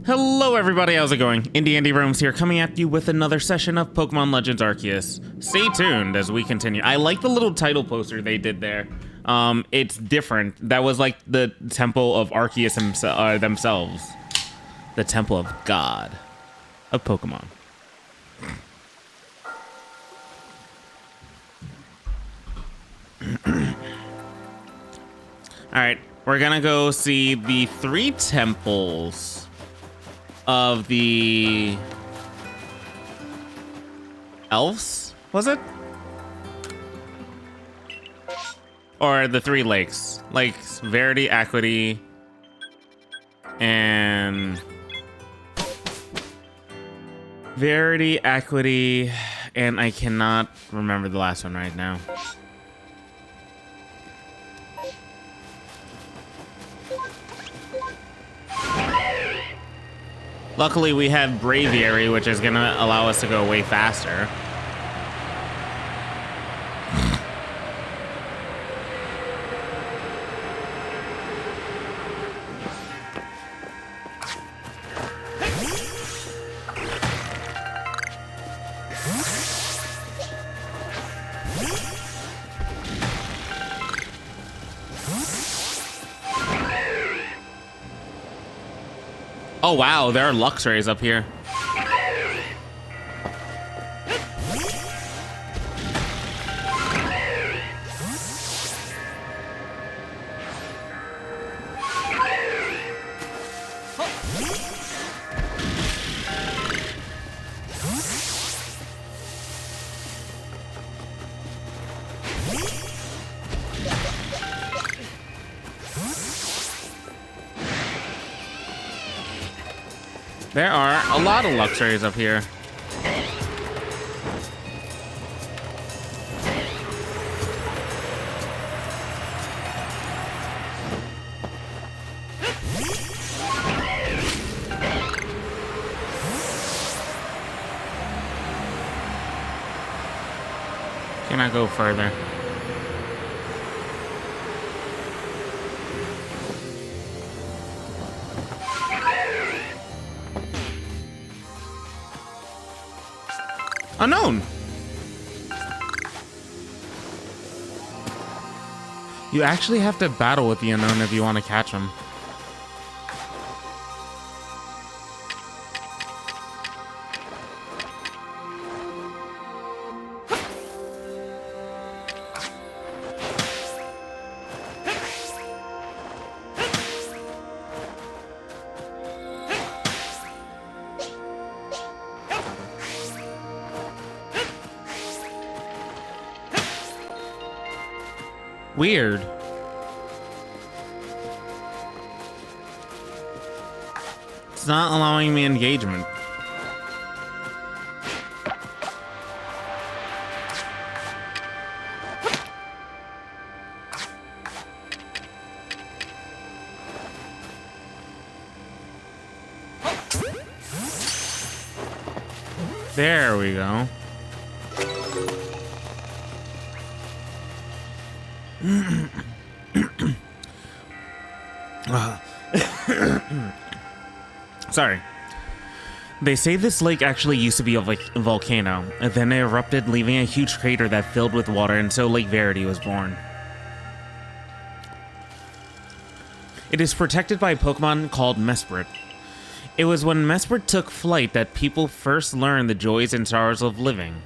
Hello everybody, how's it going? Andy Roams here, coming at you with another session of Pokemon Legends Arceus. Stay tuned as we continue. I like the little title poster they did there. It's different. That was like the Temple of Arceus themselves. The Temple of God of Pokemon. Alright, we're gonna go see the 3 temples of the elves, was it? Or the 3 lakes, like Verity, Equity, and Verity, Equity, and I cannot remember the last one right now. Luckily, we have Braviary, which is gonna allow us to go way faster. Oh wow, there are Luxrays up here. There are a lot of Luxrays up here. Can I go further? Unknown. You actually have to battle with the unknown if you want to catch him. Weird. It's not allowing me engagement. There we go. Sorry. They say this lake actually used to be a volcano, and then it erupted, leaving a huge crater that filled with water, and so Lake Verity was born. It is protected by a Pokemon called Mesprit. It was when Mesprit took flight that people first learned the joys and sorrows of living.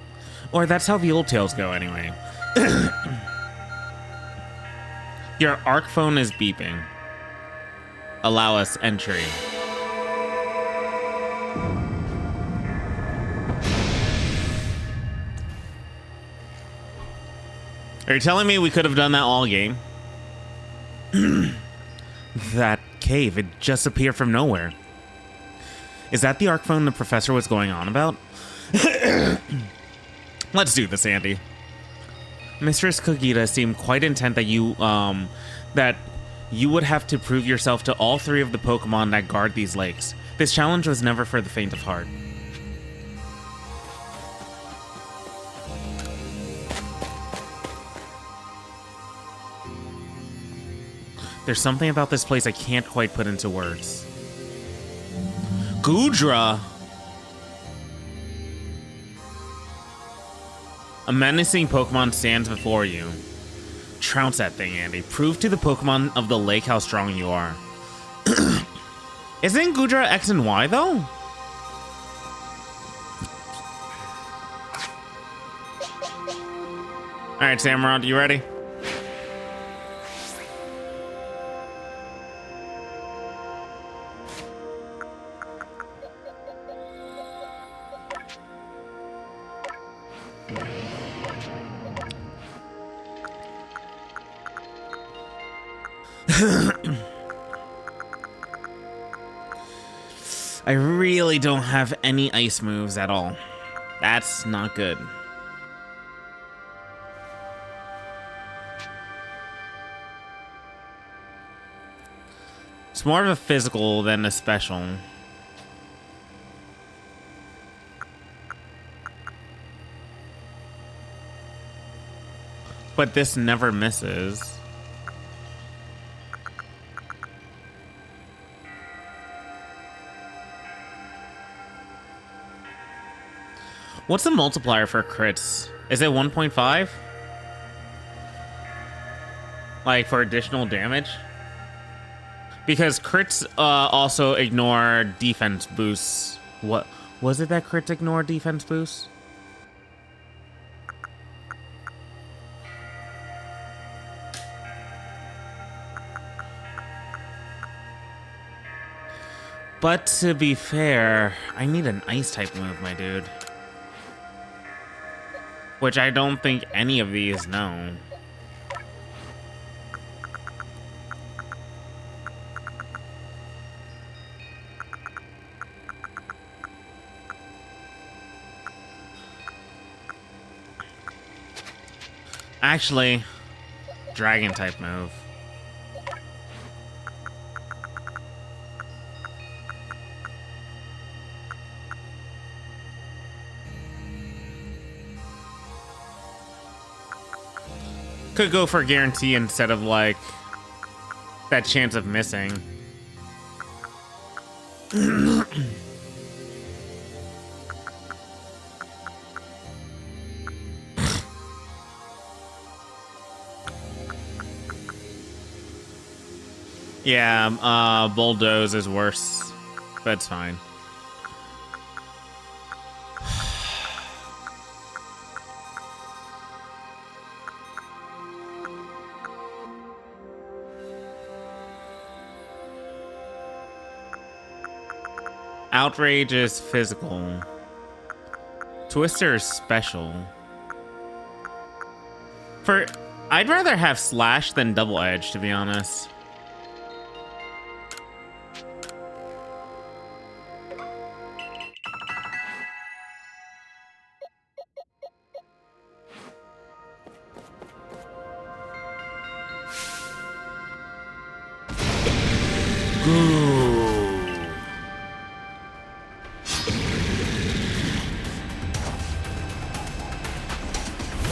Or that's how the old tales go anyway. Your ARC phone is beeping. Allow us entry. Are you telling me we could have done that all game? That cave, it just appeared from nowhere. Is that the ARC phone the professor was going on about? Let's do this, Andy. Mistress Kogita seemed quite intent that you would have to prove yourself to all 3 of the Pokemon that guard these lakes. This challenge was never for the faint of heart. There's something about this place I can't quite put into words. Goodra. A menacing Pokemon stands before you. Trounce that thing, Andy. Prove to the Pokemon of the lake how strong you are. Isn't Goodra X and Y, though? Alright, Samurott, you ready? I really don't have any ice moves at all. That's not good. It's more of a physical than a special. But this never misses. What's the multiplier for crits? Is it 1.5? Like for additional damage? Because crits also ignore defense boosts. What was it that crits ignore defense boosts? But to be fair, I need an ice type move, my dude. Which I don't think any of these know. Actually, dragon type move. Could go for guarantee instead of like that chance of missing. Yeah, bulldoze is worse, but it's fine. Outrage is physical. Twister is special. I'd rather have Slash than Double Edge, to be honest.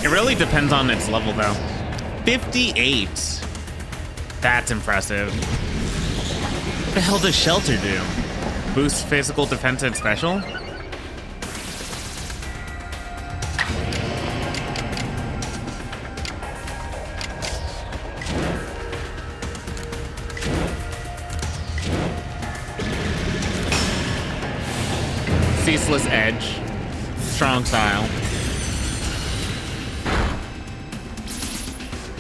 It really depends on its level, though. 58. That's impressive. What the hell does Shelter do? Boost physical defense and special? Ceaseless Edge. Strong Style.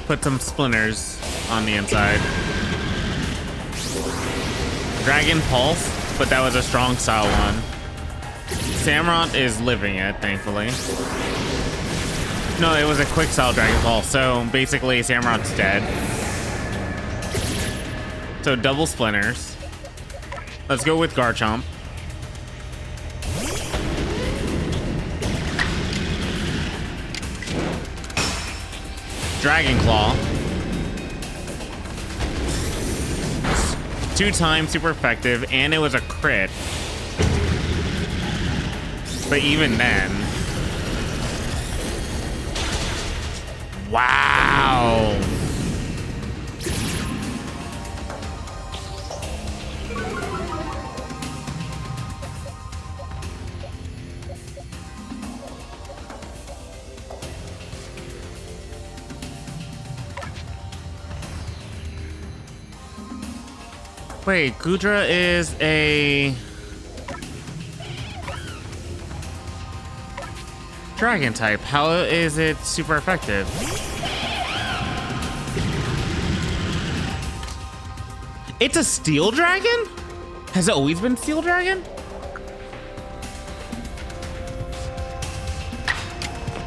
Put some splinters on the inside. Dragon Pulse, but that was a strong style one. Samurott is living it, thankfully. No, it was a quick style Dragon Pulse, so basically Samurott's dead. So double splinters. Let's go with Garchomp. Dragon Claw. 2 times super effective, and it was a crit. But even then. Wow. Wait, Gudra is a dragon type. How is it super effective? It's a steel dragon? Has it always been steel dragon?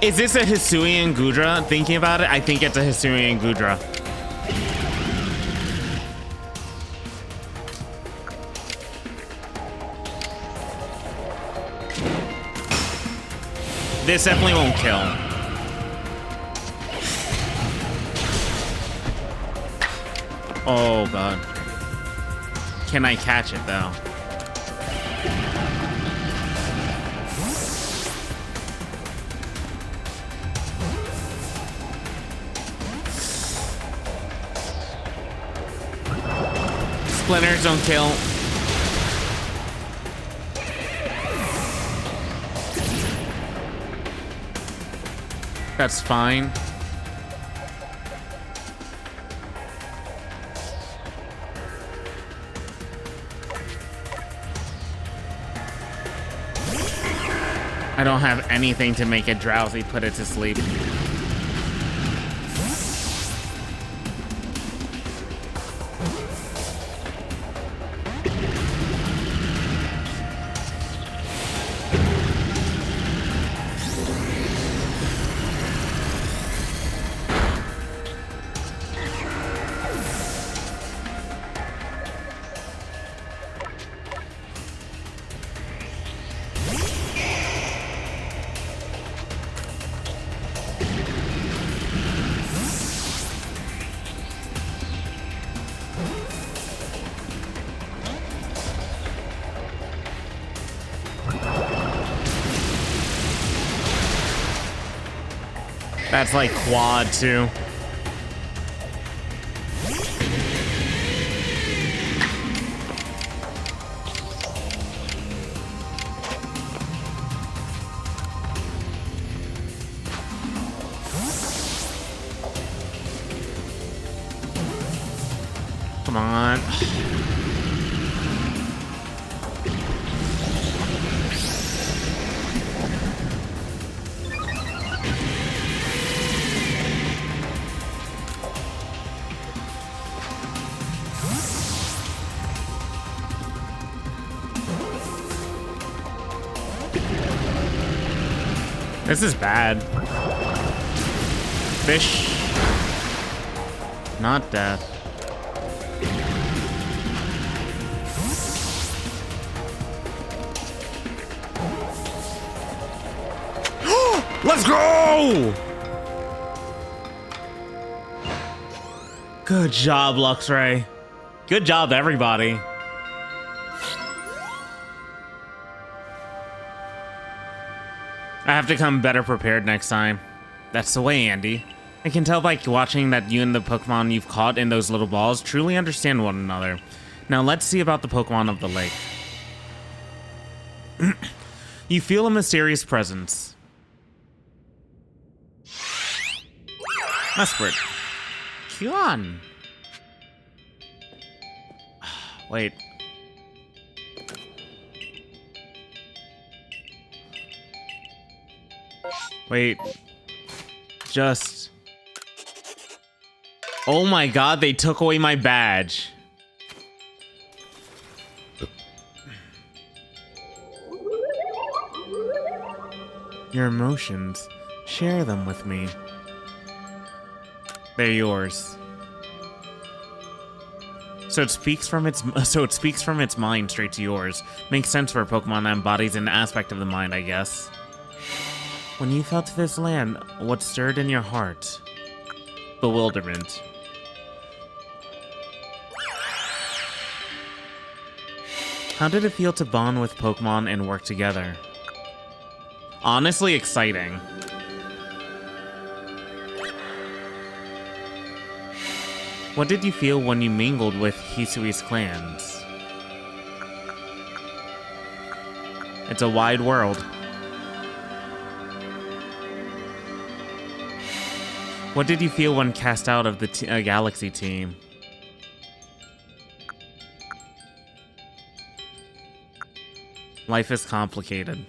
Is this a Hisuian Gudra? Thinking about it, I think it's a Hisuian Gudra. This definitely won't kill. Oh god. Can I catch it though? Splinters don't kill. That's fine. I don't have anything to make it drowsy, put it to sleep. That's like quad too. Come on. This is bad. Fish. Not death. Let's go! Good job, Luxray. Good job, everybody. I have to come better prepared next time. That's the way, Andy. I can tell by watching that you and the Pokemon you've caught in those little balls truly understand one another. Now let's see about the Pokemon of the lake. You feel a mysterious presence. Mesprit. Kyon. Wait. Wait. Just... Oh my god, they took away my badge. Your emotions. Share them with me. They're yours. So it speaks from its mind straight to yours. Makes sense for a Pokemon that embodies an aspect of the mind, I guess. When you fell to this land, what stirred in your heart? Bewilderment. How did it feel to bond with Pokemon and work together? Honestly, exciting. What did you feel when you mingled with Hisui's clans? It's a wide world. What did you feel when cast out of the Galaxy team? Life is complicated.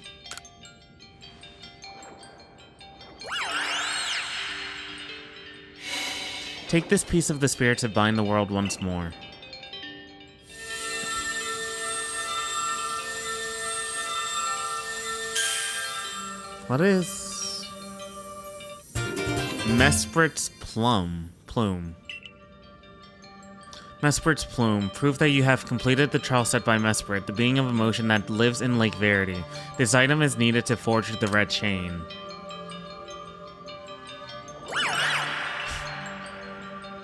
Take this piece of the spirit to bind the world once more. What is Mesprit's plume? Mesprit's plume. Prove that you have completed the trial set by Mesprit, the being of emotion that lives in Lake Verity. This item is needed to forge the red chain.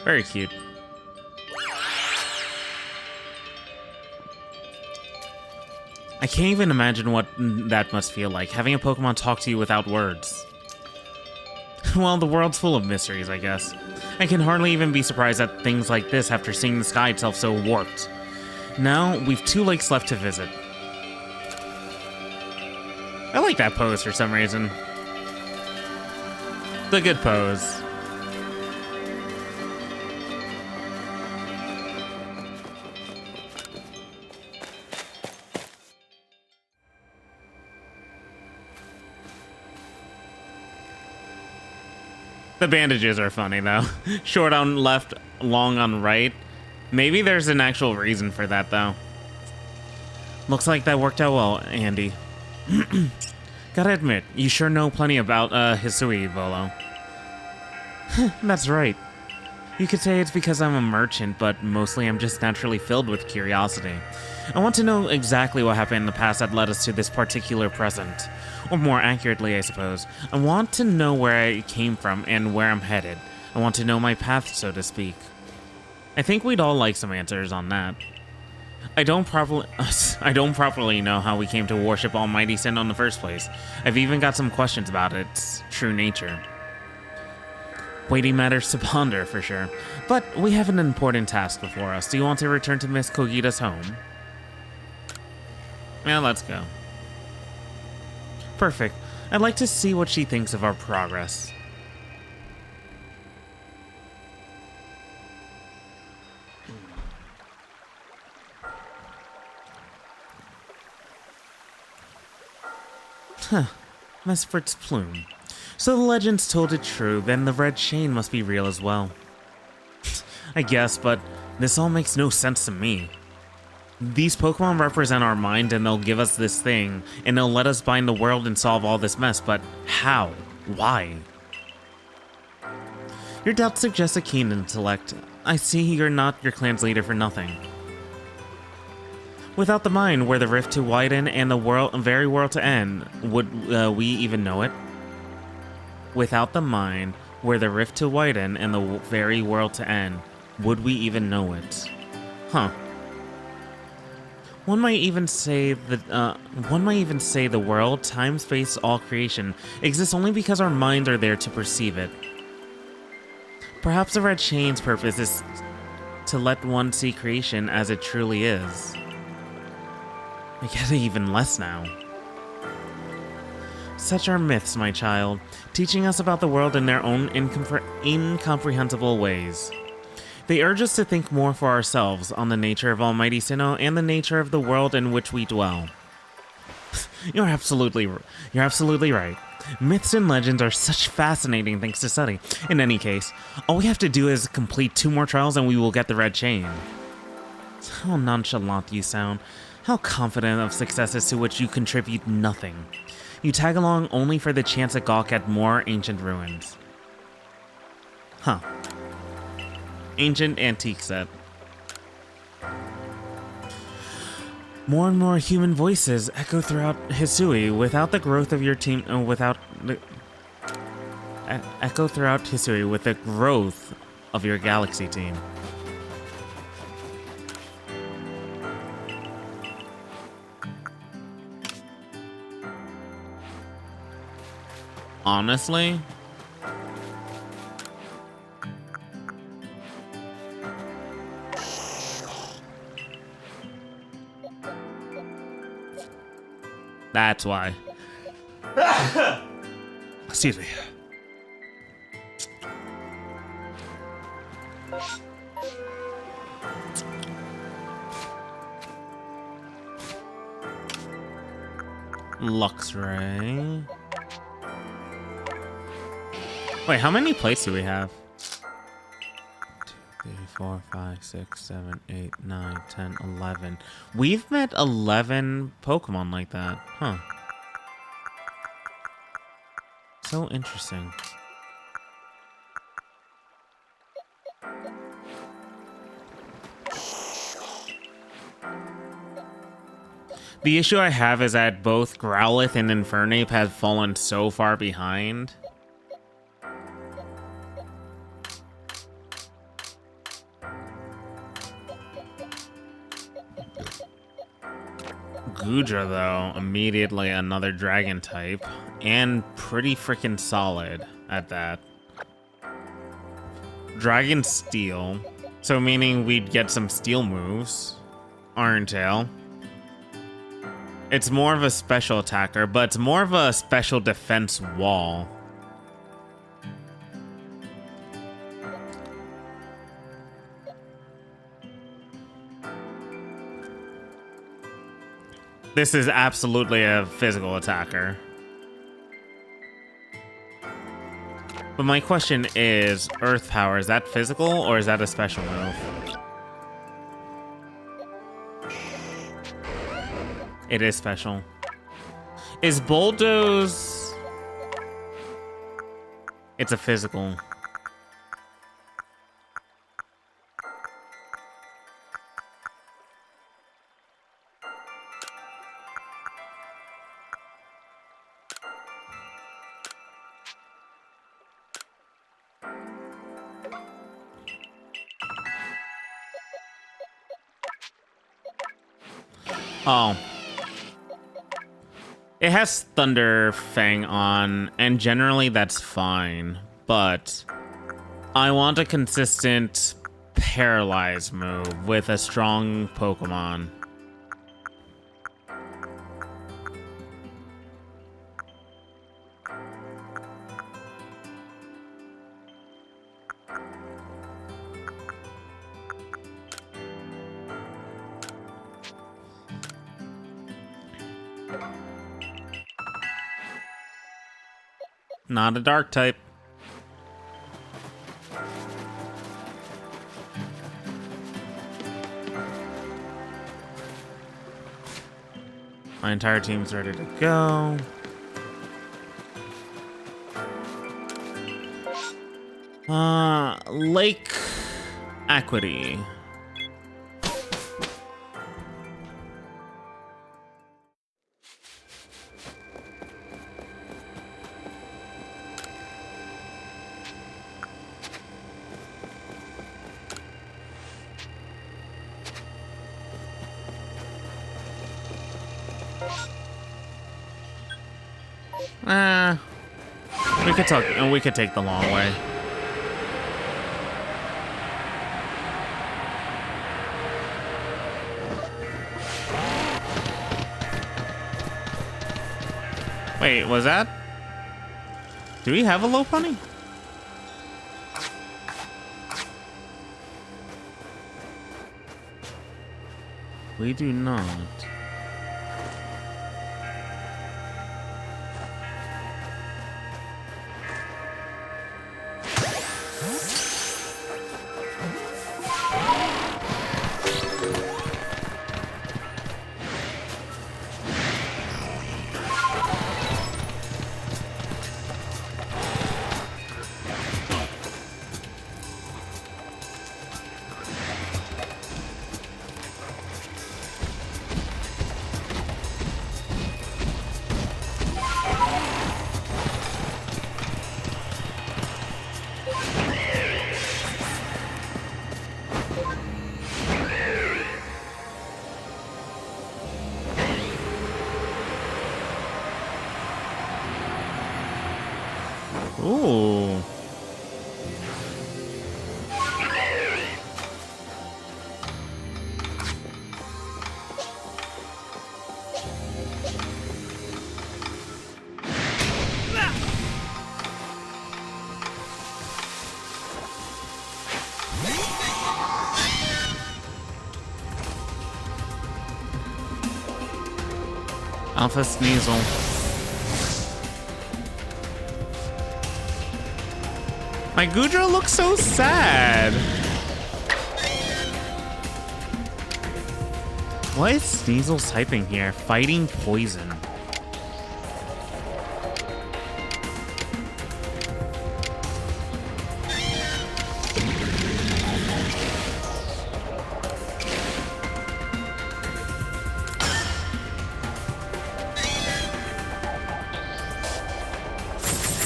Very cute. I can't even imagine what that must feel like, having a Pokemon talk to you without words. Well, the world's full of mysteries, I guess. I can hardly even be surprised at things like this after seeing the sky itself so warped. Now, we've 2 lakes left to visit. I like that pose for some reason. The good pose. The bandages are funny, though. Short on left, long on right. Maybe there's an actual reason for that, though. Looks like that worked out well, Andy. Gotta admit, you sure know plenty about Hisui, Volo. That's right. You could say it's because I'm a merchant, but mostly I'm just naturally filled with curiosity. I want to know exactly what happened in the past that led us to this particular present. Or more accurately, I suppose, I want to know where I came from and where I'm headed. I want to know my path, so to speak. I think we'd all like some answers on that. I don't properly know how we came to worship Almighty Sin in the first place. I've even got some questions about its true nature. Weighty matters to ponder, for sure. But we have an important task before us. Do you want to return to Miss Kogita's home? Yeah, let's go. Perfect. I'd like to see what she thinks of our progress. Huh. Mesprit's plume. So the legends told it true, then the red chain must be real as well. I guess, but this all makes no sense to me. These Pokemon represent our mind and they'll give us this thing, and they'll let us bind the world and solve all this mess, but how? Why? Your doubt suggests a keen intellect. I see you're not your clan's leader for nothing. Without the mind, were the rift to widen and the very world to end, would we even know it? Without the mind, were the rift to widen and the very world to end, would we even know it? Huh. One might even say the world, time, space, all creation exists only because our minds are there to perceive it. Perhaps the red chain's purpose is to let one see creation as it truly is. I get it even less now. Such are myths, my child, teaching us about the world in their own incomprehensible ways. They urge us to think more for ourselves on the nature of Almighty Sinnoh and the nature of the world in which we dwell. You're absolutely right. Myths and legends are such fascinating things to study. In any case, all we have to do is complete 2 more trials and we will get the red chain. How nonchalant you sound. How confident of successes to which you contribute nothing. You tag along only for the chance to gawk at more ancient ruins. Huh. Ancient antique set. More and more human voices echo throughout Hisui. Without the growth of your team, echo throughout Hisui with the growth of your galaxy team. Honestly, that's why. Excuse me. Luxray. Wait, how many plates do we have? 2, 3, 4, 5, 6, 7, 8, 9, 10, 11. We've met 11 Pokemon like that. Huh. So interesting. The issue I have is that both Growlithe and Infernape have fallen so far behind. Goodra, though, immediately another dragon type, and pretty freaking solid at that. Dragon Steel, so meaning we'd get some steel moves. Iron Tail. It's more of a special attacker, but it's more of a special defense wall. This is absolutely a physical attacker. But my question is, Earth Power, is that physical or is that a special move? It is special. Is Bulldoze... It's a physical. Oh. It has Thunder Fang on, and generally that's fine, but I want a consistent Paralyze move with a strong Pokemon. Not a dark type. My entire team's ready to go. Lake Equity. We could talk, and we could take the long way. Wait, was that? Do we have a low pony? We do not. Ooh. Alpha Sneasel. My Goodra looks so sad. What is Sneasel typing here? Fighting poison.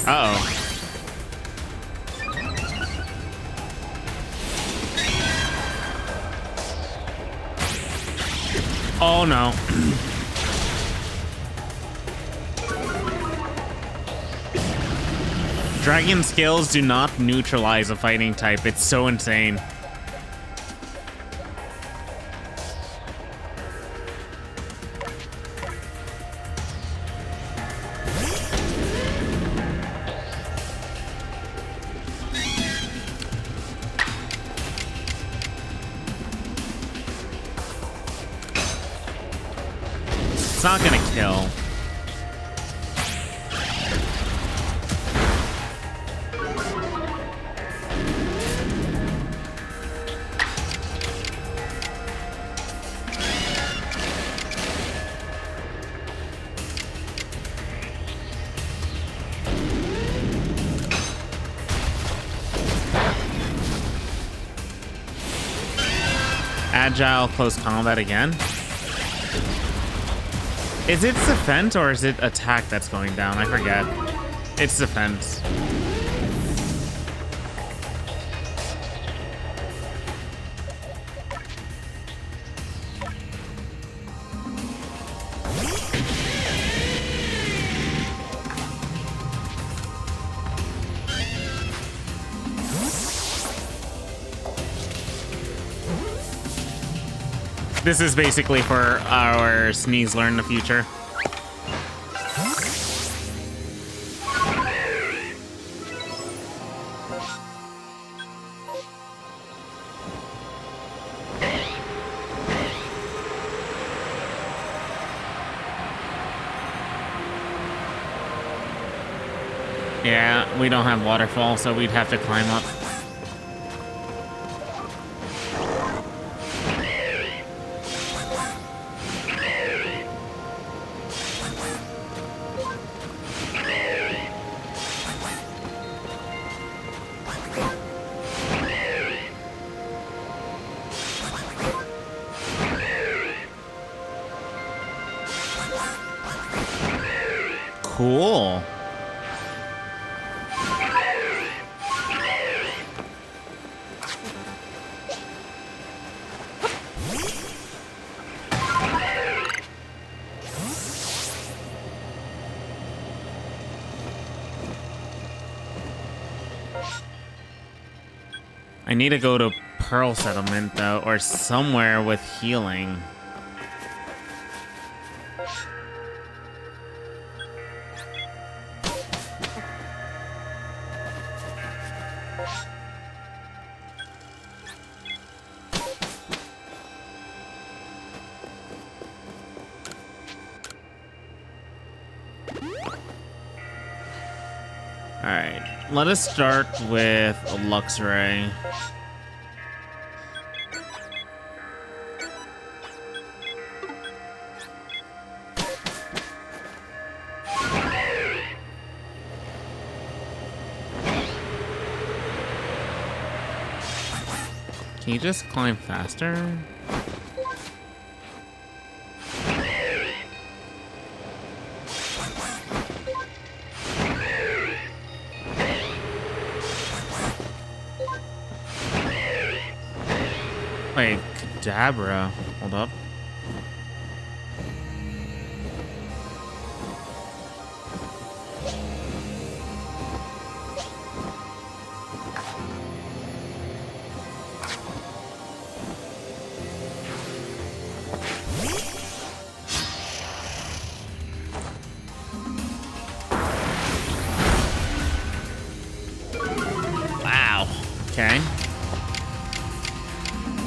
Uh-oh. Oh no. Dragon skills do not neutralize a fighting type. It's so insane. It's not gonna kill. Agile close combat again. Is it defense or is it attack that's going down? I forget. It's defense. This is basically for our Sneasler in the future. Yeah, we don't have waterfall, so we'd have to climb up. Cool. I need to go to Pearl Settlement, though, or somewhere with healing. Alright, let us start with Luxray. Can you just climb faster? Wait, Kadabra. Hold up. Wow. Okay.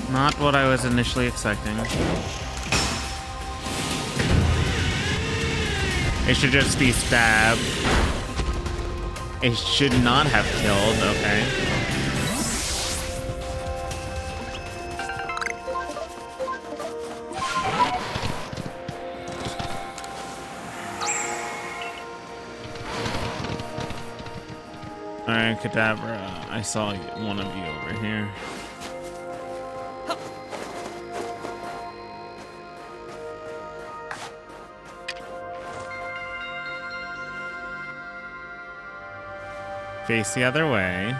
Not what I was initially expecting. It should just be stabbed. It should not have killed, okay. Alright, Kadabra, I saw one of you over here. Face the other way.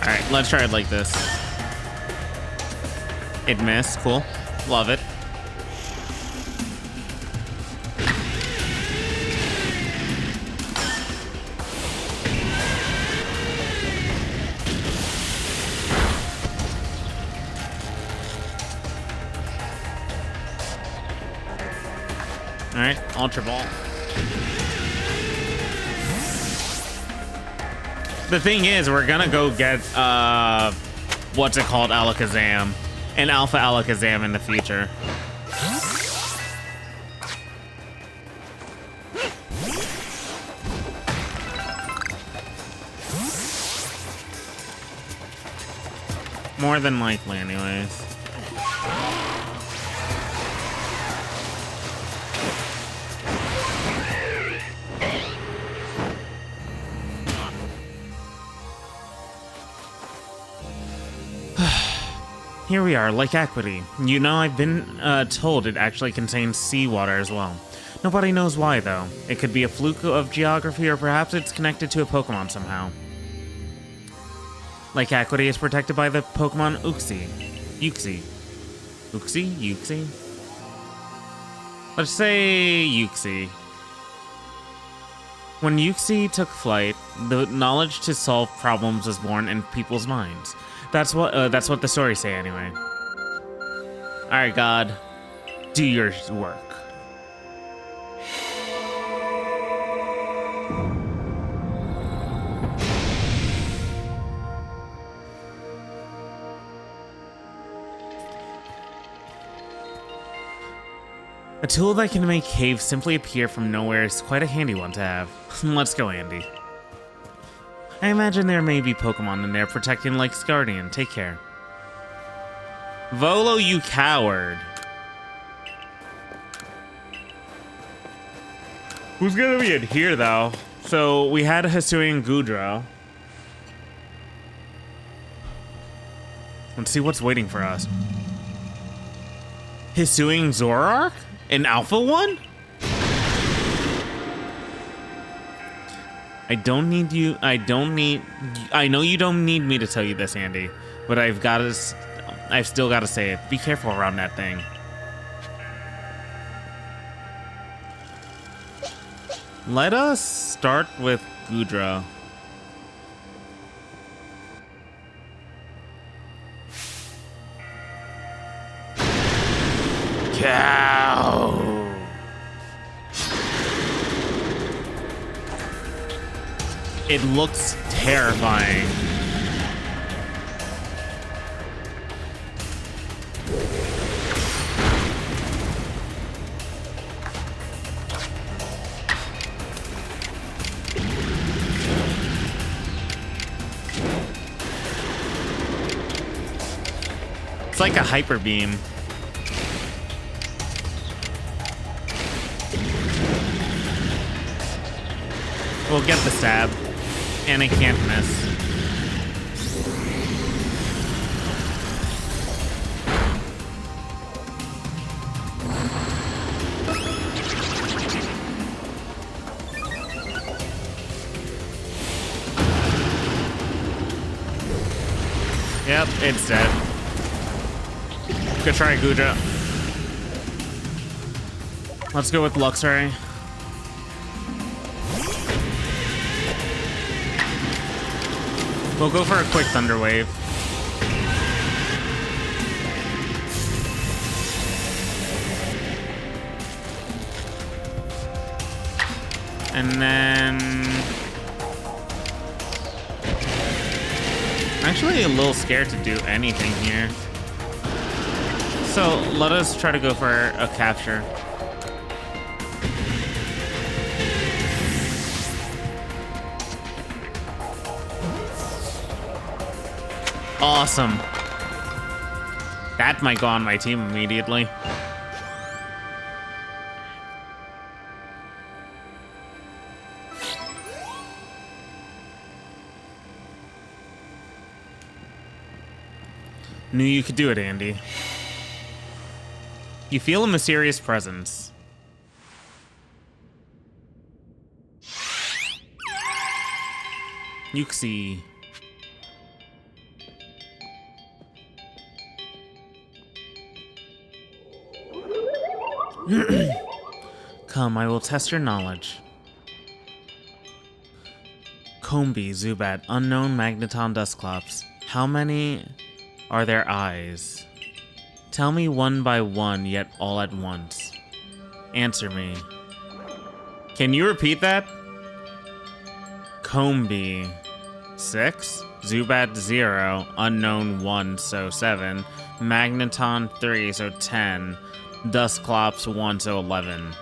Alright, let's try it like this. It missed. Cool. Love it. Alright, Ultra Ball. The thing is, we're gonna go get, what's it called, Alakazam. An Alpha Alakazam in the future. More than likely, anyways. Here we are, Lake Equity. You know, I've been told it actually contains seawater as well. Nobody knows why, though. It could be a fluke of geography, or perhaps it's connected to a Pokemon somehow. Lake Equity is protected by the Pokemon Uxie. Uxie? Let's say Uxie. When Uxie took flight, the knowledge to solve problems was born in people's minds. That's what the stories say, anyway. All right, God, do your work. A tool that can make caves simply appear from nowhere is quite a handy one to have. Let's go, Andy. I imagine there may be Pokemon in there protecting Lake's Guardian. Take care. Volo, you coward. Who's gonna be in here, though? So, we had Hisuian Goodra. Let's see what's waiting for us. Hisuian Zoroark? An Alpha one? I know you don't need me to tell you this, Andy, but I've still gotta say it. Be careful around that thing. Let us start with Goodra. Cow! It looks terrifying. It's like a hyper beam. We'll get the stab. And it can't miss. Yep, it's dead. Good try, Goodra. Let's go with Luxray. We'll go for a quick Thunder Wave. And then... I'm actually a little scared to do anything here. So let us try to go for a capture. Awesome. That might go on my team immediately. Knew you could do it, Andy. You feel a mysterious presence. Yuxi. Come, I will test your knowledge. Combi, Zubat, unknown Magneton Dusclops. How many are their eyes? Tell me one by one, yet all at once. Answer me. Can you repeat that? Combi, 6. Zubat, 0. Unknown, 1, so 7. Magneton, 3, so 10. Dusclops, 1, so 11.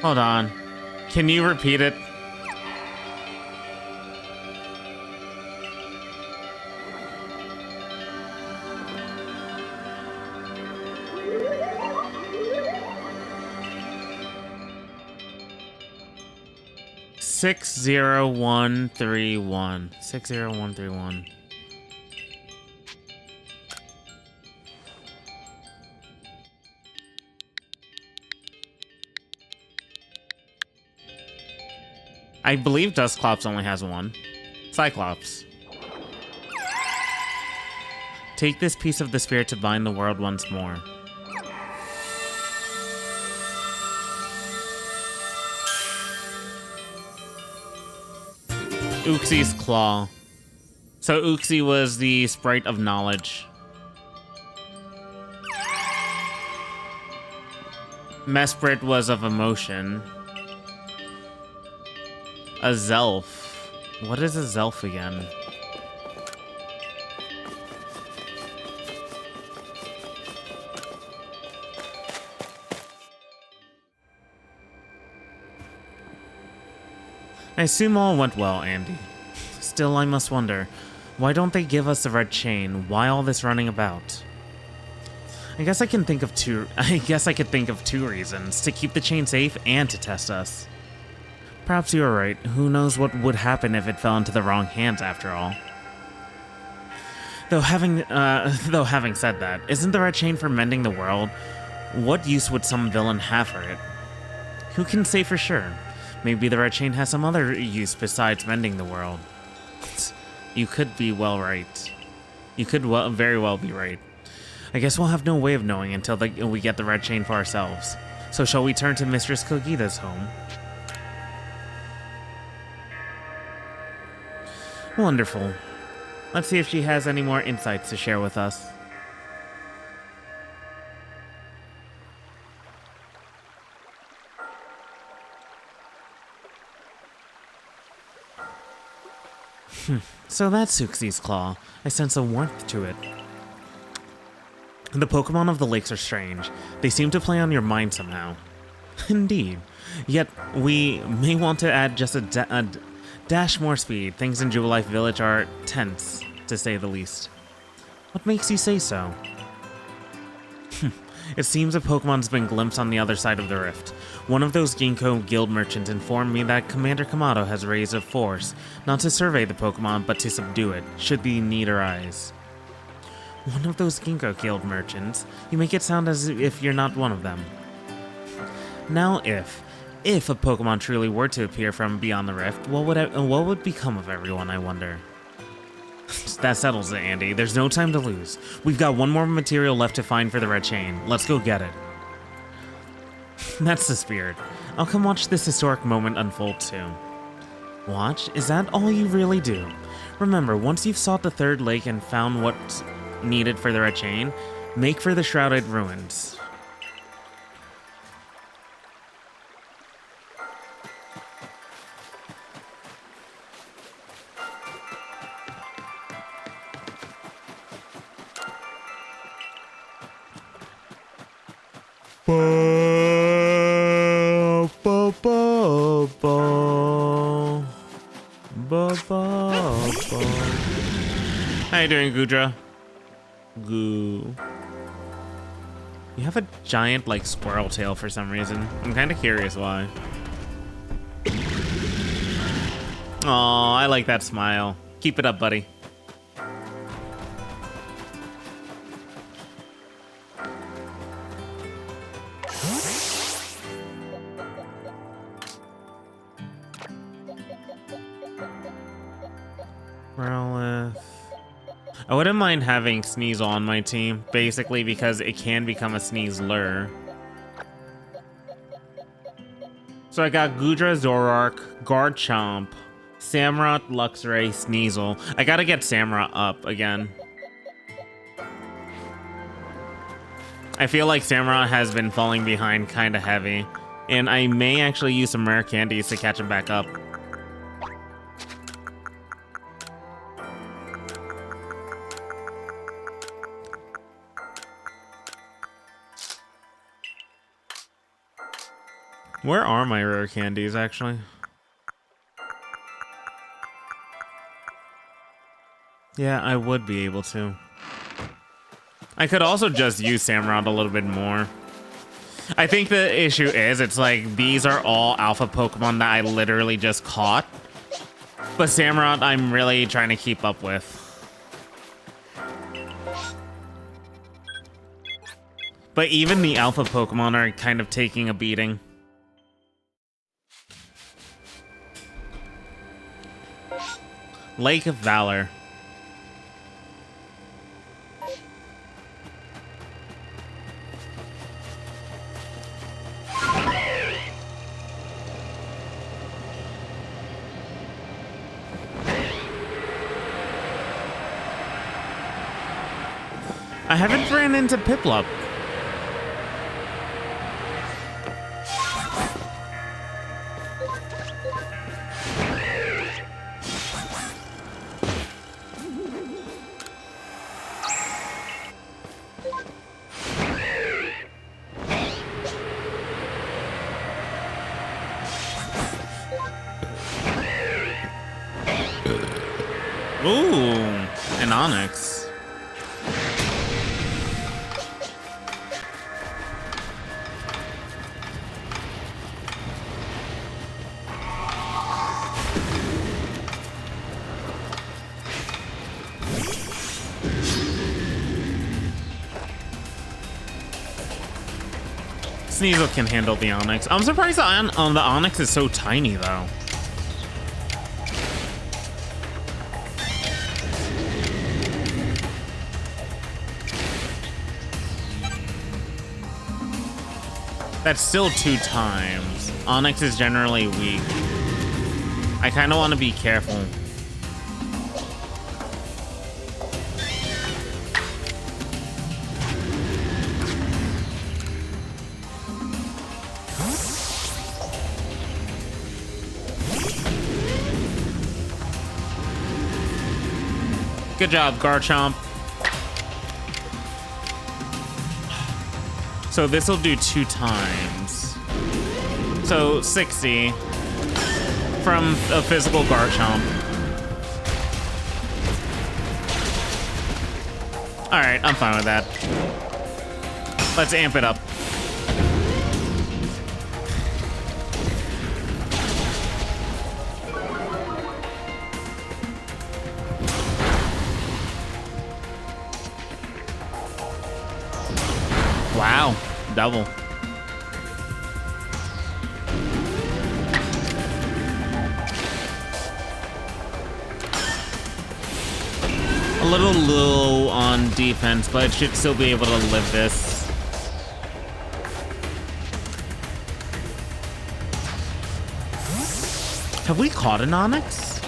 Hold on. Can you repeat it? Six zero one 60131. I believe Dusclops only has one. Cyclops. Take this piece of the spirit to bind the world once more. Uxi's Claw. So Uxie was the sprite of knowledge. Mesprit was of emotion. A Zelf. What is a Zelf again? I assume all went well, Andy. Still, I must wonder, why don't they give us the red chain? Why all this running about? I guess I could think of two reasons: to keep the chain safe and to test us. Perhaps you are right. Who knows what would happen if it fell into the wrong hands after all. Though having said that, isn't the red chain for mending the world? What use would some villain have for it? Who can say for sure? Maybe the red chain has some other use besides mending the world. You could be right. You could very well be right. I guess we'll have no way of knowing until we get the red chain for ourselves. So shall we turn to Mistress Kogita's home? Wonderful. Let's see if she has any more insights to share with us. So that's Uxie's Claw. I sense a warmth to it. The Pokemon of the lakes are strange. They seem to play on your mind somehow. Indeed. Yet, we may want to add just a dash more speed. Things in Jubilife Village are tense, to say the least. What makes you say so? It seems a Pokemon's been glimpsed on the other side of the rift. One of those Ginkgo guild merchants informed me that Commander Kamado has raised a force, not to survey the Pokemon, but to subdue it, should the need arise. One of those Ginkgo guild merchants? You make it sound as if you're not one of them. Now if If a Pokemon truly were to appear from beyond the rift, what would become of everyone, I wonder? That settles it, Andy. There's no time to lose. We've got one more material left to find for the red chain. Let's go get it. That's the spirit. I'll come watch this historic moment unfold too. Watch? Is that all you really do? Remember, once you've sought the third lake and found what's needed for the red chain, make for the shrouded ruins. How you doing, Gudra? Goo. You have a giant, like, squirrel tail for some reason. I'm kind of curious why. Aw, I like that smile. Keep it up, buddy. I wouldn't mind having Sneasel on my team, basically because it can become a Sneaseler. So I got Gudra, Zoroark, Garchomp, Samurott, Luxray, Sneasel. I gotta get Samurott up again. I feel like Samurott has been falling behind kind of heavy, and I may actually use some rare candies to catch him back up. Where are my rare candies, actually? Yeah, I would be able to. I could also just use Samurott a little bit more. I think the issue is, it's like, these are all alpha Pokemon that I literally just caught. But Samurott, I'm really trying to keep up with. But even the alpha Pokemon are kind of taking a beating. Lake of Valor. I haven't ran into Piplup. Ooh, an Onyx. Sneasel can handle the Onyx. I'm surprised the Onyx is so tiny, though. That's still 2 times. Onyx is generally weak. I kind of want to be careful. Good job, Garchomp. So this will do 2 times. So 60 from a physical Garchomp. Alright, I'm fine with that. Let's amp it up. Wow, double. A little low on defense, but it should still be able to live this. Have we caught an Onyx?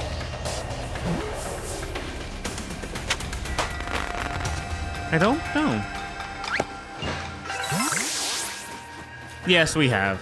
I don't know. Yes, we have.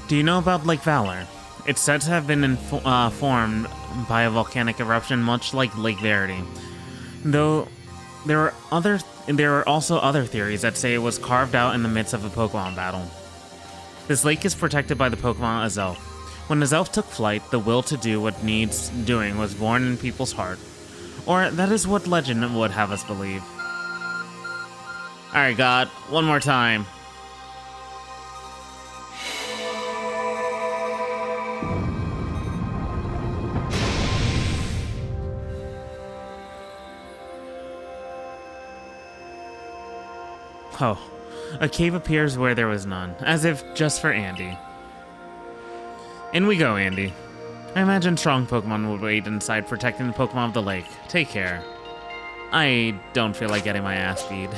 Do you know about Lake Valor? It's said to have been formed by a volcanic eruption much like Lake Verity. Though there are also other theories that say it was carved out in the midst of a Pokemon battle. This lake is protected by the Pokemon Azelf. When Azelf took flight, the will to do what needs doing was born in people's heart. Or that is what legend would have us believe. Alright, God, one more time. Oh, a cave appears where there was none, as if just for Andy. In we go, Andy. I imagine strong Pokemon will wait inside protecting the Pokemon of the lake. Take care. I don't feel like getting my ass beat.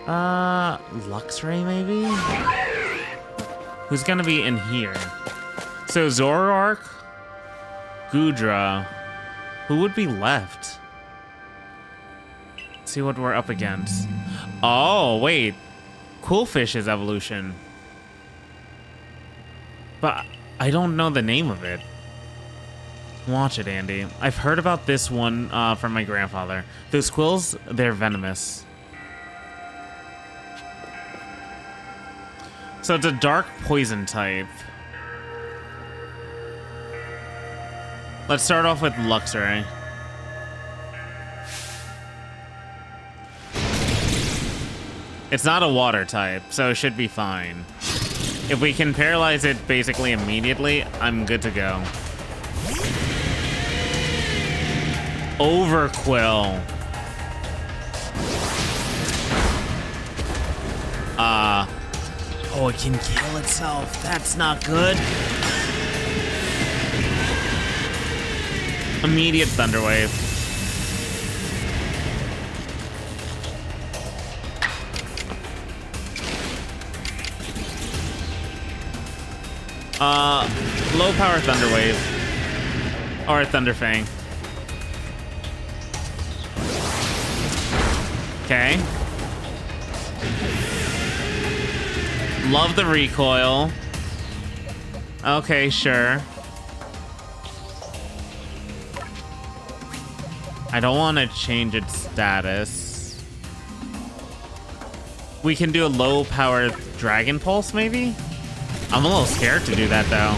Luxray maybe? Who's gonna be in here? So Zoroark, Goodra, who would be left? See what we're up against. Oh, wait. Coolfish's evolution. But I don't know the name of it. Watch it, Andy. I've heard about this one from my grandfather. Those quills, they're venomous. So it's a dark poison type. Let's start off with Luxray. It's not a water type, so it should be fine. If we can paralyze it basically immediately, I'm good to go. Overquill. Oh, it can kill itself. That's not good. Immediate Thunder Wave. Low power Thunder Wave. Or Thunder Fang. Okay. Love the recoil. Okay, sure. I don't want to change its status. We can do a low power Dragon Pulse, maybe? I'm a little scared to do that, though.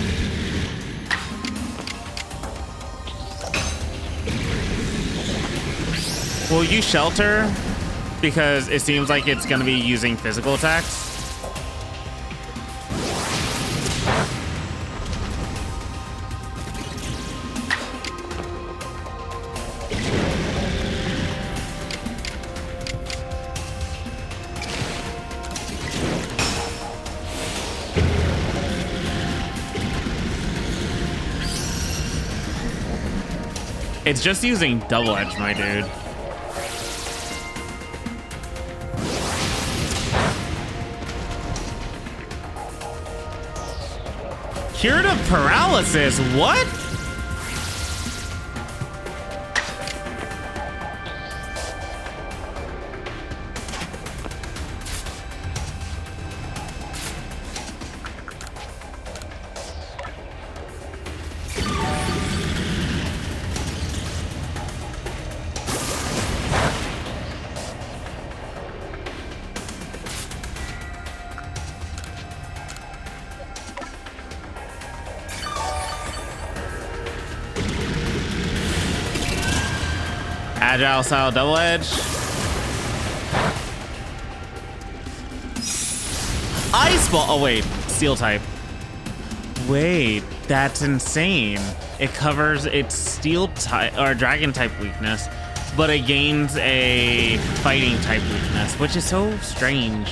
Will you Shelter? Because it seems like it's going to be using physical attacks. It's just using Double Edge, my dude. Curative Paralysis, what? Agile style double edge. Ice ball. Oh wait, steel type. Wait, that's insane. It covers its steel type or dragon type weakness, but it gains a fighting type weakness, which is so strange.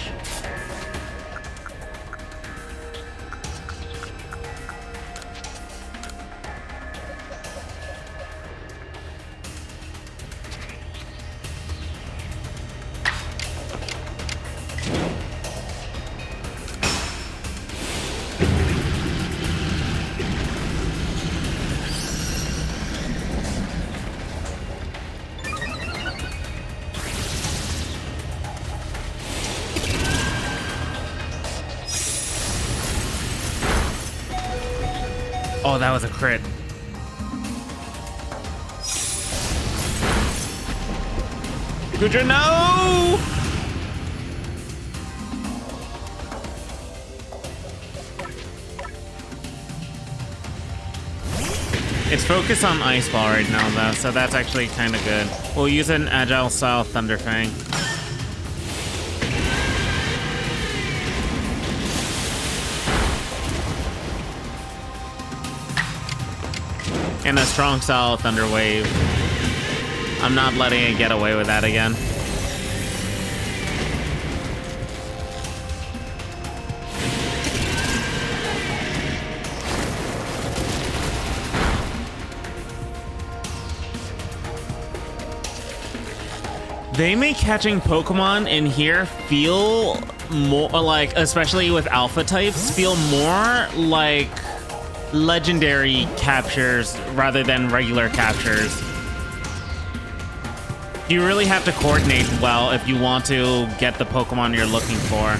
Oh, that was a crit. Gudra, no! It's focused on Ice Ball right now, though, so that's actually kind of good. We'll use an Agile style Thunder Fang. And a strong style Thunder Wave. I'm not letting it get away with that again. They make catching Pokemon in here feel more like, especially with alpha types, feel more like legendary captures rather than regular captures. You really have to coordinate well if you want to get the Pokemon you're looking for.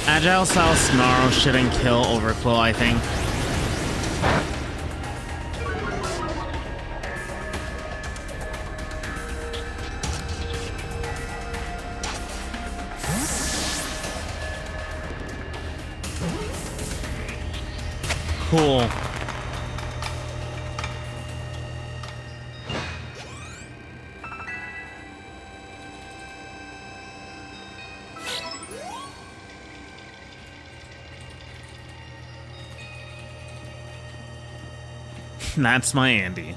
Agile style Snarl shouldn't kill Overqwil, I think. Cool. That's my Andy.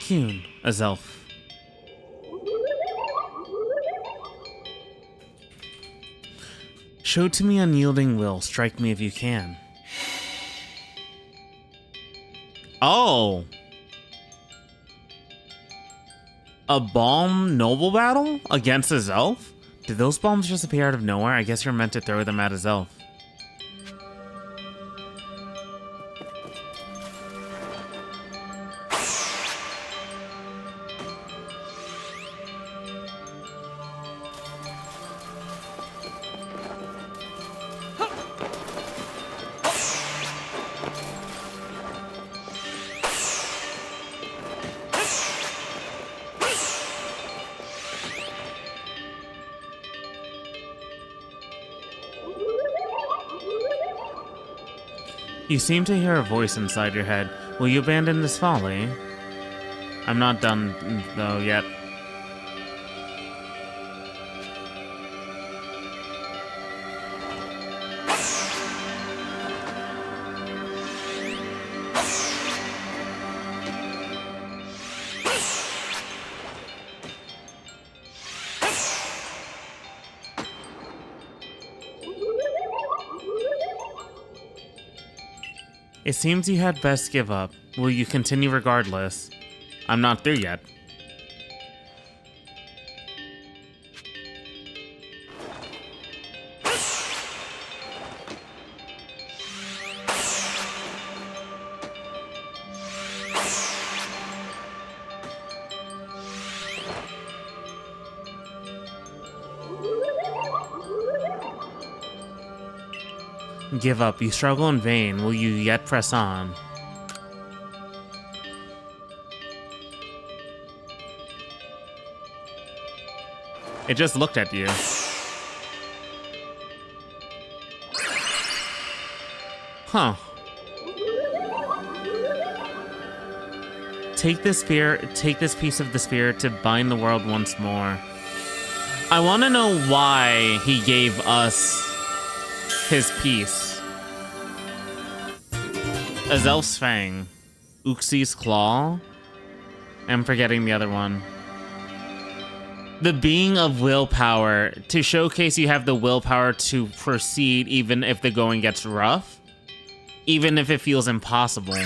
Kuhn, a Zelf. Show to me unyielding will, strike me if you can. Oh! A Balm Noble battle against a Zelf? Did those bombs just appear out of nowhere? I guess you're meant to throw them at a Zelf. You seem to hear a voice inside your head. Will you abandon this folly? I'm not done, though, yet. It seems you had best give up. Will you continue regardless? I'm not through yet. Give up. You struggle in vain. Will you yet press on? It just looked at you. Huh. Take this piece of the spear to bind the world once more. I want to know why he gave us his piece. Azelf's Fang. Uxi's Claw? I'm forgetting the other one. The being of willpower. To showcase you have the willpower to proceed even if the going gets rough. Even if it feels impossible.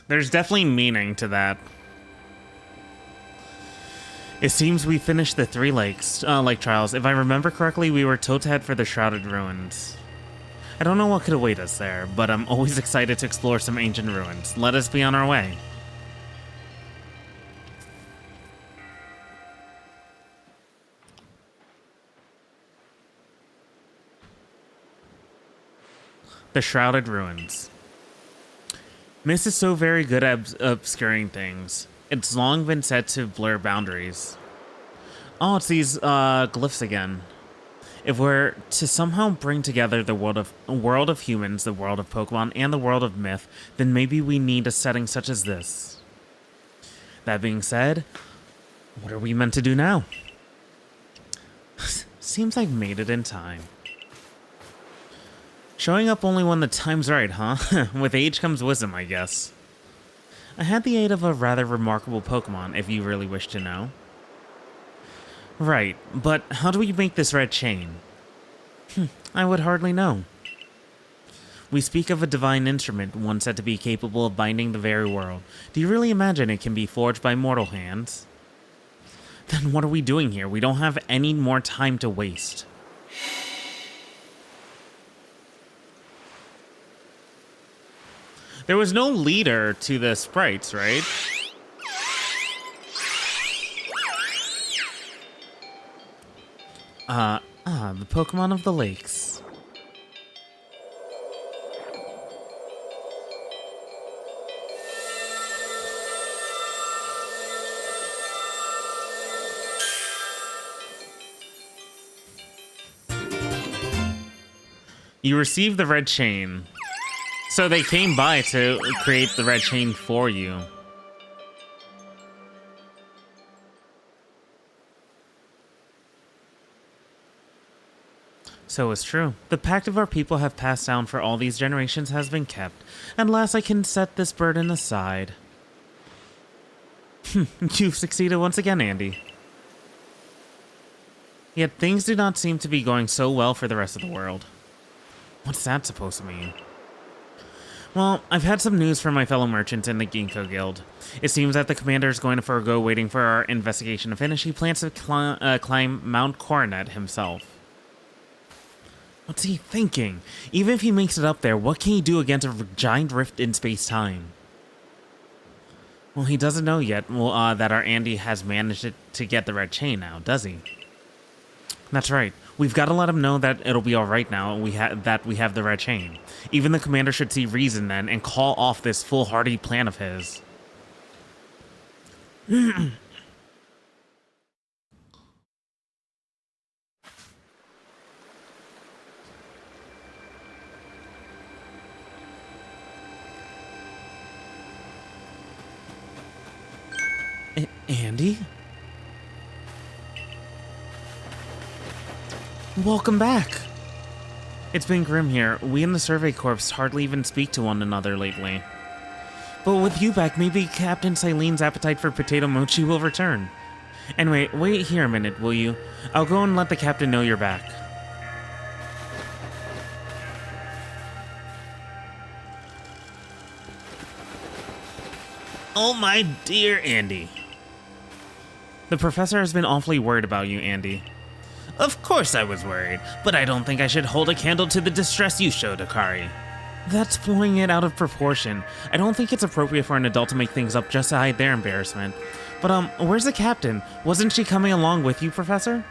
There's definitely meaning to that. It seems we finished the three lake trials. If I remember correctly, we were told to head for the Shrouded Ruins. I don't know what could await us there, but I'm always excited to explore some ancient ruins. Let us be on our way. The Shrouded Ruins. Mist is so very good at obscuring things. It's long been said to blur boundaries. Oh, it's these glyphs again. If we're to somehow bring together the world of humans, the world of Pokemon, and the world of myth, then maybe we need a setting such as this. That being said, what are we meant to do now? Seems I've made it in time. Showing up only when the time's right, huh? With age comes wisdom, I guess. I had the aid of a rather remarkable Pokemon, if you really wish to know. Right, but how do we make this red chain? I would hardly know. We speak of a divine instrument, one said to be capable of binding the very world. Do you really imagine it can be forged by mortal hands? Then what are we doing here? We don't have any more time to waste. There was no leader to the sprites, right? The Pokemon of the lakes. You received the red chain. So they came by to create the red chain for you. So it's true. The pact of our people have passed down for all these generations has been kept. At last I can set this burden aside. You've succeeded once again, Andy. Yet things do not seem to be going so well for the rest of the world. What's that supposed to mean? Well, I've had some news from my fellow merchants in the Ginkgo Guild. It seems that the commander is going to forego waiting for our investigation to finish. He plans to climb Mount Coronet himself. What's he thinking? Even if he makes it up there, what can he do against a giant rift in space-time? Well, he doesn't know yet that our Andy has managed to get the red chain now, does he? That's right. We've got to let him know that it'll be alright now that we have the red chain. Even the commander should see reason then and call off this foolhardy plan of his. Andy? Welcome back. It's been grim here. We in the Survey Corps hardly even speak to one another lately. But with you back, maybe Captain Sileen's appetite for potato mochi will return. Anyway, wait here a minute, will you? I'll go and let the captain know you're back. Oh my dear Andy. The professor has been awfully worried about you, Andy. Of course I was worried, but I don't think I should hold a candle to the distress you showed, Akari. That's blowing it out of proportion. I don't think it's appropriate for an adult to make things up just to hide their embarrassment. But, where's the captain? Wasn't she coming along with you, Professor?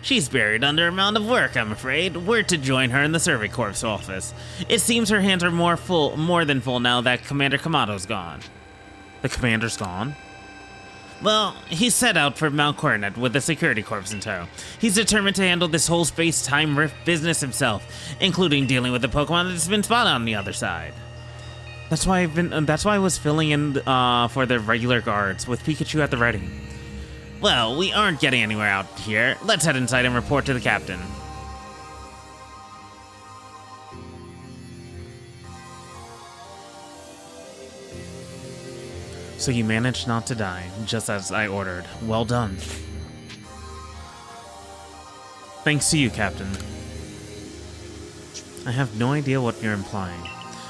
She's buried under a mound of work, I'm afraid. We're to join her in the Survey Corps office. It seems her hands are more than full now that Commander Kamato's gone. The commander's gone? Well, he set out for Mount Coronet with the Security Corps in tow. He's determined to handle this whole space-time rift business himself, including dealing with the Pokemon that's been spotted on the other side. That's why I was filling in for the regular guards with Pikachu at the ready. Well, we aren't getting anywhere out here. Let's head inside and report to the captain. So you managed not to die, just as I ordered. Well done. Thanks to you, Captain. I have no idea what you're implying.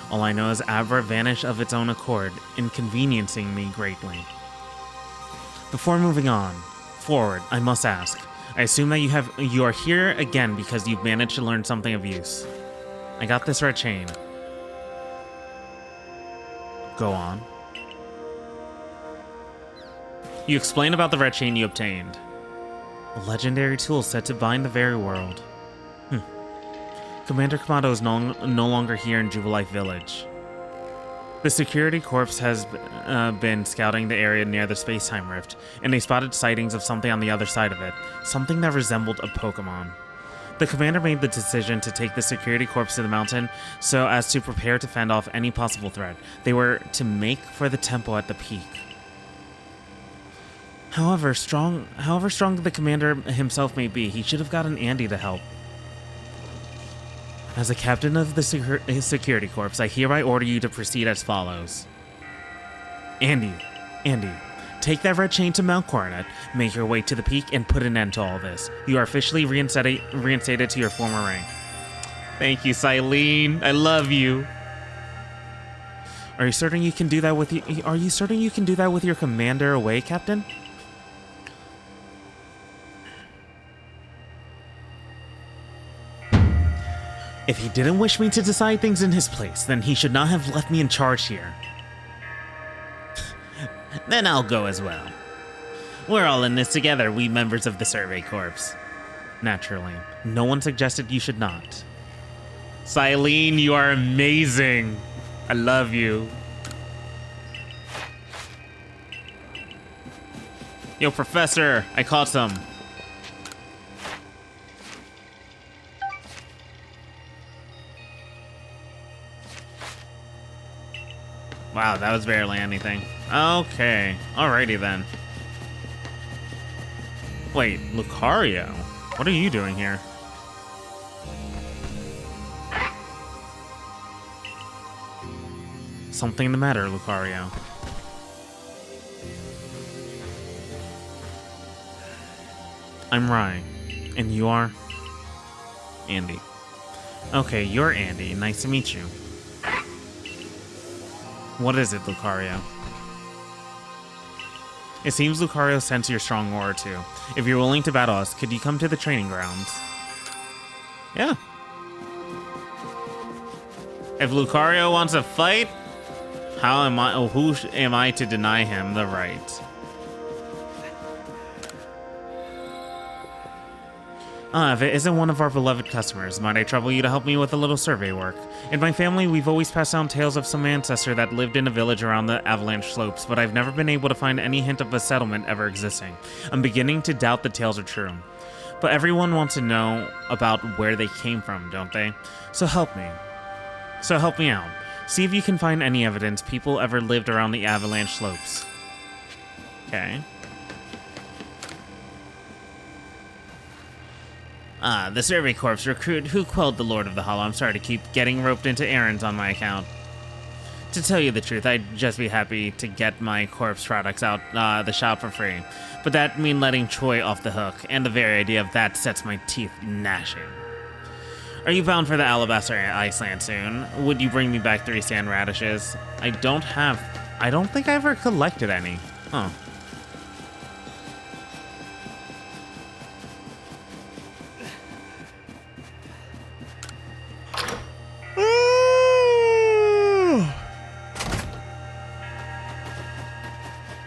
All I know is Abra vanished of its own accord, inconveniencing me greatly. Before moving on forward, I must ask. I assume that you are here again because you've managed to learn something of use. I got this red chain. Go on. You explain about the red chain you obtained. A legendary tool set to bind the very world. Commander Kamato is no longer here in Jubilife Village. The Security Corps has been scouting the area near the space-time rift, and they spotted sightings of something on the other side of it, something that resembled a Pokemon. The commander made the decision to take the Security Corps to the mountain so as to prepare to fend off any possible threat. They were to make for the temple at the peak. However strong the commander himself may be, he should have gotten Andy to help. As the captain of the Security Corps, I hereby order you to proceed as follows. Andy, take that red chain to Mount Coronet, make your way to the peak, and put an end to all this. You are officially reinstated to your former rank. Thank you, Sileen. I love you. Are you certain you can do that with your commander away, Captain? If he didn't wish me to decide things in his place, then he should not have left me in charge here. Then I'll go as well. We're all in this together, we members of the Survey Corps. Naturally. No one suggested you should not. Sileen, you are amazing. I love you. Yo, Professor, I caught some. Wow, that was barely anything. Okay, alrighty then. Wait, Lucario? What are you doing here? Something the matter, Lucario. I'm Rai, and you are? Andy. Okay, you're Andy. Nice to meet you. What is it, Lucario? It seems Lucario sensed your strong aura too. If you're willing to battle us, could you come to the training grounds? Yeah. If Lucario wants to fight, who am I to deny him the right? If it isn't one of our beloved customers, might I trouble you to help me with a little survey work? In my family, we've always passed down tales of some ancestor that lived in a village around the avalanche slopes, but I've never been able to find any hint of a settlement ever existing. I'm beginning to doubt the tales are true. But everyone wants to know about where they came from, don't they? So help me. So help me out. See if you can find any evidence people ever lived around the avalanche slopes. Okay. The Survey Corps recruit who quelled the Lord of the Hollow. I'm sorry to keep getting roped into errands on my account. To tell you the truth, I'd just be happy to get my corpse products out the shop for free. But that mean letting Troy off the hook, and the very idea of that sets my teeth gnashing. Are you bound for the Alabaster Iceland soon? Would you bring me back 3 sand radishes? I don't think I ever collected any. Huh.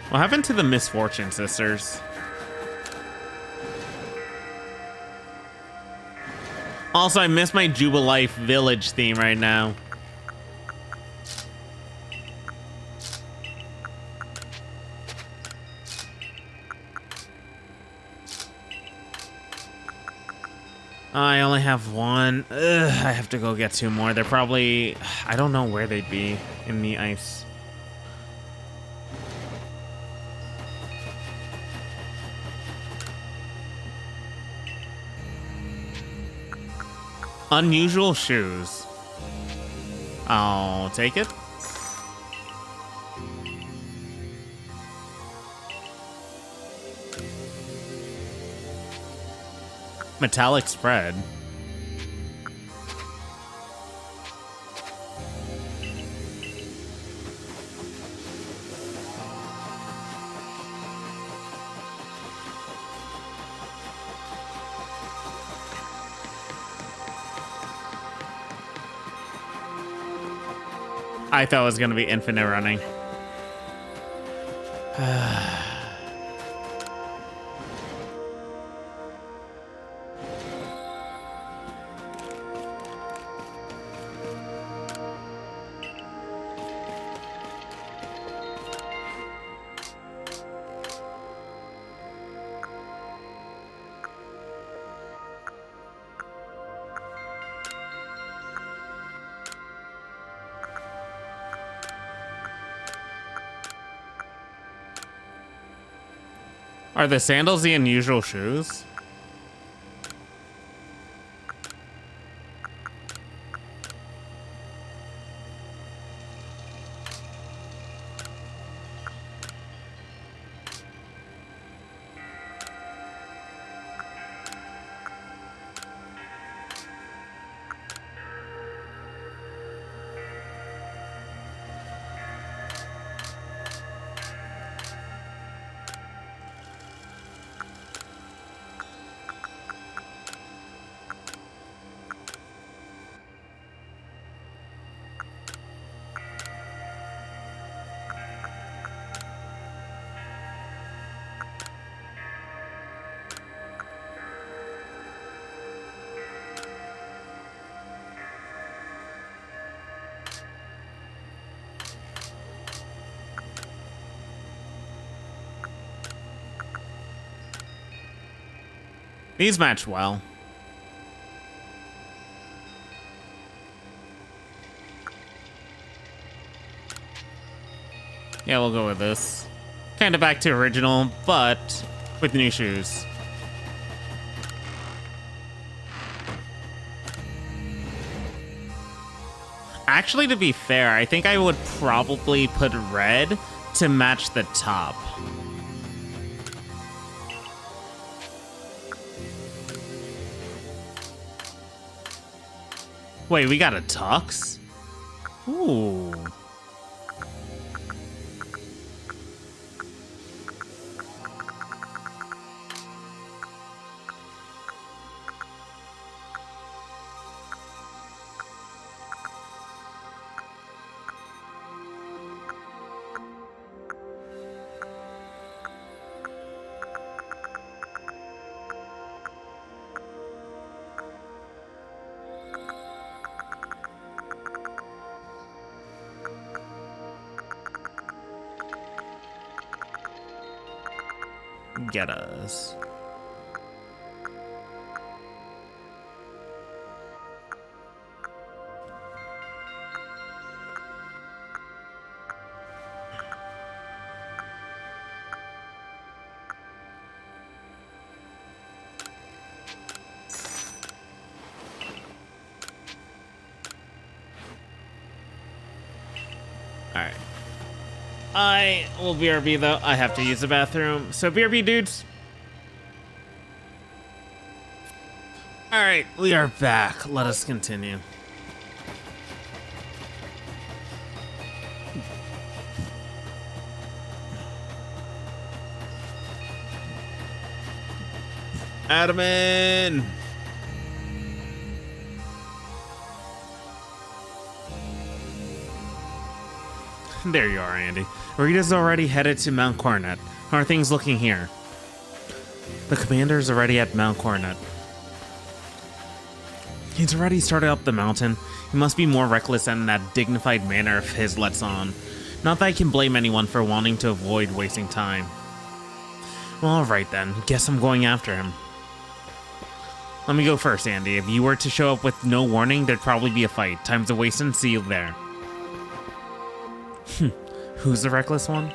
What happened to the Misfortune Sisters? Also, I miss my Jubilife Village theme right now. I only have one. Ugh, I have to go get 2 more. They're probably... I don't know where they'd be in the ice. Unusual shoes. I'll take it. Metallic spread. I thought it was going to be infinite running. Are the sandals the unusual shoes? These match well. Yeah, we'll go with this. Kind of back to original, but with new shoes. Actually, to be fair, I think I would probably put red to match the top. Wait, we got a tux? Ooh. Get us. I will BRB though. I have to use the bathroom. So BRB dudes. Alright, we are back. Let us continue. Admin! There you are, Andy. Rita's already headed to Mount Coronet. How are things looking here? The commander's already at Mount Coronet. He's already started up the mountain. He must be more reckless than that dignified manner of his lets on. Not that I can blame anyone for wanting to avoid wasting time. Well, alright then. Guess I'm going after him. Let me go first, Andy. If you were to show up with no warning, there'd probably be a fight. Time's to waste and see you there. Who's the reckless one?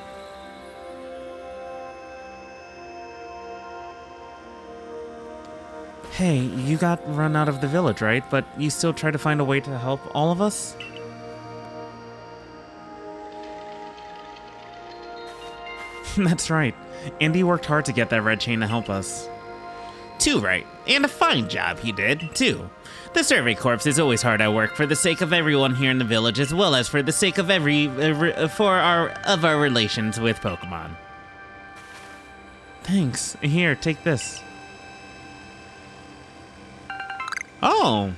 Hey, you got run out of the village, right? But you still try to find a way to help all of us? That's right. Andy worked hard to get that red chain to help us. Too right. And a fine job he did, too. The Survey Corps is always hard at work for the sake of everyone here in the village, as well as for the sake of our relations with Pokemon. Thanks. Here, take this. Oh,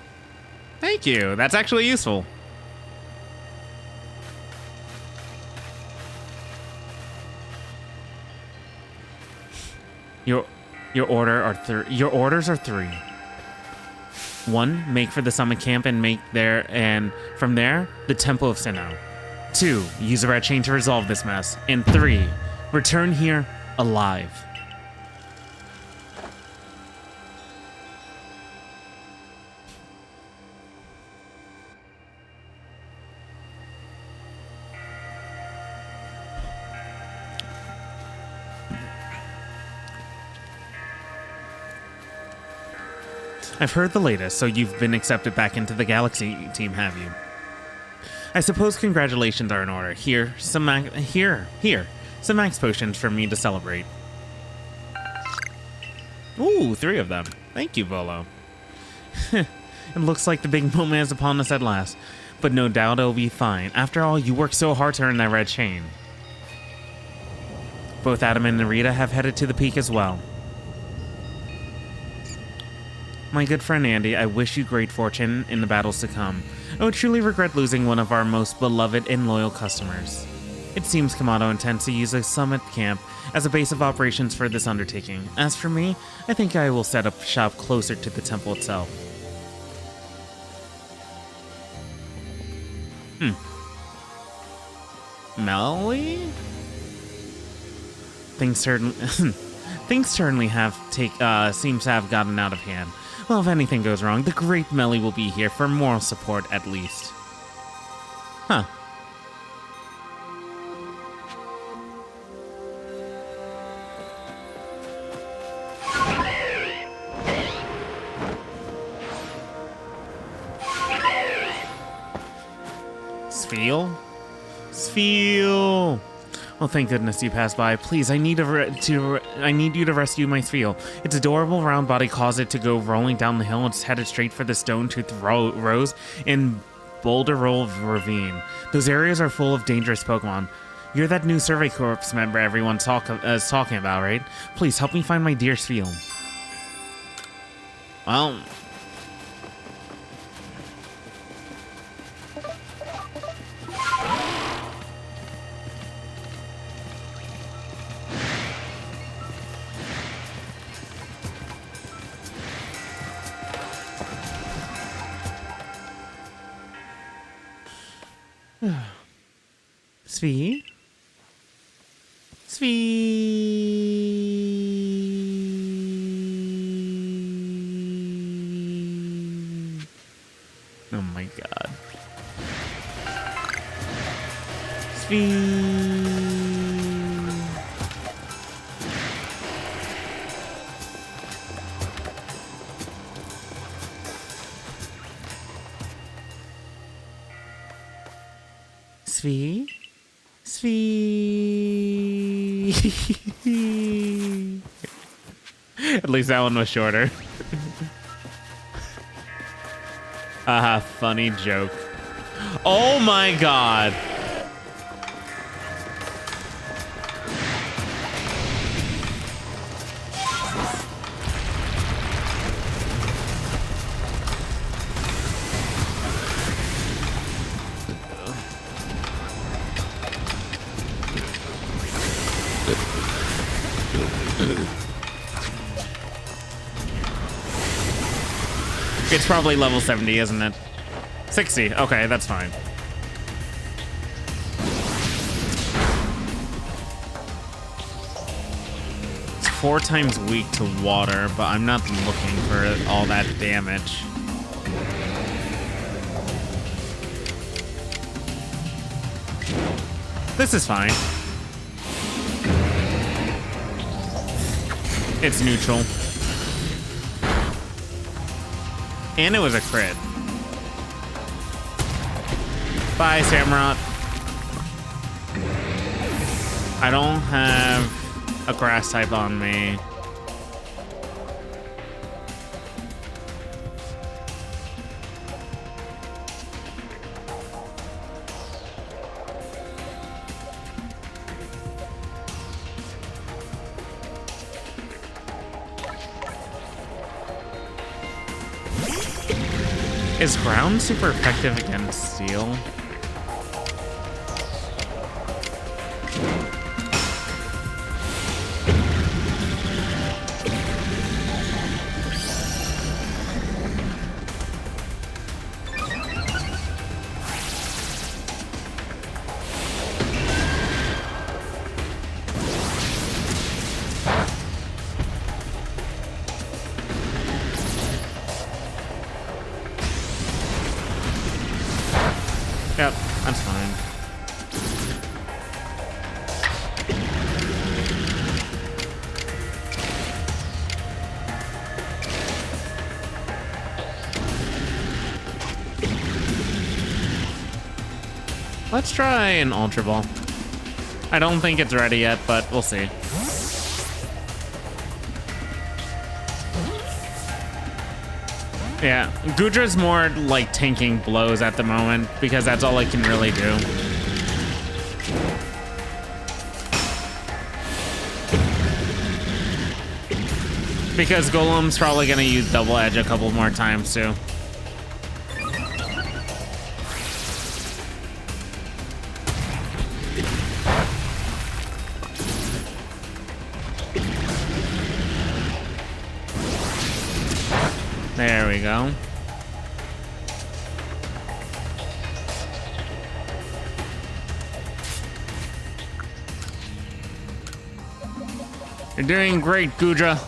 thank you. That's actually useful. Your orders are 3. 1, make for the summit camp and from there, the Temple of Sinnoh. 2, use a red chain to resolve this mess. And 3, return here alive. I've heard the latest, so you've been accepted back into the Galaxy team, have you? I suppose congratulations are in order. Here, some max potions for me to celebrate. Ooh, 3 of them. Thank you, Volo. It looks like the big moment is upon us at last, but no doubt it'll be fine. After all, you worked so hard to earn that red chain. Both Adam and Narita have headed to the peak as well. My good friend Andy, I wish you great fortune in the battles to come. I would truly regret losing one of our most beloved and loyal customers. It seems Kamado intends to use a summit camp as a base of operations for this undertaking. As for me, I think I will set up shop closer to the temple itself. Melly? Things certainly seems to have gotten out of hand. Well, if anything goes wrong, the great Melly will be here for moral support at least. Huh. Spheal? Oh, thank goodness you passed by. Please, I need you to rescue my Spheal. Its adorable round body caused it to go rolling down the hill and it's headed straight for the Stone-Toothed Rose in Boulder Roll Ravine. Those areas are full of dangerous Pokemon. You're that new Survey Corps member everyone's talking about, right? Please, help me find my dear Spheal. Well... Svi? Oh my god. Svi. Svi? Svi. At least that one was shorter. Funny joke. Oh my god. It's probably level 70, isn't it? 60. Okay, that's fine. It's 4 times weak to water, but I'm not looking for all that damage. This is fine. It's neutral. And it was a crit. Bye, Samurott. I don't have a grass type on me. Is ground super effective against steel? Yep, that's fine. Let's try an Ultra Ball. I don't think it's ready yet, but we'll see. Yeah, Gudra's more like tanking blows at the moment because that's all I can really do. Because Golem's probably gonna use double edge a couple more times too. There we go. You're doing great, Gudra.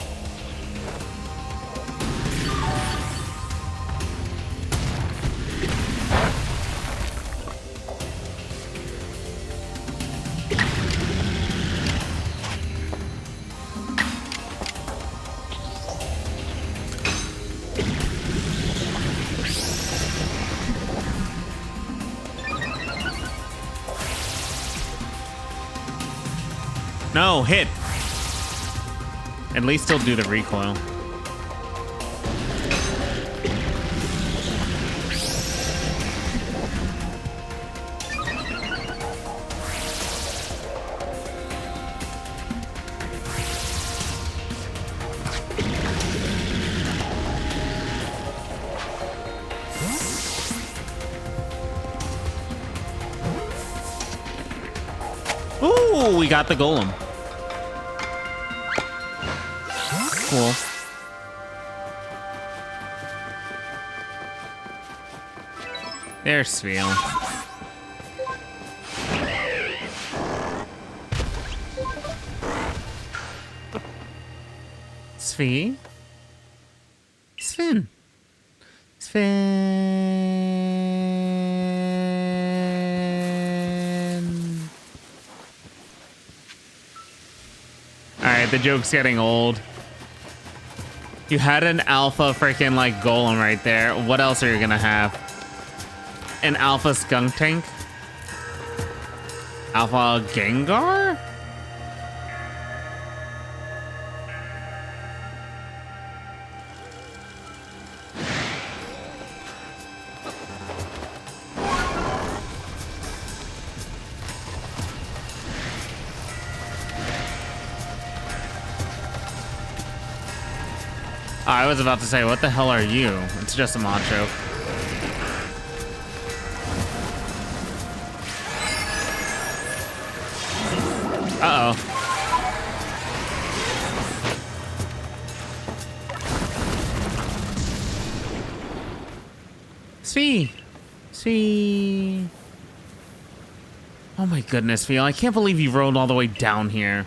No, hit. At least he'll do the recoil. Ooh, we got the golem. Cool. There's Sviel. Svi? Sven. Sven. Alright, the joke's getting old. You had an alpha freaking like golem right there. What else are you gonna have? An alpha skunk tank? Alpha Gengar? I was about to say, what the hell are you? It's just a macho. Uh-oh. Svi. Oh my goodness, Phil. I can't believe you rode all the way down here.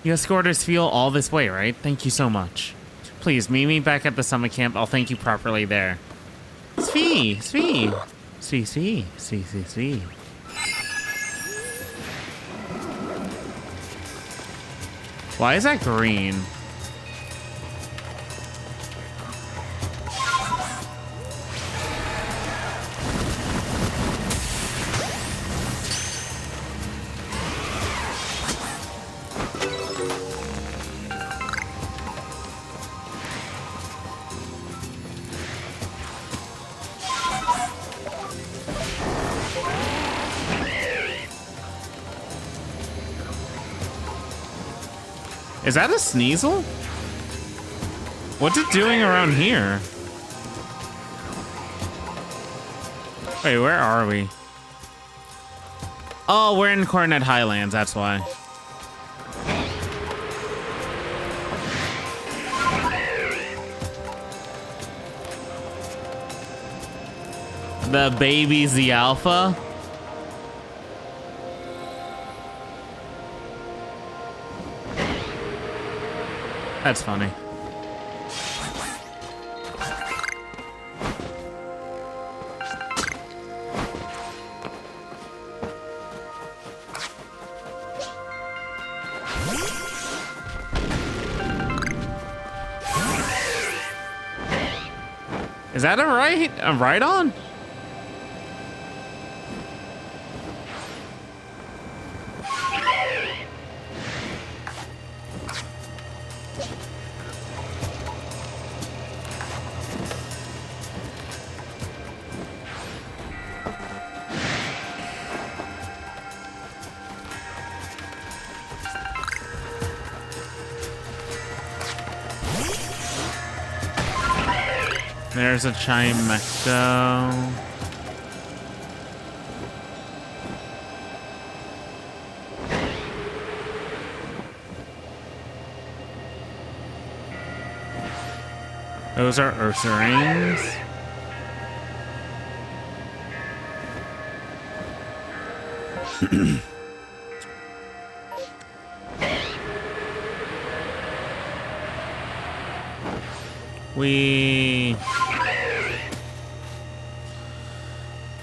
You escorted Svi all this way, right? Thank you so much. Please, meet me back at the summer camp. I'll thank you properly there. Svi. Why is that green? Is that a Sneasel? What's it doing around here? Wait, where are we? Oh, we're in Coronet Highlands, that's why. The baby's the alpha? That's funny. Is that a right on? There's a Chimecho. Those are Ursaring.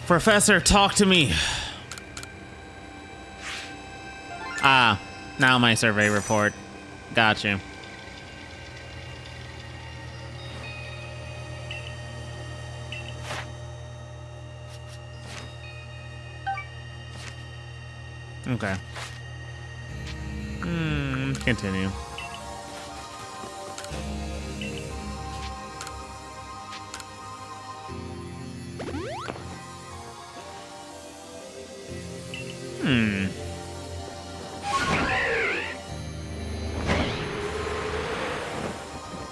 Professor, talk to me. Ah, now my survey report. Got you. Okay. Continue.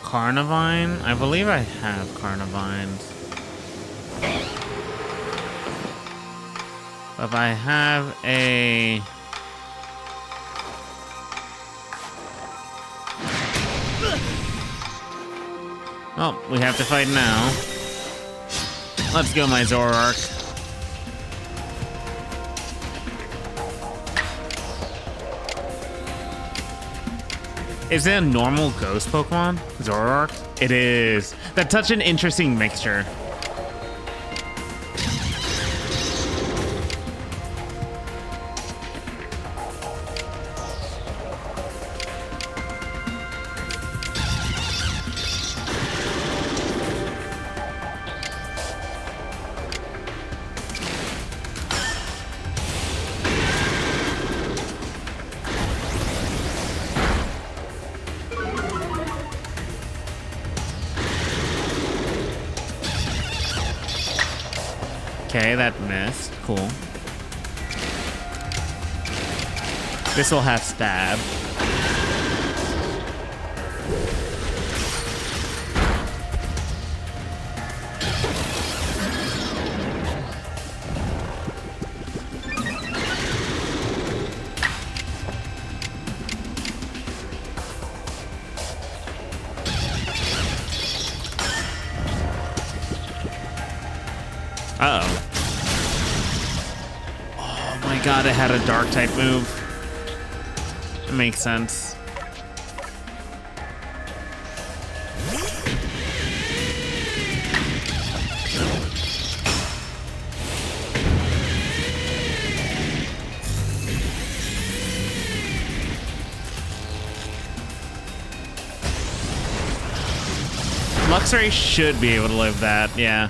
Carnivine? I believe I have Carnivines. If I have a... Oh, we have to fight now. Let's go, my Zoroark. Is it a normal ghost Pokemon? Zoroark? It is. That's such an interesting mixture. Okay, that missed. Cool. This will have stab. Uh-oh. Oh my god, it had a dark type move. It makes sense. Luxray should be able to live that, yeah.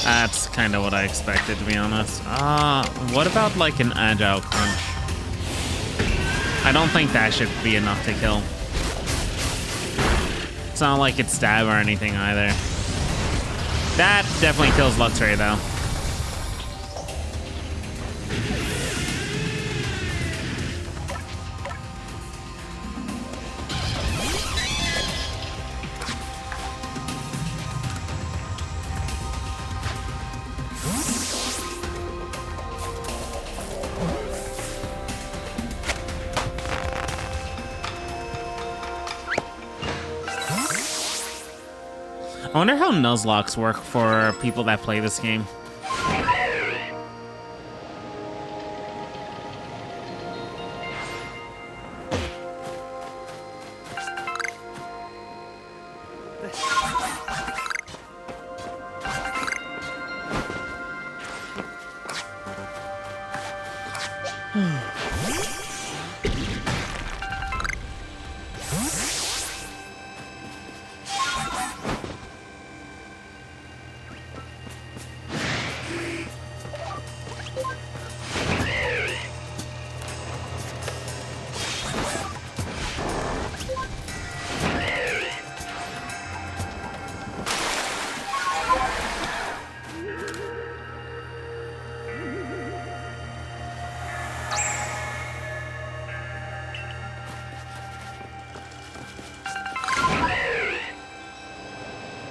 That's kind of what I expected, to be honest. What about like an agile crunch? I don't think that should be enough to kill. It's not like it's stab or anything either. That definitely kills Luxray though. I wonder how Nuzlockes work for people that play this game.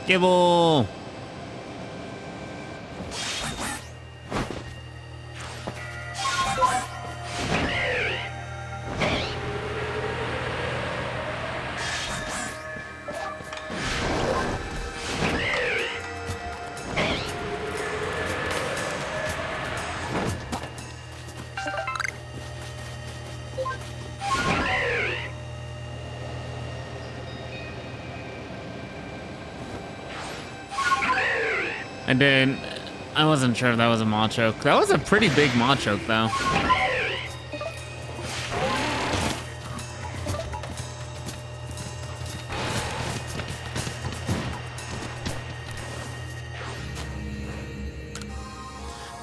Gibble! I wasn't sure if that was a Machoke. That was a pretty big Machoke, though.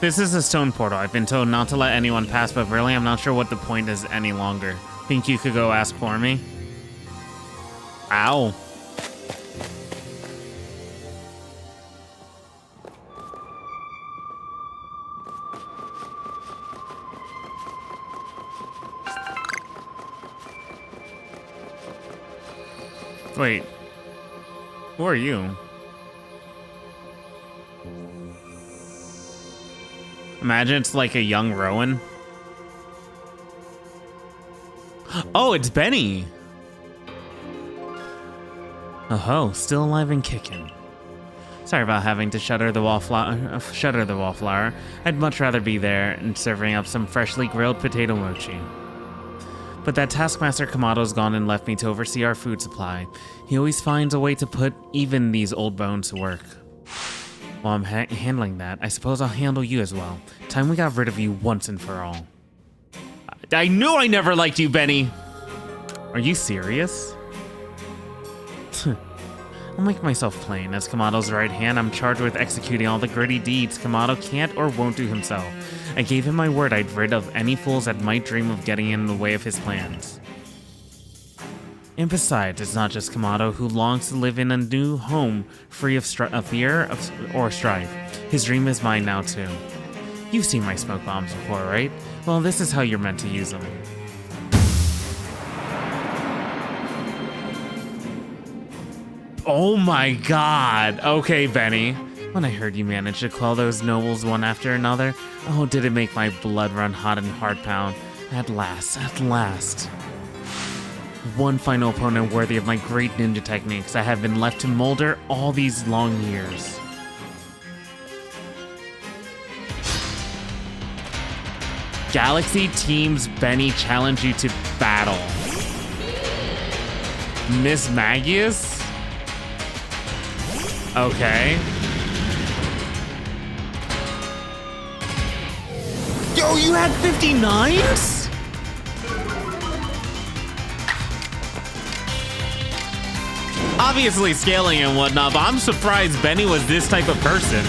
This is a stone portal. I've been told not to let anyone pass, but really, I'm not sure what the point is any longer. Think you could go ask for me? Ow. Wait, who are you? Imagine it's like a young Rowan. Oh, it's Benny. Oh, still alive and kicking. Sorry about having to shutter the wallflower. I'd much rather be there and serving up some freshly grilled potato mochi. But that Taskmaster Kamado's gone and left me to oversee our food supply. He always finds a way to put even these old bones to work. While I'm handling that, I suppose I'll handle you as well. Time we got rid of you once and for all. I knew I never liked you, Benny! Are you serious? I'll make myself plain. As Kamado's right hand, I'm charged with executing all the gritty deeds Kamado can't or won't do himself. I gave him my word I'd rid of any fools that might dream of getting in the way of his plans. And besides, it's not just Kamado who longs to live in a new home free of fear or strife. His dream is mine now too. You've seen my smoke bombs before, right? Well, this is how you're meant to use them. Oh my god! Okay, Benny. When I heard you managed to quell those nobles one after another, oh, did it make my blood run hot and heart pound. At last, at last. One final opponent worthy of my great ninja techniques I have been left to molder all these long years. Galaxy Team's Benny challenge you to battle. Miss Magius? Okay. Yo, you had 59s? Obviously scaling and whatnot, but I'm surprised Benny was this type of person.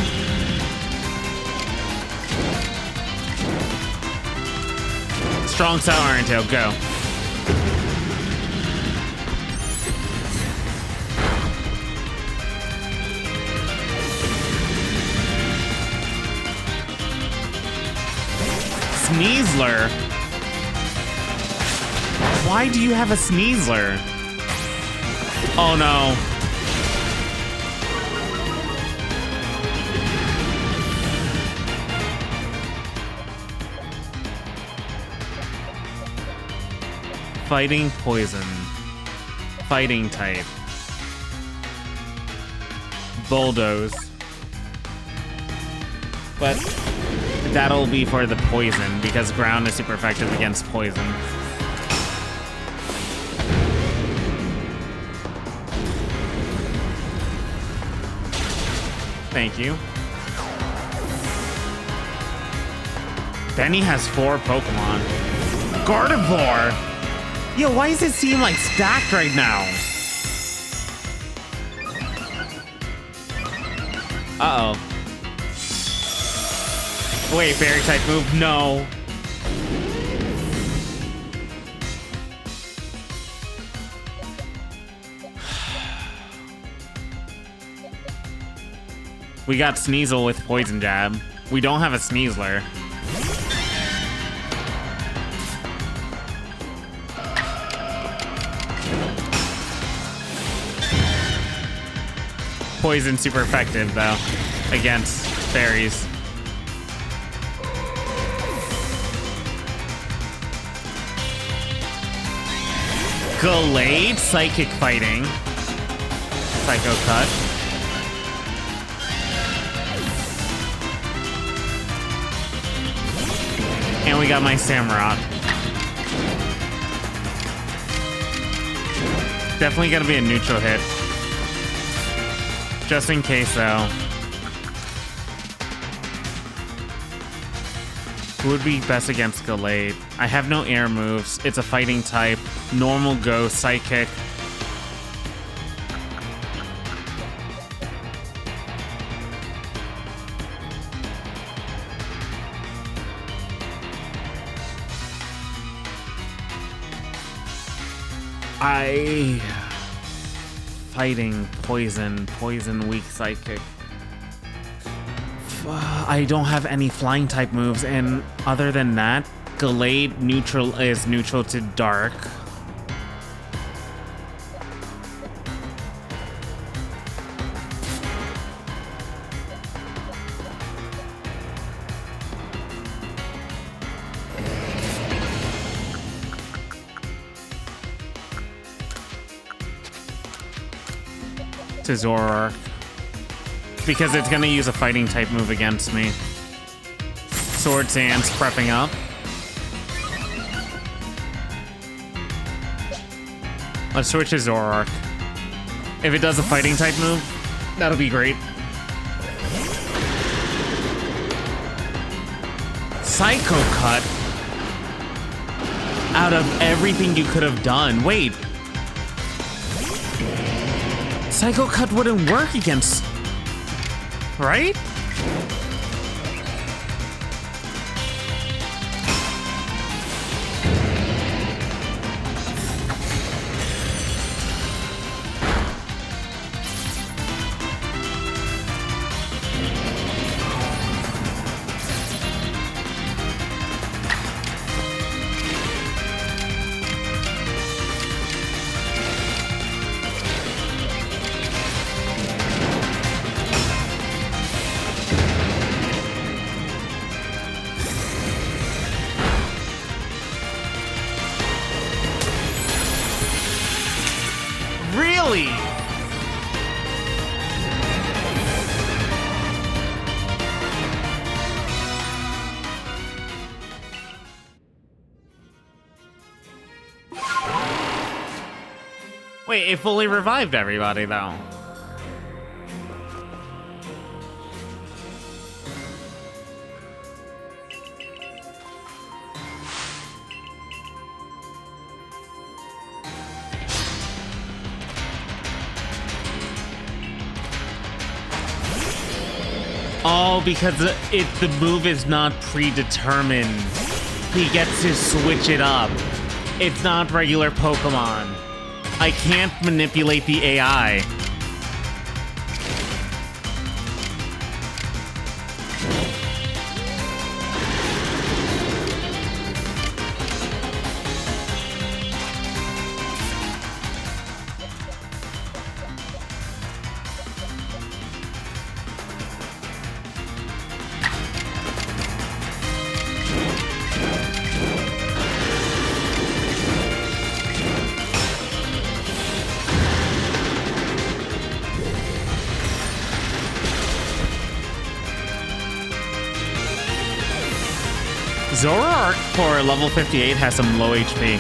Strong style Iron Tail, go. Sneasler? Why do you have a Sneasler? Oh no. Fighting poison. Fighting type. Bulldoze. But that'll be for the poison, because ground is super effective against poison. Thank you. Benny has 4 Pokemon. Gardevoir! Yo, why does it seem like stacked right now? Uh-oh. Wait, fairy type move? No. We got Sneasel with Poison Jab. We don't have a Sneasler. Poison super effective though against fairies. Gallade Psychic Fighting. Psycho Cut. And we got my Samurott. Definitely gonna be a neutral hit. Just in case, though. Who would be best against Gallade? I have no air moves. It's a fighting type. Normal go, Psychic. Fighting, poison, weak, Psychic. I don't have any flying type moves, and other than that, Gallade is neutral to dark. To Zoroark. Because it's gonna use a fighting type move against me. Sword Sands prepping up. Let's switch to Zoroark. If it does a fighting type move, that'll be great. Psycho Cut. Out of everything you could have done. Wait. Psycho Cut wouldn't work against... Right? Really? Wait, it fully revived everybody, though. Oh, because the move is not predetermined. He gets to switch it up. It's not regular Pokemon. I can't manipulate the AI. Zoroark for level 58 has some low HP.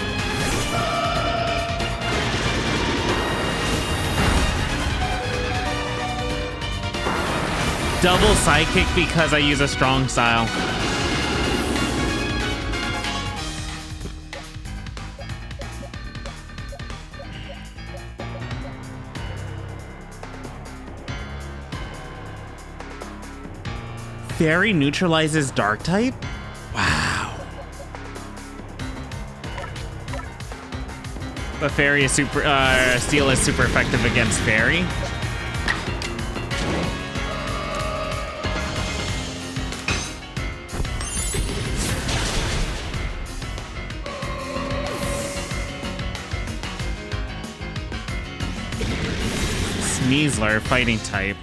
Double Psychic because I use a strong style. Fairy neutralizes Dark type? Wow. But Fairy is Steel is super effective against Fairy. Sneasler, fighting type.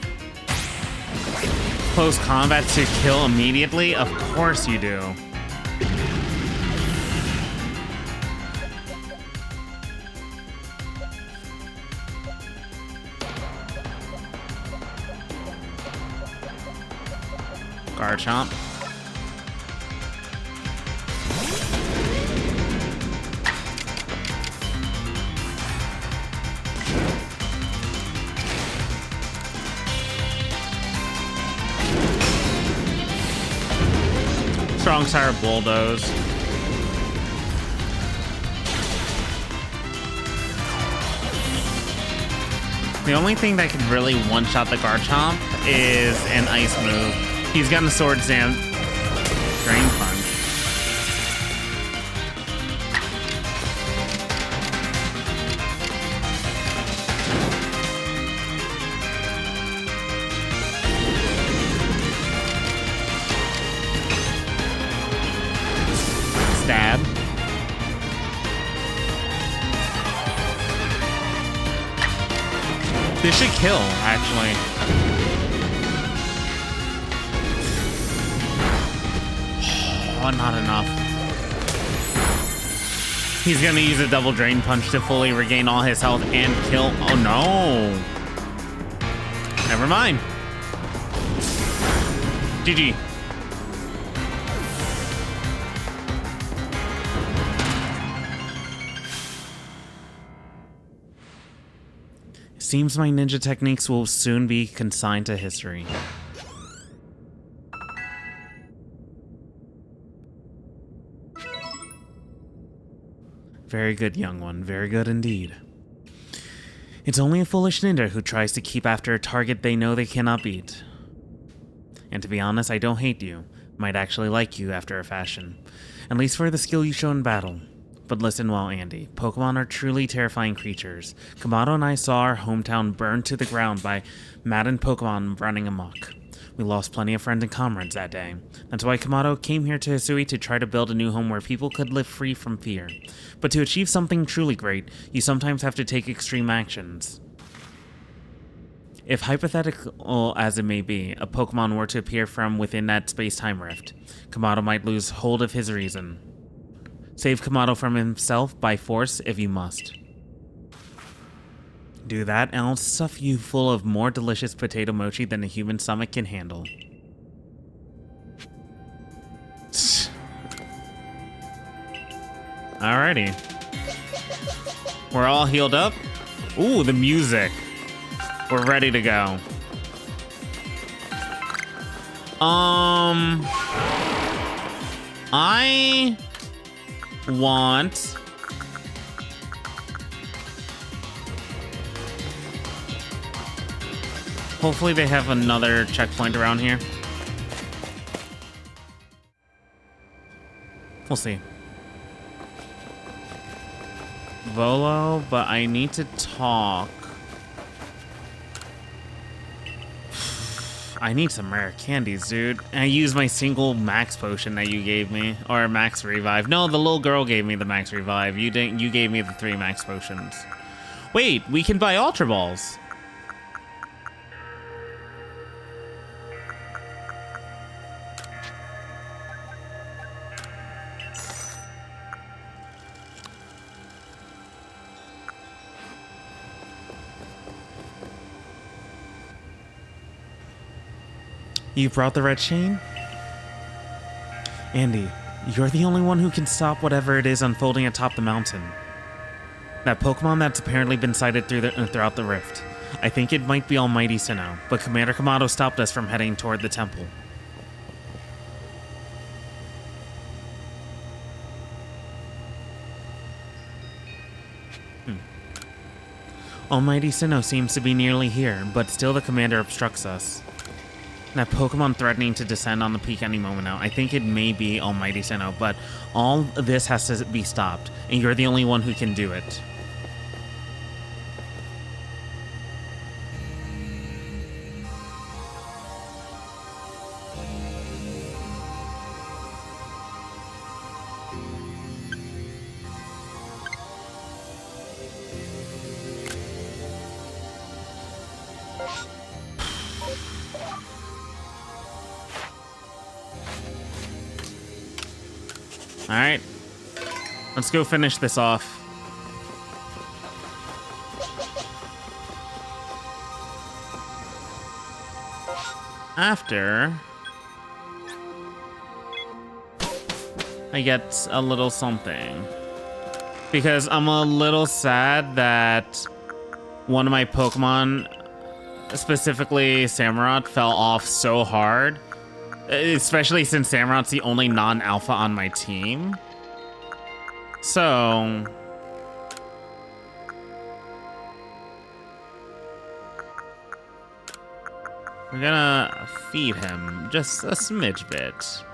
Close combat to kill immediately? Of course you do. Garchomp. Strong Sire Bulldoze. The only thing that can really one-shot the Garchomp is an ice move. He's got a Swords Dance Drain Punch. Stab. This should kill, actually. Oh, not enough. He's gonna use a double drain punch to fully regain all his health and kill. Oh no. Never mind. GG. Seems my ninja techniques will soon be consigned to history. Very good, young one. Very good indeed. It's only a foolish ninja who tries to keep after a target they know they cannot beat. And to be honest, I don't hate you. Might actually like you after a fashion. At least for the skill you show in battle. But listen well, Andy. Pokemon are truly terrifying creatures. Kamado and I saw our hometown burned to the ground by maddened Pokemon running amok. We lost plenty of friends and comrades that day. That's why Kamado came here to Hisui to try to build a new home where people could live free from fear. But to achieve something truly great, you sometimes have to take extreme actions. If hypothetical as it may be, a Pokemon were to appear from within that space-time rift, Kamado might lose hold of his reason. Save Kamado from himself by force if you must. Do that, and I'll stuff you full of more delicious potato mochi than a human stomach can handle. Alrighty. We're all healed up. Ooh, the music. We're ready to go. I want... Hopefully they have another checkpoint around here. We'll see. Volo, but I need to talk. I need some rare candies, dude. I used my single max potion that you gave me, or max revive. No, the little girl gave me the max revive. You didn't. You gave me the 3 max potions. Wait, we can buy Ultra Balls. You brought the red chain? Andy, you're the only one who can stop whatever it is unfolding atop the mountain. That Pokemon that's apparently been sighted throughout the rift. I think it might be Almighty Sinnoh, but Commander Kamado stopped us from heading toward the temple. Almighty Sinnoh seems to be nearly here, but still the commander obstructs us. That Pokemon threatening to descend on the peak any moment now. I think it may be Almighty Sinnoh, but all of this has to be stopped, and you're the only one who can do it. Alright. Let's go finish this off. After I get a little something. Because I'm a little sad that one of my Pokemon, specifically Samurott, fell off so hard. Especially since Samurott's the only non-alpha on my team. So... we're gonna feed him just a smidge bit.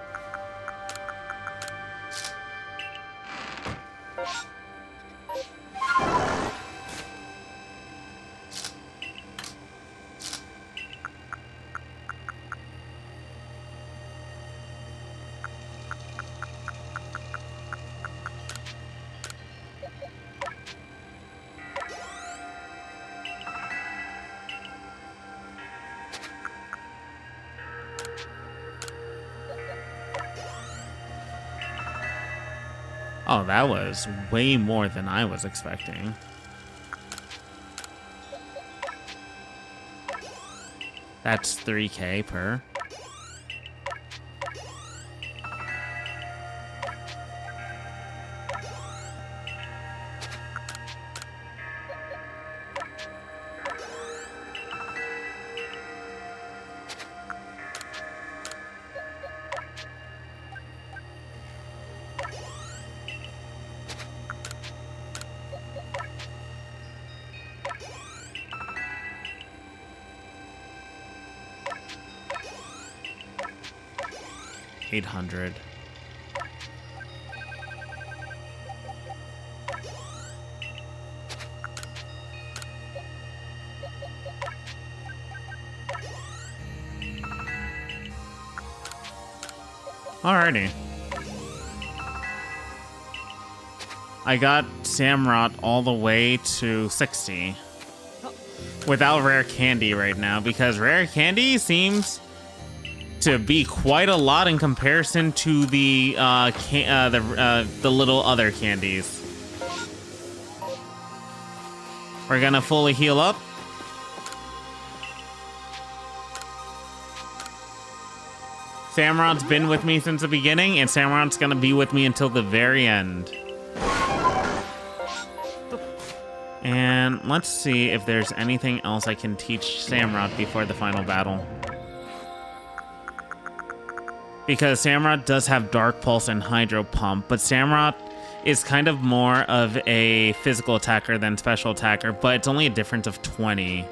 Oh, that was way more than I was expecting. That's 3K per. 800. Alrighty. I got Samurott all the way to 60. Without rare candy right now, because rare candy seems to be quite a lot in comparison to the little other candies. We're gonna fully heal up. Samurott's been with me since the beginning, and Samurott's gonna be with me until the very end. And let's see if there's anything else I can teach Samurott before the final battle. Because Samurott does have Dark Pulse and Hydro Pump, but Samurott is kind of more of a physical attacker than special attacker, but it's only a difference of 20,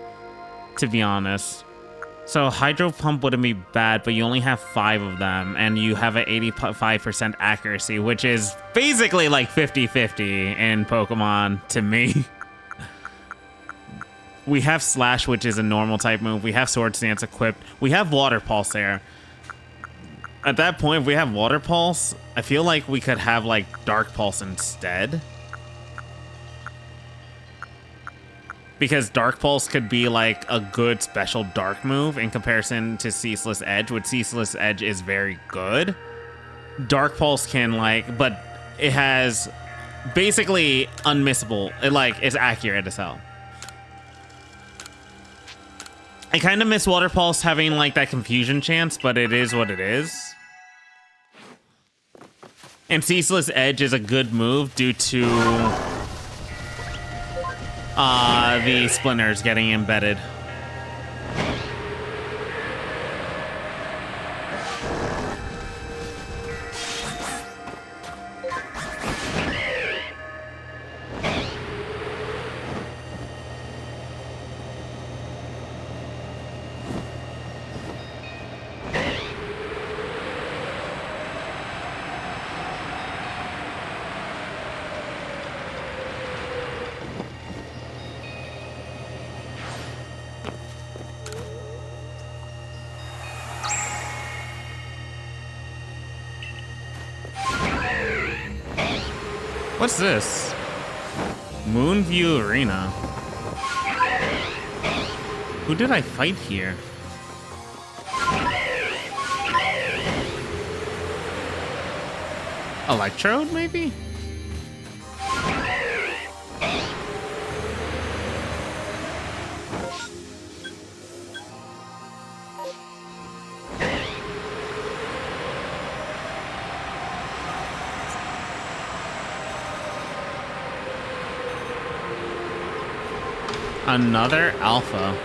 to be honest. So Hydro Pump wouldn't be bad, but you only have 5 of them, and you have an 85% accuracy, which is basically like 50-50 in Pokemon to me. We have Slash, which is a normal type move. We have Sword Stance equipped. We have Water Pulse there. At that point, if we have Water Pulse, I feel like we could have like Dark Pulse instead. Because Dark Pulse could be like a good special dark move in comparison to Ceaseless Edge, which Ceaseless Edge is very good. Dark Pulse can like, but it has basically unmissable. It like is accurate as hell. I kind of miss Water Pulse having like that confusion chance, but it is what it is. And Ceaseless Edge is a good move due to the splinters getting embedded. What's this? Moonview Arena. Who did I fight here? Electrode, maybe? Another alpha.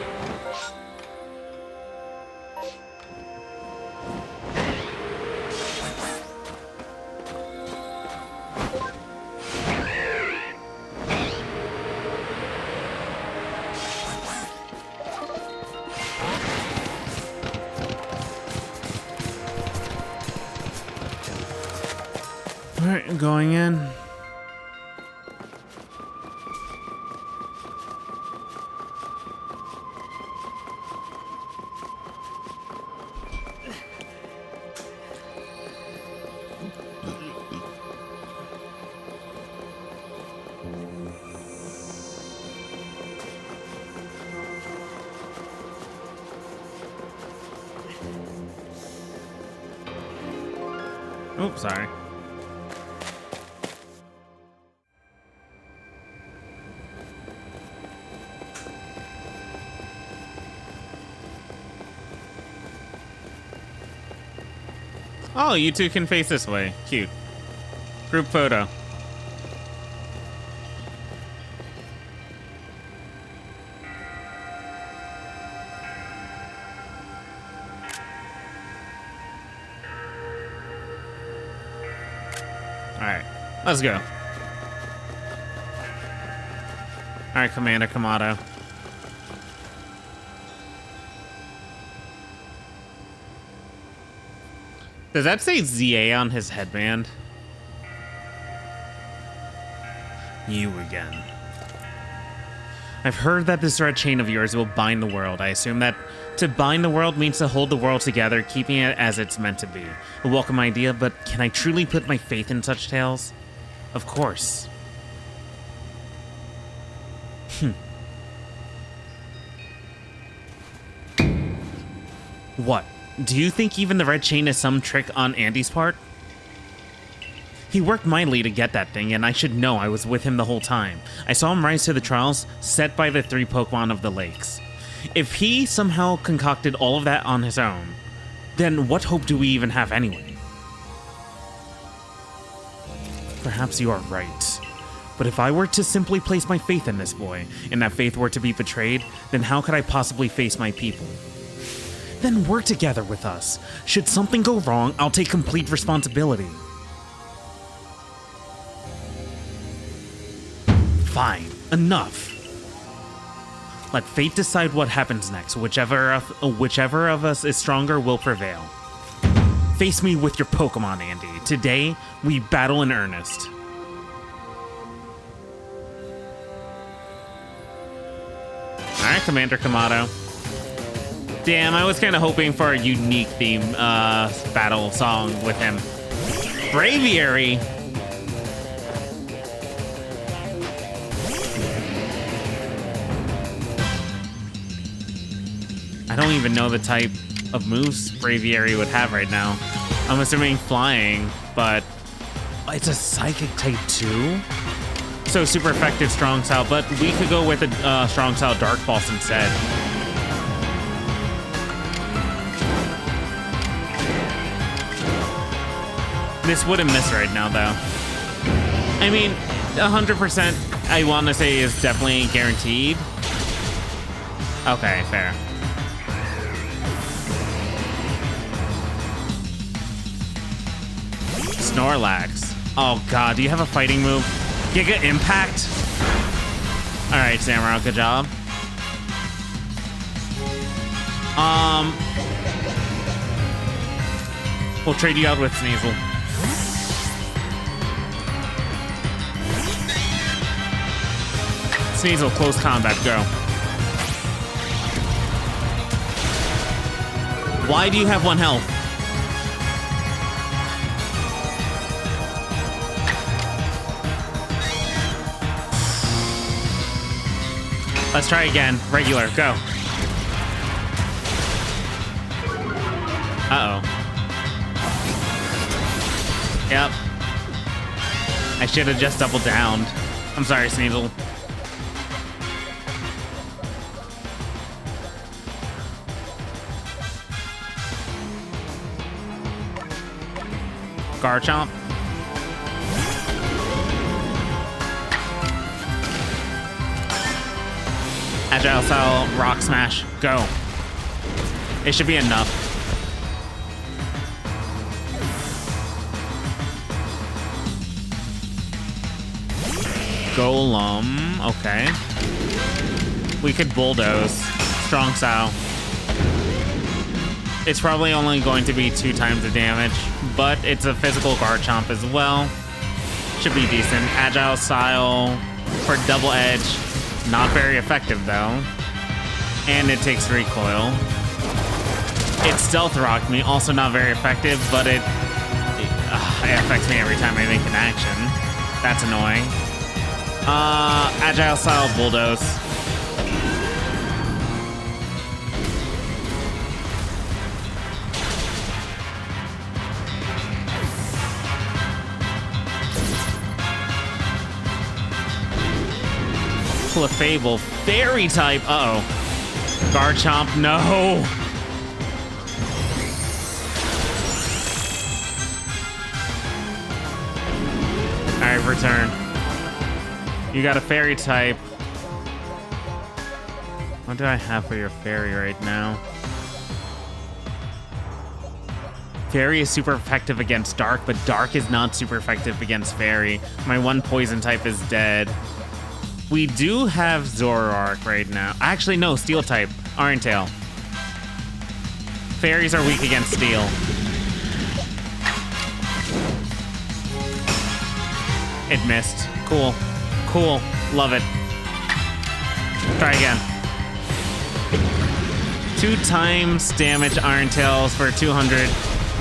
All right, going in. Oops, sorry. Oh, you two can face this way. Cute. Group photo. Alright, let's go. Alright, Commander Kamado. Does that say ZA on his headband? You again. I've heard that this red chain of yours will bind the world. I assume that to bind the world means to hold the world together, keeping it as it's meant to be. A welcome idea, but can I truly put my faith in such tales? Of course. What? Do you think even the red chain is some trick on Andy's part? He worked mightily to get that thing, and I should know I was with him the whole time. I saw him rise to the trials set by the 3 Pokemon of the lakes. If he somehow concocted all of that on his own, then what hope do we even have anyway? Perhaps you are right. But if I were to simply place my faith in this boy, and that faith were to be betrayed, then how could I possibly face my people? Then work together with us. Should something go wrong, I'll take complete responsibility. Fine, enough. Let fate decide what happens next. Whichever of us is stronger will prevail. Face me with your Pokemon, Andy. Today, we battle in earnest. Alright, Commander Kamado. Damn, I was kind of hoping for a unique theme battle song with him. Braviary! I don't even know the type of moves Braviary would have right now. I'm assuming flying, but it's a psychic type too? So super effective strong style, but we could go with a strong style Dark Pulse instead. This wouldn't miss right now though. I mean, 100% I want to say is definitely guaranteed. Okay, fair. Snorlax. Oh god, do you have a fighting move? Giga Impact? Alright, Samurott, good job. We'll trade you out with Sneasel. Sneasel, close combat, go. Why do you have 1 health? Let's try again. Regular, go. Uh-oh. Yep. I should have just doubled down. I'm sorry, Sneasel. Garchomp. Agile style rock smash. Go. It should be enough. Golem. Okay. We could bulldoze. Strong style. It's probably only going to be 2 times the damage, but it's a physical Garchomp as well. Should be decent. Agile style for double edge. Not very effective though. And it takes recoil. It stealth rocked me, also not very effective, but it affects me every time I make an action. That's annoying. Agile style bulldoze. Clefable, fairy type. Uh-oh. Garchomp, no. Alright, return. You got a fairy type. What do I have for your fairy right now? Fairy is super effective against Dark, but Dark is not super effective against Fairy. My 1 poison type is dead. We do have Zoroark right now. Actually, no, Steel type. Iron Tail. Fairies are weak against Steel. It missed. Cool. Cool. Love it. Try again. 2 times damage Iron Tails for 200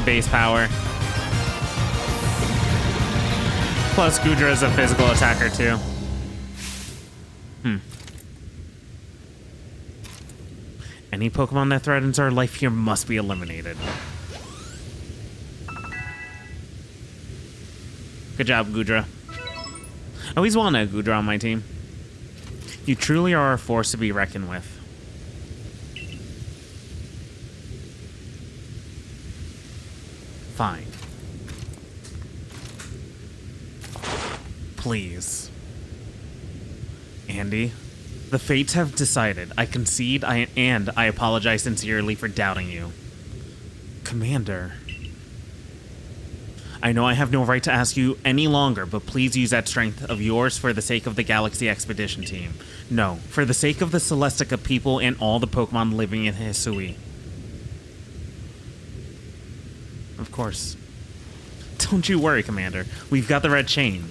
base power. Plus Gudra is a physical attacker too. Any Pokemon that threatens our life here must be eliminated. Good job, Gudra. I always wanted a Gudra on my team. You truly are a force to be reckoned with. Fine. Please. Andy, the fates have decided. I concede and I apologize sincerely for doubting you. Commander. I know I have no right to ask you any longer, but please use that strength of yours for the sake of the Galaxy Expedition Team. No, for the sake of the Celestica people and all the Pokemon living in Hisui. Of course. Don't you worry, Commander. We've got the red chain.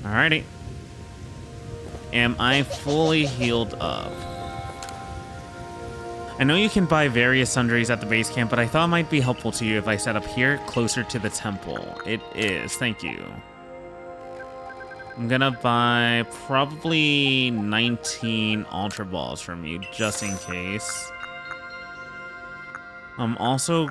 Alrighty. Am I fully healed up? I know you can buy various sundries at the base camp, but I thought it might be helpful to you if I set up here closer to the temple. It is. Thank you. I'm gonna buy probably 19 Ultra Balls from you, just in case. I'm also...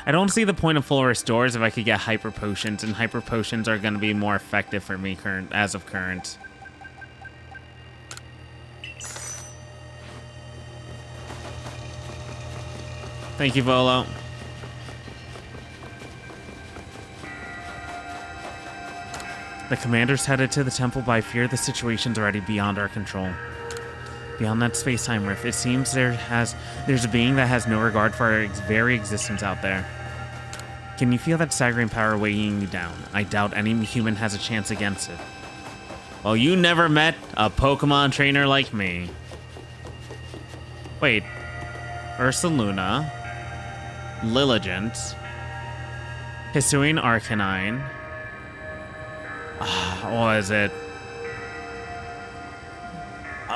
I don't see the point of full restores if I could get Hyper Potions, and Hyper Potions are gonna be more effective for me as of current. Thank you, Volo. The commander's headed to the temple, but I fear the situation's already beyond our control. Beyond that space-time rift, it seems there's a being that has no regard for our very existence out there. Can you feel that staggering power weighing you down? I doubt any human has a chance against it. Well, you never met a Pokemon trainer like me. Wait. Ursaluna. Lilligant. Hisuian Arcanine. What is it?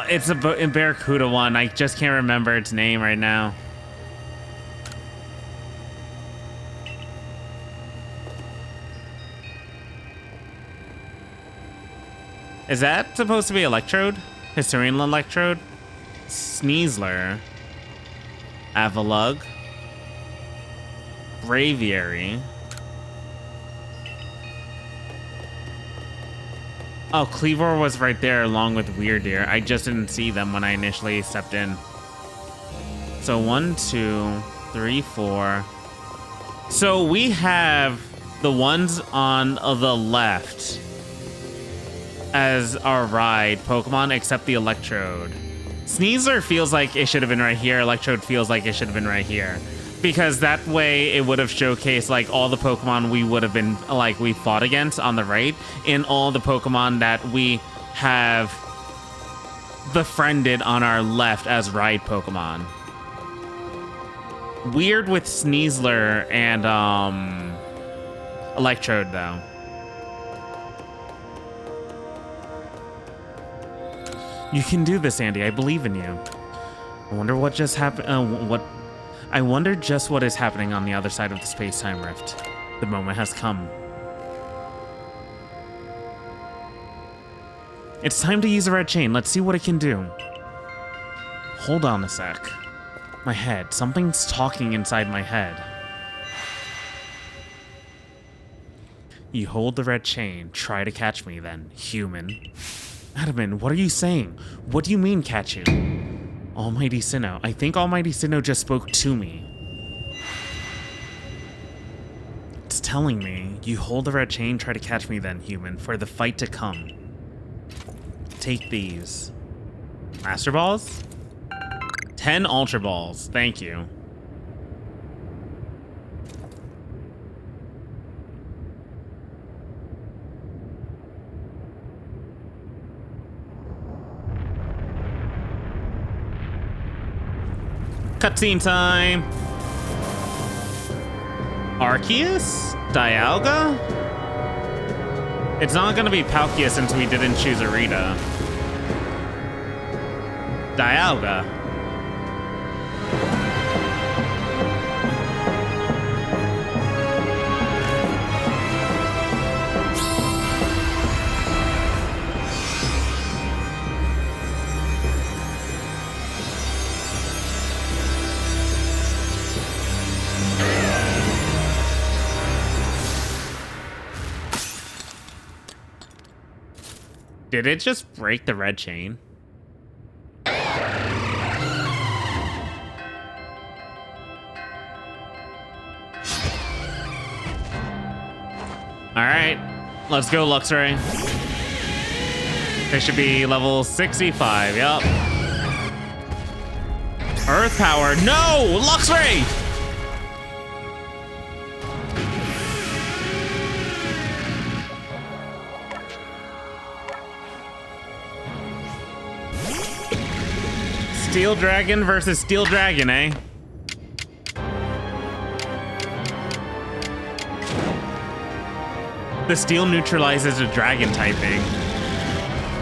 It's a Barracuda one. I just can't remember its name right now. Is that supposed to be Electrode? Hisuian Electrode? Sneasler. Avalugg. Braviary. Oh, Cleavor was right there along with Weirdeer. I just didn't see them when I initially stepped in. So 1, 2, 3, 4. So we have the ones on the left as our ride Pokemon, except the Electrode. Sneasler feels like it should have been right here. Electrode feels like it should have been right here. Because that way it would have showcased like all the Pokemon we would have been like we fought against on the right, and all the Pokemon that we have befriended on our left as ride Pokemon. Weird with Sneasler and Electrode though. You can do this, Andy. I believe in you. I wonder what just happened. I wonder just what is happening on the other side of the space-time rift. The moment has come. It's time to use the red chain. Let's see what it can do. Hold on a sec. My head. Something's talking inside my head. You hold the red chain. Try to catch me then, human. Adaman, what are you saying? What do you mean, catch you? Almighty Sinnoh. I think Almighty Sinnoh just spoke to me. It's telling me, you hold the red chain, try to catch me then, human, for the fight to come. Take these. Master Balls? 10 Ultra Balls. Thank you. Cutscene time. Arceus? Dialga? It's not gonna be Palkia since we didn't choose Arita. Dialga. Did it just break the red chain? Alright, let's go, Luxray. They should be level 65, yup. Earth power, no! Luxray! Steel Dragon versus Steel Dragon, eh? The Steel neutralizes a Dragon typing,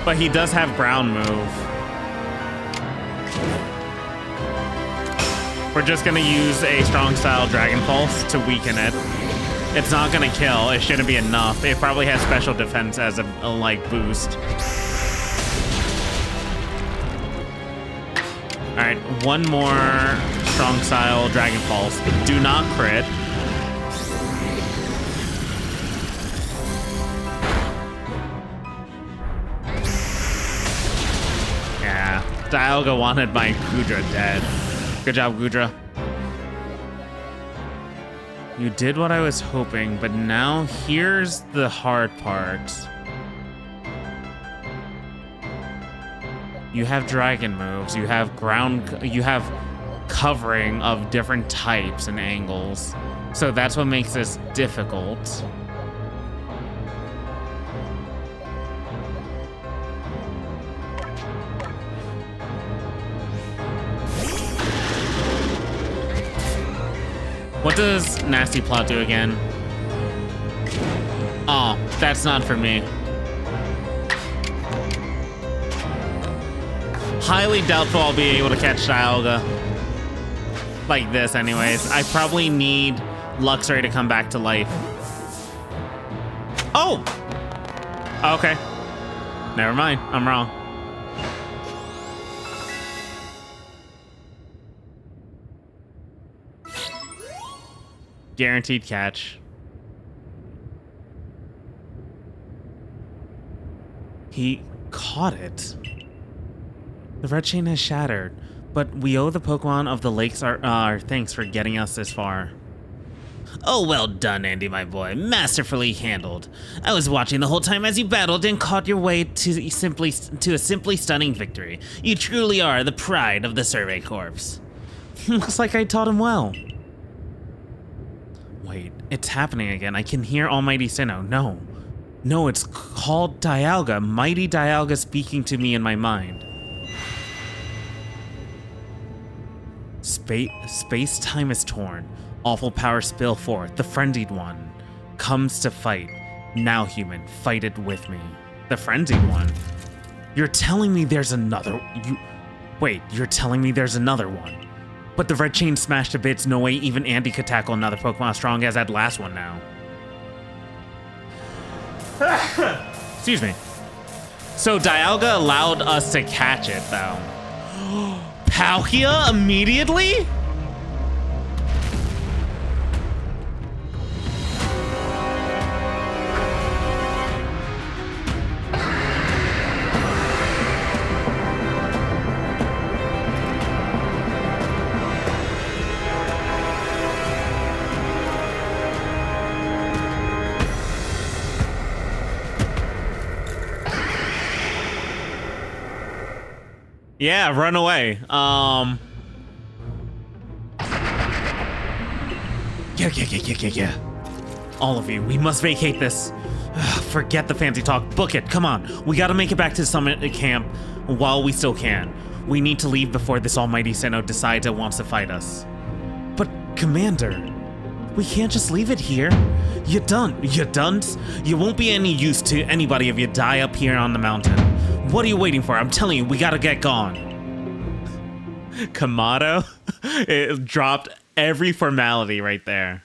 but he does have Ground move. We're just gonna use a strong style Dragon Pulse to weaken it. It's not gonna kill, it shouldn't be enough. It probably has special defense as a like boost. Alright, one more strong style Dragon Pulse. Do not crit. Yeah, Dialga wanted my Gudra dead. Good job, Gudra. You did what I was hoping, but now here's the hard part. You have dragon moves, you have you have covering of different types and angles. So that's what makes this difficult. What does Nasty Plot do again? Oh, that's not for me. Highly doubtful I'll be able to catch Dialga. Like this anyways. I probably need Luxray to come back to life. Oh! Okay. Never mind. I'm wrong. Guaranteed catch. He caught it. The red chain has shattered, but we owe the Pokemon of the lakes our thanks for getting us this far. Oh, well done, Andy, my boy. Masterfully handled. I was watching the whole time as you battled and caught your way to a simply stunning victory. You truly are the pride of the Survey Corps. Looks like I taught him well. Wait, it's happening again. I can hear Almighty Sinnoh. No, it's called Dialga. Mighty Dialga speaking to me in my mind. Space-time is torn. Awful power spill forth. The frenzied one comes to fight. Now, human, fight it with me. The frenzied one? You're telling me there's another... Wait, you're telling me there's another one? But the red chain smashed to bits. No way even Andy could tackle another Pokemon as strong as that last one now. Excuse me. So Dialga allowed us to catch it, though. Palkia immediately? Yeah, run away. Yeah. All of you, we must vacate this. Forget the fancy talk. Book it. Come on. We gotta make it back to Summit Camp while we still can. We need to leave before this almighty Sinnoh decides it wants to fight us. But, Commander, we can't just leave it here. You dunce. You won't be any use to anybody if you die up here on the mountain. What are you waiting for? I'm telling you, we gotta get gone. Kamado, it dropped every formality right there.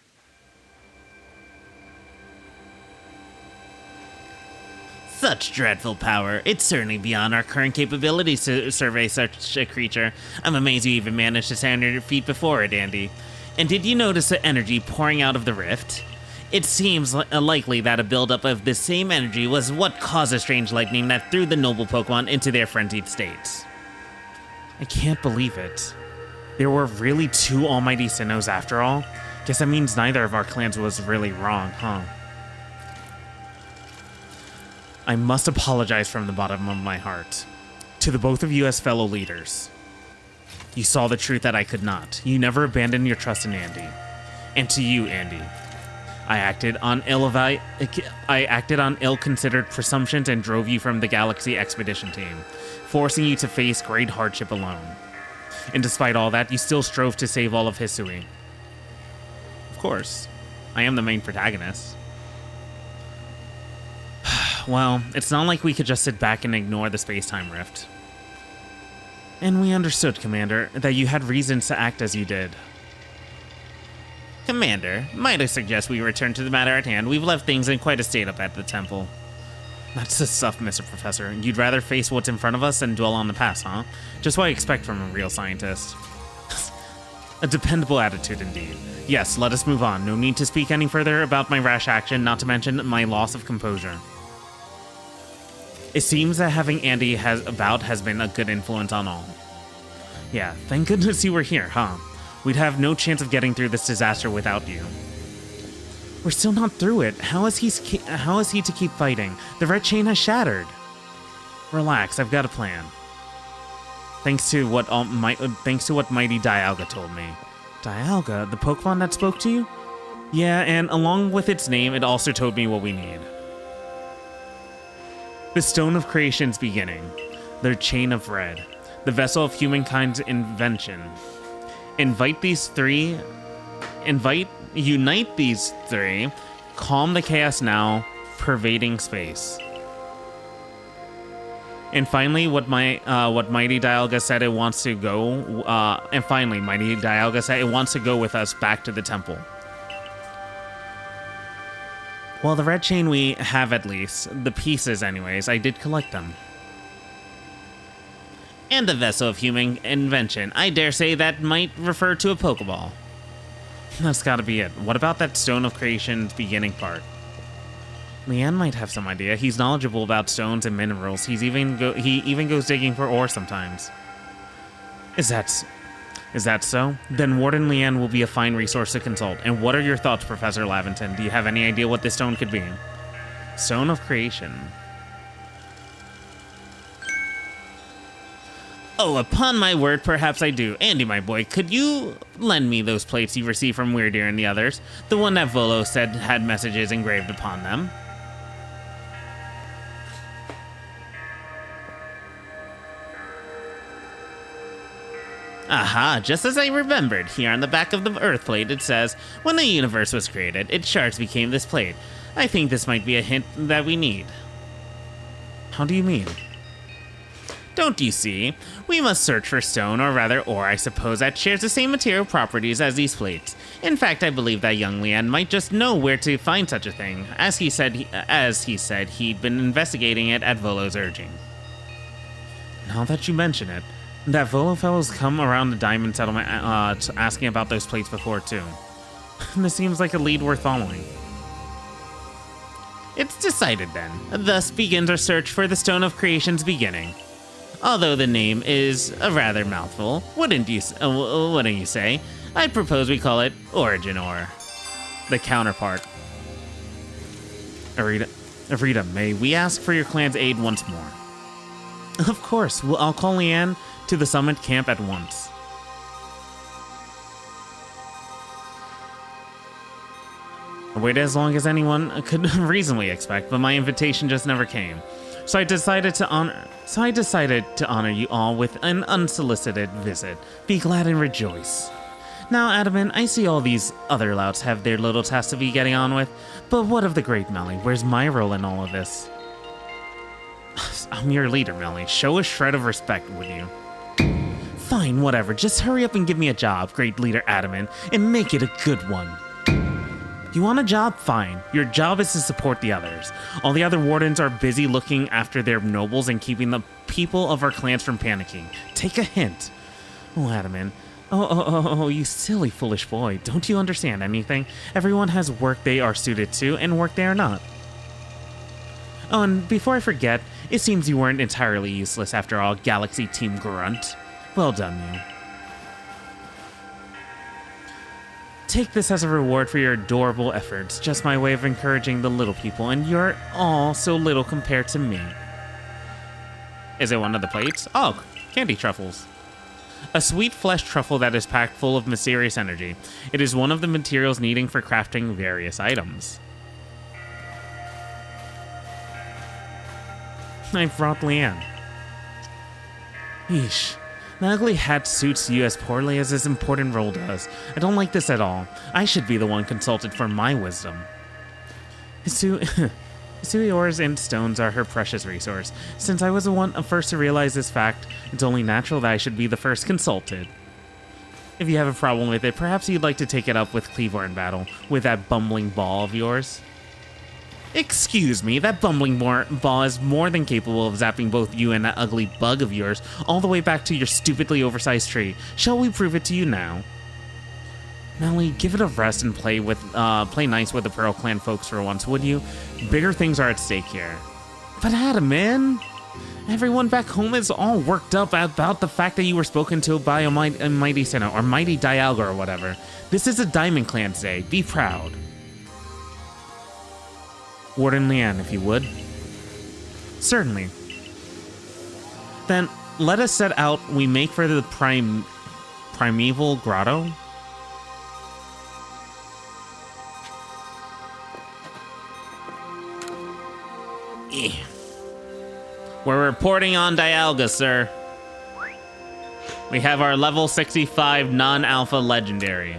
Such dreadful power. It's certainly beyond our current capabilities to survey such a creature. I'm amazed you even managed to stand on your feet before it, Andy. And did you notice the energy pouring out of the rift? It seems likely that a buildup of this same energy was what caused the strange lightning that threw the noble Pokemon into their frenzied states. I can't believe it. There were really 2 almighty Sinnohs after all? Guess that means neither of our clans was really wrong, huh? I must apologize from the bottom of my heart. To the both of you as fellow leaders. You saw the truth that I could not. You never abandoned your trust in Andy. And to you, Andy. I acted on ill-considered presumptions and drove you from the Galaxy Expedition team, forcing you to face great hardship alone. And despite all that, you still strove to save all of Hisui. Of course, I am the main protagonist. Well, it's not like we could just sit back and ignore the space-time rift. And we understood, Commander, that you had reasons to act as you did. Commander, might I suggest we return to the matter at hand? We've left things in quite a state up at the temple. That's the stuff, Mr. Professor. You'd rather face what's in front of us than dwell on the past, huh? Just what I expect from a real scientist. A dependable attitude indeed. Yes, let us move on. No need to speak any further about my rash action, not to mention my loss of composure. It seems that having Andy has been a good influence on all. Yeah, thank goodness you were here, huh? We'd have no chance of getting through this disaster without you. We're still not through it. How is he to keep fighting? The red chain has shattered. Relax, I've got a plan. Thanks to what mighty Dialga told me. Dialga, the Pokemon that spoke to you? Yeah, and along with its name, it also told me what we need. The Stone of Creation's beginning. The Chain of Red. The vessel of humankind's invention. Unite these three. Calm the chaos now, pervading space. And finally, what mighty Dialga said it wants to go. Mighty Dialga said it wants to go with us back to the temple. Well, the red chain we have, at least the pieces, anyways. I did collect them. And the vessel of human invention. I dare say that might refer to a Pokeball. That's gotta be it. What about that Stone of Creation's beginning part? Leanne might have some idea. He's knowledgeable about stones and minerals. He even goes digging for ore sometimes. Is that so? Then Warden Leanne will be a fine resource to consult. And what are your thoughts, Professor Laventon? Do you have any idea what this stone could be? Stone of Creation. Oh, upon my word, perhaps I do. Andy, my boy, could you lend me those plates you received from Weirdeer and the others? The one that Volo said had messages engraved upon them. Aha, just as I remembered. Here on the back of the Earth plate it says, when the universe was created, its shards became this plate. I think this might be a hint that we need. How do you mean? Don't you see? We must search for stone, or rather ore, I suppose, that shares the same material properties as these plates. In fact, I believe that young Leanne might just know where to find such a thing, as he said he'd been investigating it at Volo's urging. Now that you mention it, that Volo fellow's come around the Diamond Settlement asking about those plates before, too. This seems like a lead worth following. It's decided, then. Thus begins our search for the Stone of Creation's beginning. Although the name is a rather mouthful, wouldn't you say? I propose we call it Origin Ore. The counterpart. Arita, may we ask for your clan's aid once more? Of course. I'll call Leanne to the summit camp at once. I waited as long as anyone could reasonably expect, but my invitation just never came. So I decided to honor you all with an unsolicited visit. Be glad and rejoice. Now, Adamant, I see all these other louts have their little tasks to be getting on with, but what of the great Melly? Where's my role in all of this? I'm your leader, Melly. Show a shred of respect, would you? Fine, whatever. Just hurry up and give me a job, great leader Adamant, and make it a good one. You want a job? Fine. Your job is to support the others. All the other wardens are busy looking after their nobles and keeping the people of our clans from panicking. Take a hint. Oh, Adamant. Oh, you silly, foolish boy. Don't you understand anything? Everyone has work they are suited to and work they are not. Oh, and before I forget, it seems you weren't entirely useless after all, Galaxy Team Grunt. Well done, you. Take this as a reward for your adorable efforts, just my way of encouraging the little people, and you're all so little compared to me. Is it one of the plates? Oh, candy truffles. A sweet flesh truffle that is packed full of mysterious energy. It is one of the materials needed for crafting various items. I brought Leanne. Yeesh. The ugly hat suits you as poorly as this important role does. I don't like this at all. I should be the one consulted for my wisdom. Hisui ores and stones are her precious resource. Since I was the one first to realize this fact, it's only natural that I should be the first consulted. If you have a problem with it, perhaps you'd like to take it up with Cleavor in battle, with that bumbling ball of yours. Excuse me, that bumbling ball is more than capable of zapping both you and that ugly bug of yours all the way back to your stupidly oversized tree. Shall we prove it to you now? Melly, give it a rest and play nice with the Pearl Clan folks for once, would you? Bigger things are at stake here. But Adam, man, everyone back home is all worked up about the fact that you were spoken to by a mighty Sinnoh, or mighty Dialga or whatever. This is a Diamond Clan's day. Be proud. Warden Leanne, if you would. Certainly. Then, let us set out. We make for the primeval grotto. We're reporting on Dialga, sir. We have our level 65 non-alpha legendary.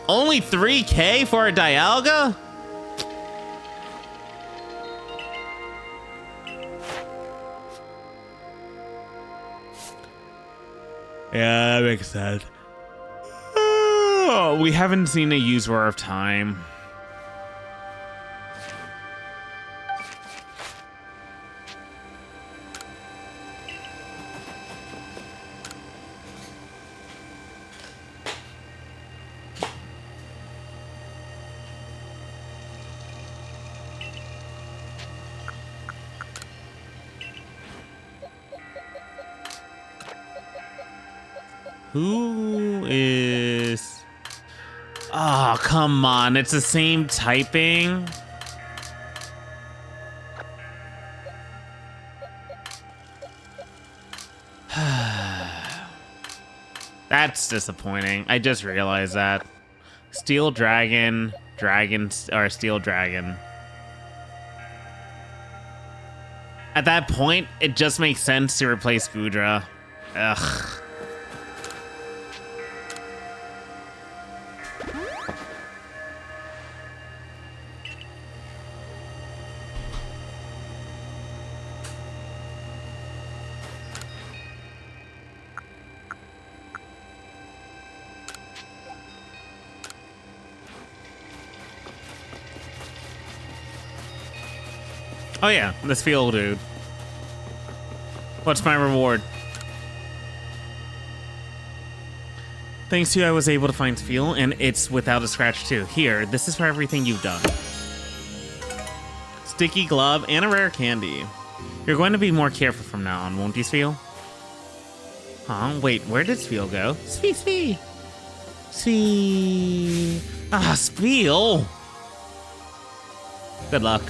Only 3K for a Dialga? Yeah, that makes sense. Oh, we haven't seen a user of time. Who is... Oh, come on. It's the same typing. That's disappointing. I just realized that. Steel Dragon, Steel Dragon. At that point, it just makes sense to replace Gudra. Ugh. Oh yeah, this field dude. What's my reward? Thanks to you, I was able to find fuel, and it's without a scratch too. Here, this is for everything you've done. Sticky glove and a rare candy. You're going to be more careful from now on, won't you, Spheal? Huh? Wait, where did Spheal go? Spheal. Ah, Spheal! Good luck.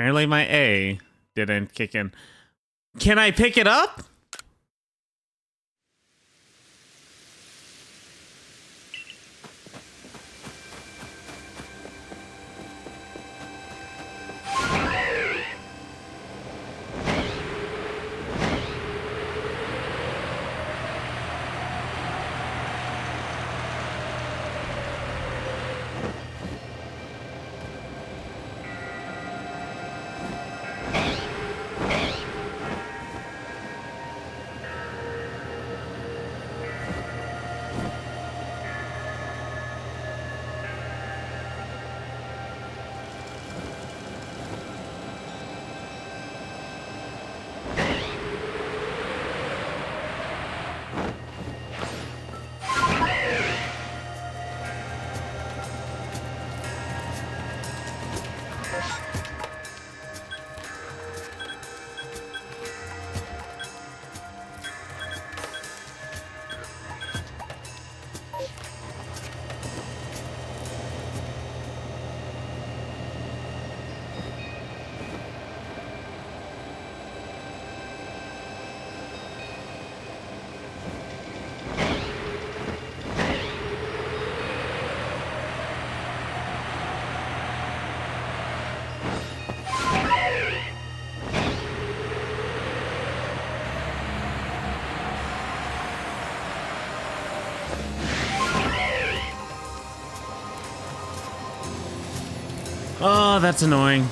Apparently my A didn't kick in. Can I pick it up? Oh, that's annoying.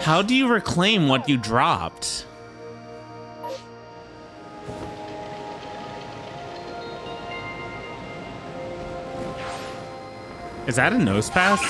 How do you reclaim what you dropped? Is that a nose pass?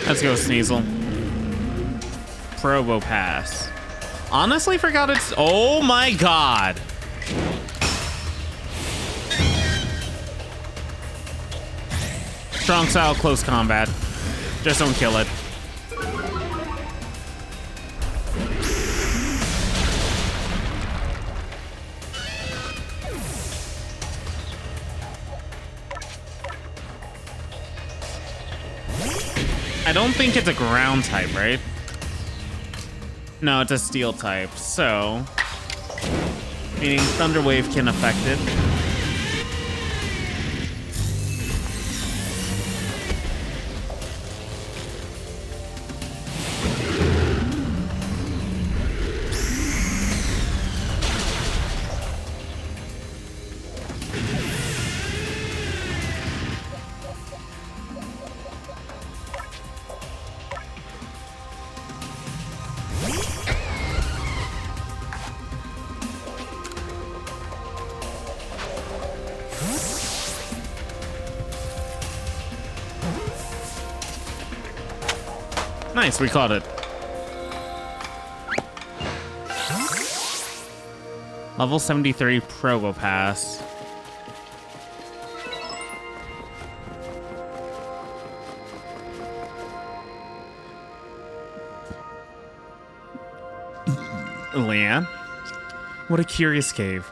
Let's go, Sneasel. Probo pass. Honestly forgot it's... Oh my god. Strong style, close combat. Just don't kill it. I don't think it's a ground type, right? No, it's a steel type, so... meaning Thunder Wave can affect it. Nice, we caught it. Level 73 Probo Pass. Leanne? What a curious cave.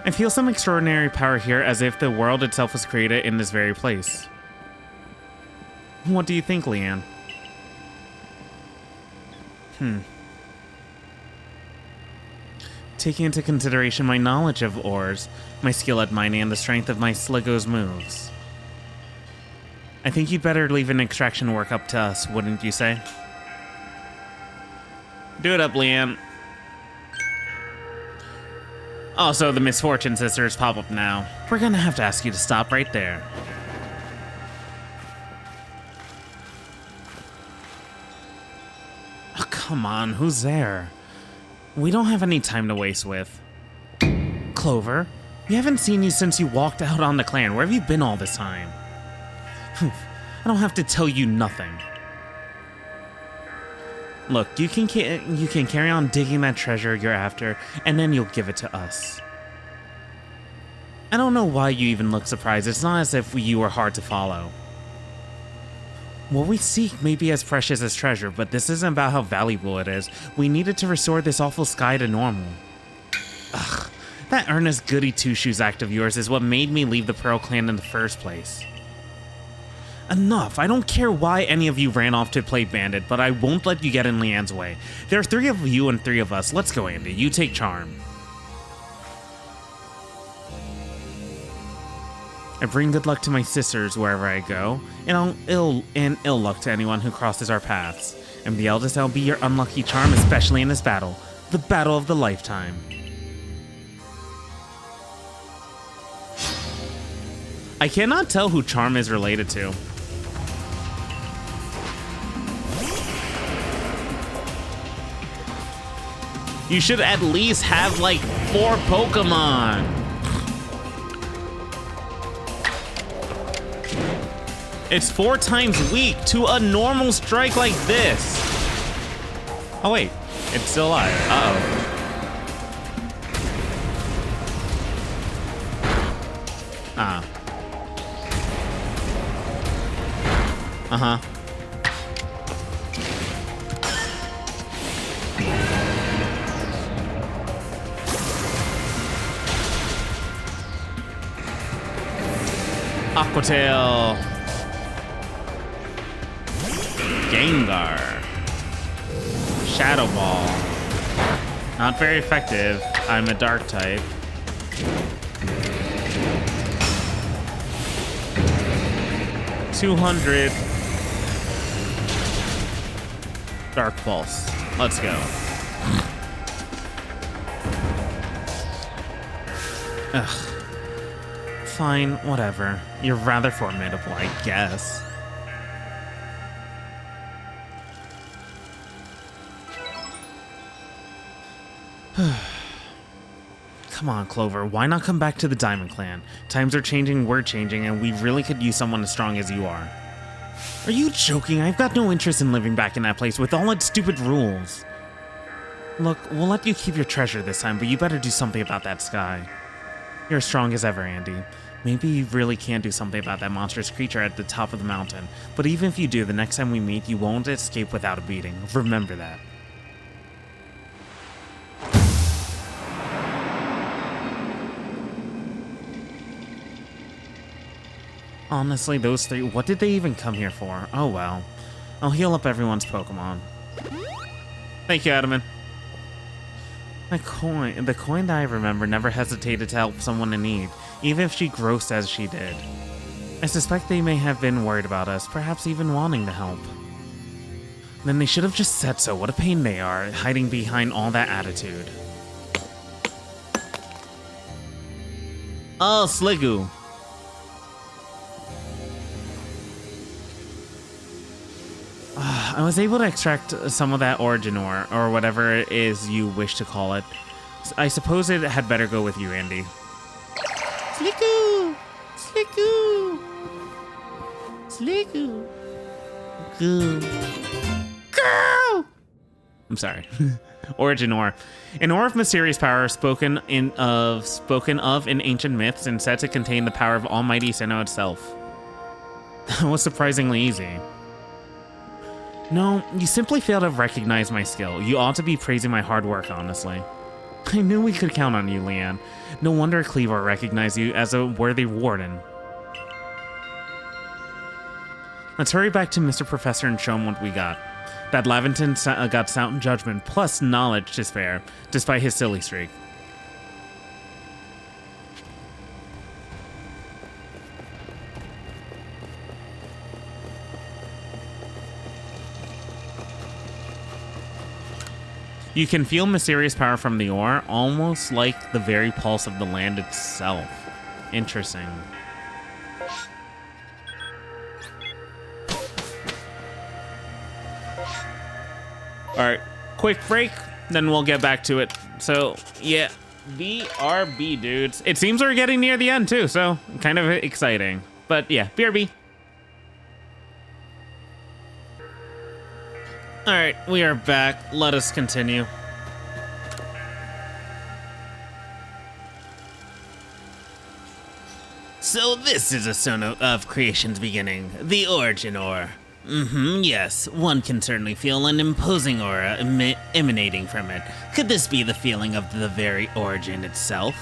I feel some extraordinary power here, as if the world itself was created in this very place. What do you think, Leanne? Taking into consideration my knowledge of ores, my skill at mining, and the strength of my Sligo's moves, I think you'd better leave an extraction work up to us, wouldn't you say? Do it up, Leanne. Also, the Misfortune Sisters pop up now. We're gonna have to ask you to stop right there. Oh, come on, who's there? We don't have any time to waste with. Clover, we haven't seen you since you walked out on the clan. Where have you been all this time? I don't have to tell you nothing. Look, you can carry on digging that treasure you're after, and then you'll give it to us. I don't know why you even look surprised. It's not as if you were hard to follow. What we seek may be as precious as treasure, but this isn't about how valuable it is. We needed to restore this awful sky to normal. Ugh, that earnest goody two-shoes act of yours is what made me leave the Pearl Clan in the first place. Enough! I don't care why any of you ran off to play Bandit, but I won't let you get in Leanne's way. There are 3 of you and 3 of us. Let's go, Andy. You take Charm. I bring good luck to my sisters wherever I go, and ill luck to anyone who crosses our paths. And the eldest, I'll be your unlucky charm, especially in this battle. The battle of the lifetime. I cannot tell who Charm is related to. You should at least have like 4 Pokemon. It's 4 times weak to a normal strike like this. Oh wait, it's still alive. Uh-oh. Ah. Uh-huh. Aquatail. Gengar. Shadow Ball. Not very effective. I'm a dark type. $200. Dark Pulse. Let's go. Ugh. Fine, whatever. You're rather formidable, I guess. Come on, Clover. Why not come back to the Diamond Clan? Times are changing, we're changing, and we really could use someone as strong as you are. Are you joking? I've got no interest in living back in that place with all its stupid rules. Look, we'll let you keep your treasure this time, but you better do something about that sky. You're as strong as ever, Andy. Maybe you really can do something about that monstrous creature at the top of the mountain. But even if you do, the next time we meet, you won't escape without a beating. Remember that. Honestly, those 3, what did they even come here for? Oh well. I'll heal up everyone's Pokemon. Thank you, Adaman. The coin that I remember never hesitated to help someone in need, even if she grossed as she did. I suspect they may have been worried about us, perhaps even wanting to help. Then they should have just said so. What a pain they are, hiding behind all that attitude. Oh, Sliggoo. I was able to extract some of that origin ore, or whatever it is you wish to call it. I suppose it had better go with you, Andy. Sliggoo! Sliggoo! Sliggoo! Goo! Girl! I'm sorry. Origin ore. An ore of mysterious power spoken of in ancient myths and said to contain the power of Almighty Sinnoh itself. That was surprisingly easy. No, you simply fail to recognize my skill. You ought to be praising my hard work, honestly. I knew we could count on you, Leanne. No wonder Cleaver recognized you as a worthy warden. Let's hurry back to Mr. Professor and show him what we got. That Laventon got sound judgment plus knowledge to spare, despite his silly streak. You can feel mysterious power from the ore, almost like the very pulse of the land itself. Interesting. Alright, quick break, then we'll get back to it. So, yeah, BRB, dudes. It seems we're getting near the end, too, so kind of exciting. But, yeah, BRB. Alright, we are back. Let us continue. So this is a stone of creation's beginning, the origin ore. Yes, one can certainly feel an imposing aura emanating from it. Could this be the feeling of the very origin itself?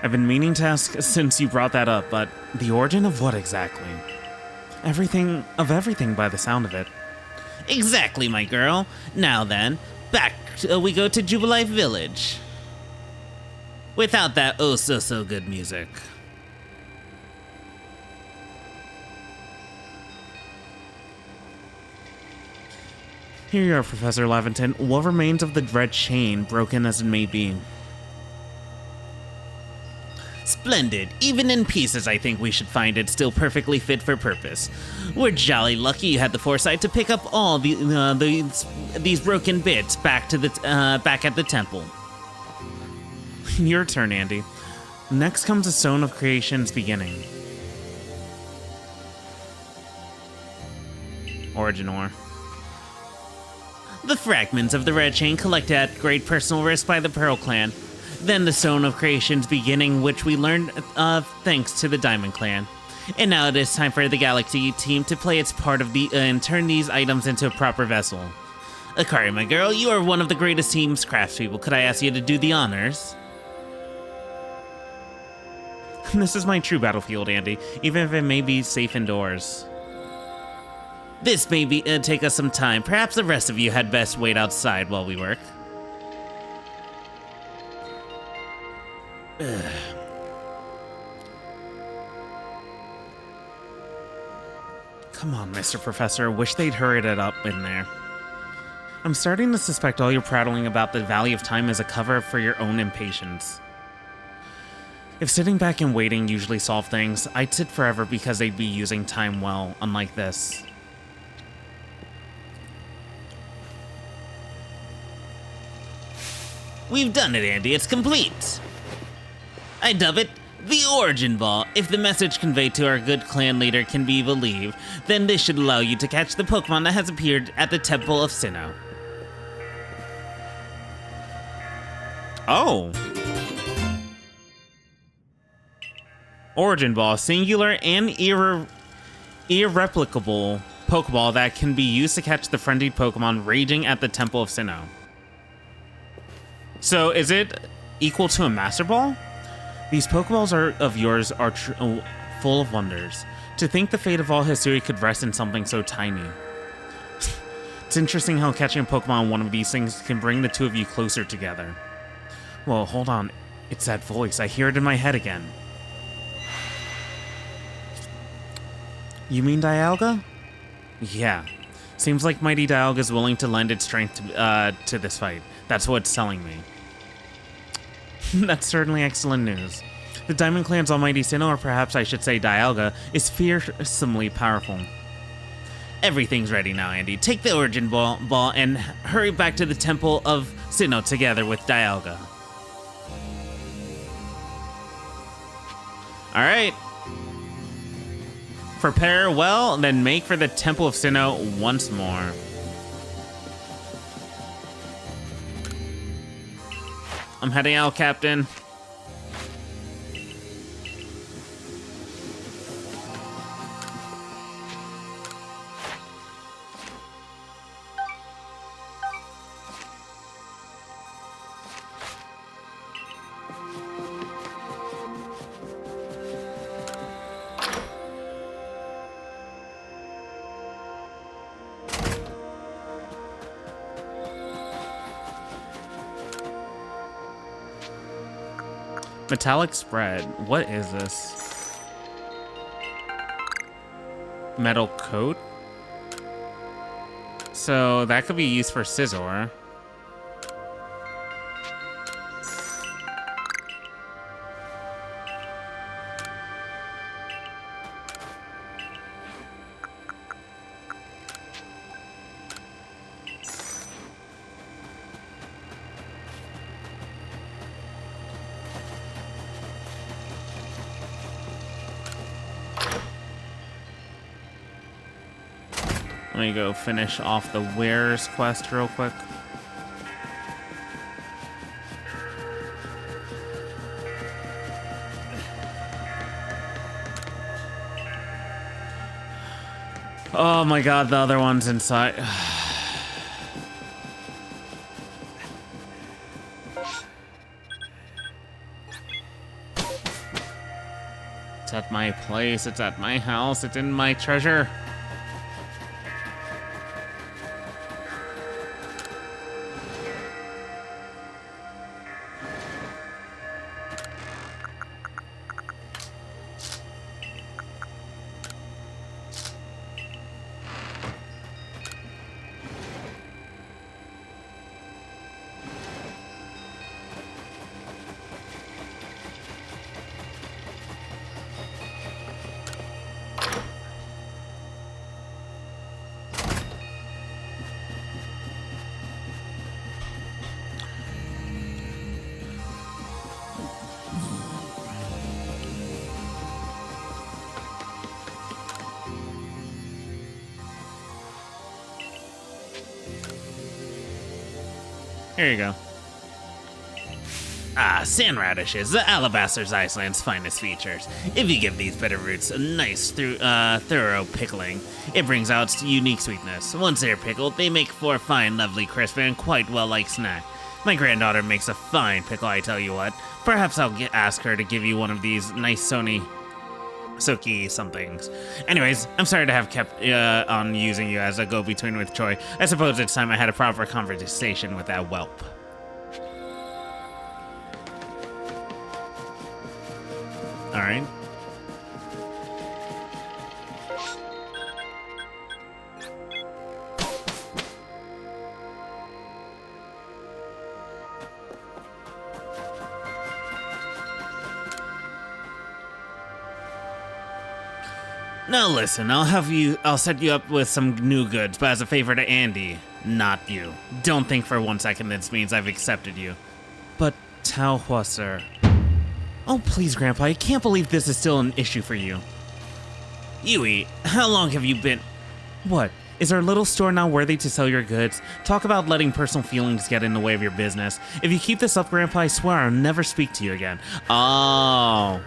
I've been meaning to ask since you brought that up, but the origin of what exactly? Everything by the sound of it. Exactly, my girl. Now then, back we go to Jubilife Village. Without that oh-so-so good music. Here you are, Professor Laventon. What remains of the dread chain, broken as it may be? Splendid. Even in pieces, I think we should find it still perfectly fit for purpose. We're jolly lucky you had the foresight to pick up all these broken bits back at the temple. Your turn, Andy. Next comes the Stone of Creation's beginning. Origin ore. The fragments of the red chain collected at great personal risk by the Pearl Clan. Then the Stone of Creation's beginning, which we learned of thanks to the Diamond Clan. And now it is time for the Galaxy team to play its part of and turn these items into a proper vessel. Akari, my girl, you are one of the greatest team's craftspeople. Could I ask you to do the honors? This is my true battlefield, Andy, even if it may be safe indoors. This may take us some time. Perhaps the rest of you had best wait outside while we work. Ugh. Come on, Mr. Professor. Wish they'd hurried it up in there. I'm starting to suspect all your prattling about the Valley of Time is a cover for your own impatience. If sitting back and waiting usually solved things, I'd sit forever because they'd be using time well, unlike this. We've done it, Andy. It's complete. I dub it the Origin Ball. If the message conveyed to our good clan leader can be believed, then this should allow you to catch the Pokemon that has appeared at the Temple of Sinnoh. Oh. Origin Ball, singular and irreplicable Pokeball that can be used to catch the frenzied Pokemon raging at the Temple of Sinnoh. So, is it equal to a Master Ball? These Pokeballs of yours are full of wonders. To think the fate of all history could rest in something so tiny. It's interesting how catching a Pokemon on one of these things can bring the two of you closer together. Well, hold on. It's that voice. I hear it in my head again. You mean Dialga? Yeah. Seems like Mighty Dialga is willing to lend its strength to this fight. That's what it's telling me. That's certainly excellent news. The Diamond Clan's almighty Sinnoh, or perhaps I should say Dialga, is fearsomely powerful. Everything's ready now, Andy. Take the Origin Ball and hurry back to the Temple of Sinnoh together with Dialga. Alright. Prepare well, then make for the Temple of Sinnoh once more. I'm heading out, Captain. Metallic spread. What is this? Metal coat? So that could be used for scissor. Let me go finish off the Wearer's quest real quick. Oh my god, the other one's inside. It's at my place, it's at my house, it's in my treasure. Here you go. Ah, sand radishes, the Alabaster's Iceland's finest features. If you give these bitter roots a nice thorough pickling, it brings out its unique sweetness. Once they're pickled, they make for a fine, lovely, crisp, and quite well-liked snack. My granddaughter makes a fine pickle, I tell you what. Perhaps I'll ask her to give you one of these nice Soaky somethings. Anyways, I'm sorry to have kept on using you as a go-between with Choi. I suppose it's time I had a proper conversation with that whelp. Alright. Now listen, I'll set you up with some new goods, but as a favor to Andy, not you. Don't think for 1 second this means I've accepted you. But Tao Hua, sir. Oh, please, Grandpa, I can't believe this is still an issue for you. Yui, how long have you been... What? Is our little store not worthy to sell your goods? Talk about letting personal feelings get in the way of your business. If you keep this up, Grandpa, I swear I'll never speak to you again. Oh...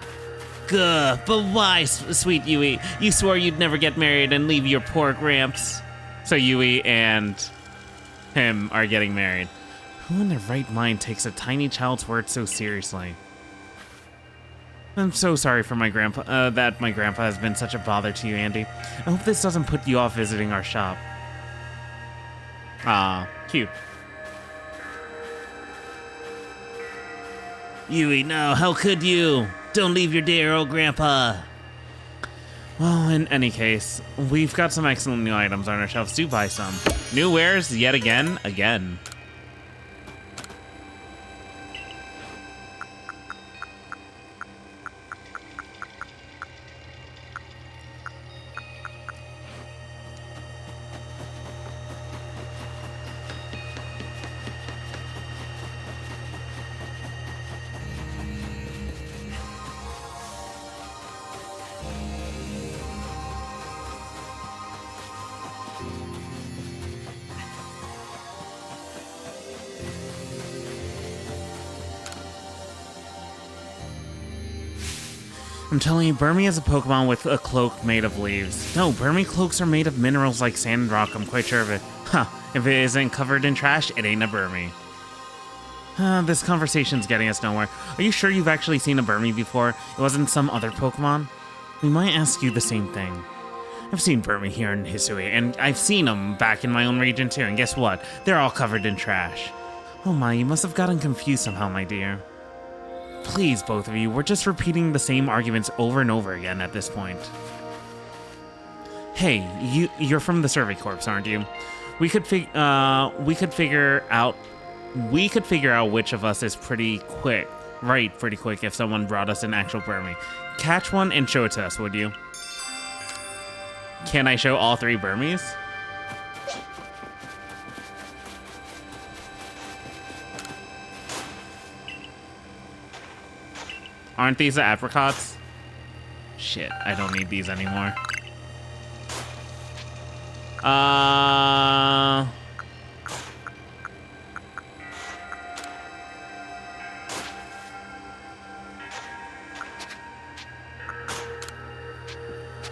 Gah, but why, sweet Yui? You swore you'd never get married and leave your poor Gramps. So Yui and him are getting married. Who in their right mind takes a tiny child's word so seriously? I'm so sorry for my grandpa, that my grandpa has been such a bother to you, Andy. I hope this doesn't put you off visiting our shop. Ah, cute. Yui, no, how could you? Don't leave your dear old grandpa. Well, in any case, we've got some excellent new items on our shelves. Do buy some. New wares yet again. I'm telling you, Burmy is a Pokemon with a cloak made of leaves. No, Burmy cloaks are made of minerals like sand and rock, I'm quite sure of it. Huh, if it isn't covered in trash, it ain't a Burmy. This conversation's getting us nowhere. Are you sure you've actually seen a Burmy before? It wasn't some other Pokemon? We might ask you the same thing. I've seen Burmy here in Hisui, and I've seen them back in my own region too, and guess what? They're all covered in trash. Oh my, you must have gotten confused somehow, my dear. Please, both of you, we're just repeating the same arguments over and over again at this point. Hey, you're from the Survey Corps, aren't you? We could figure out which of us is pretty quick if someone brought us an actual Burmy. Catch one and show it to us, would you? Can I show all 3 Burmies? Aren't these the apricots? Shit, I don't need these anymore.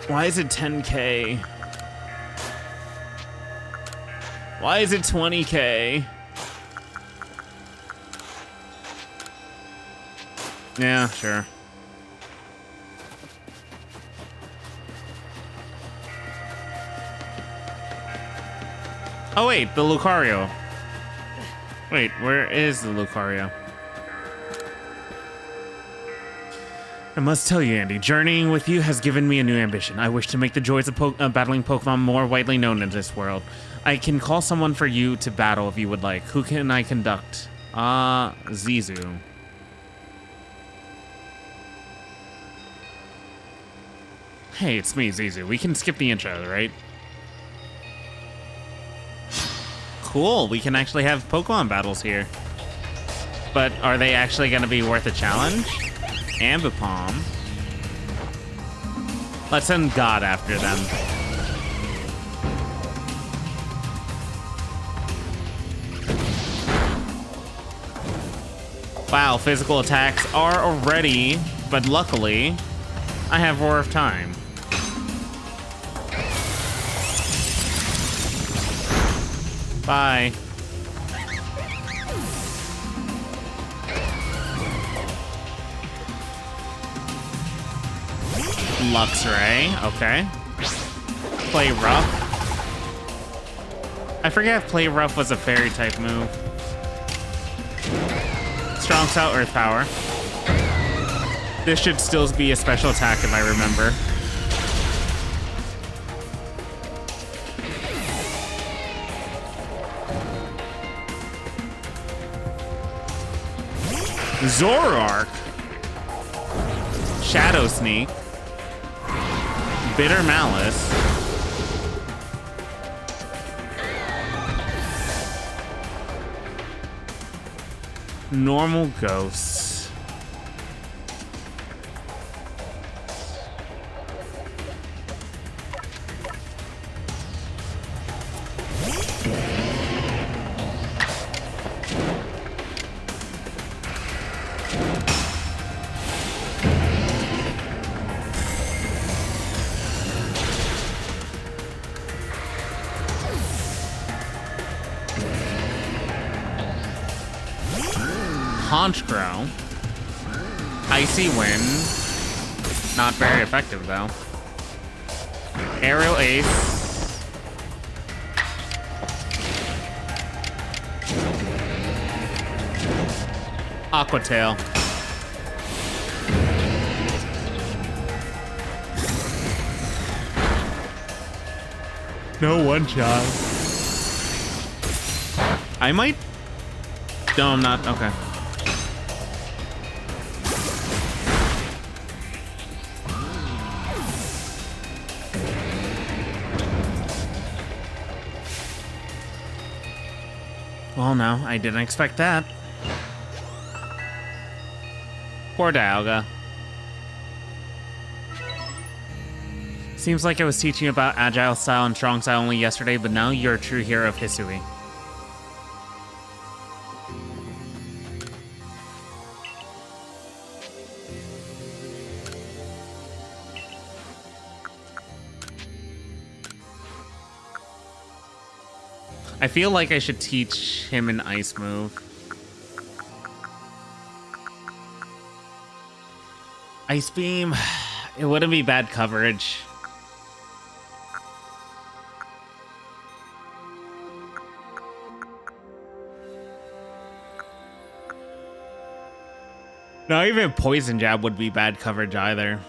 Why is it 10K? Why is it 20K? Yeah, sure. Oh wait, the Lucario. Wait, where is the Lucario? I must tell you, Andy, journeying with you has given me a new ambition. I wish to make the joys of battling Pokemon more widely known in this world. I can call someone for you to battle if you would like. Who can I conduct? Zizu. Hey, it's me, Zizu. We can skip the intro, right? Cool, we can actually have Pokemon battles here. But are they actually going to be worth a challenge? Ambipom. Let's send God after them. Wow, physical attacks are already, but luckily, I have Roar of Time. Bye. Luxray, okay. Play Rough. I forget if Play Rough was a fairy type move. Strong Style Earth Power. This should still be a special attack if I remember. Zoroark. Shadow Sneak. Bitter Malice. Normal Ghosts. Honchkrow. Icy Wind. Not very effective, though. Aerial Ace. Aqua Tail. No one shot. I might. No, I'm not. Okay. Well, no, I didn't expect that. Poor Dialga. Seems like I was teaching you about Agile Style and Strong Style only yesterday, but now you're a true hero of Hisui. I feel like I should teach him an ice move. Ice Beam. It wouldn't be bad coverage. Not even poison jab would be bad coverage either.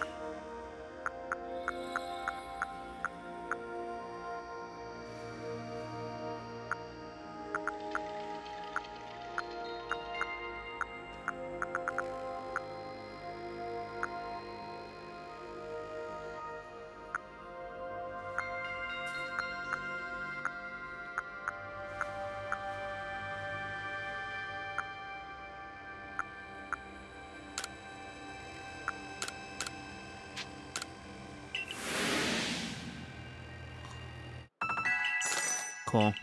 Cool.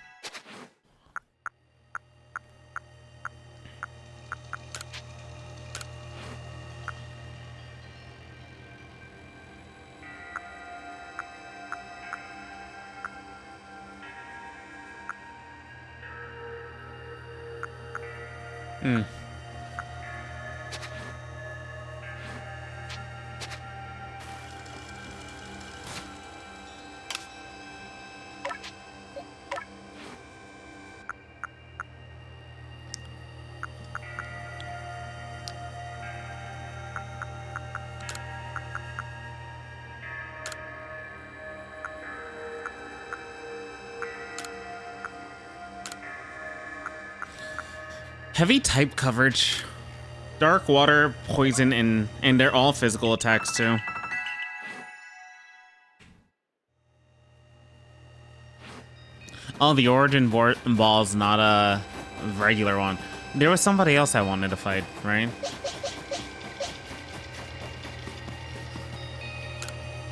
Heavy type coverage. Dark water, poison, and they're all physical attacks too. Oh, the origin ball's not a regular one. There was somebody else I wanted to fight, right?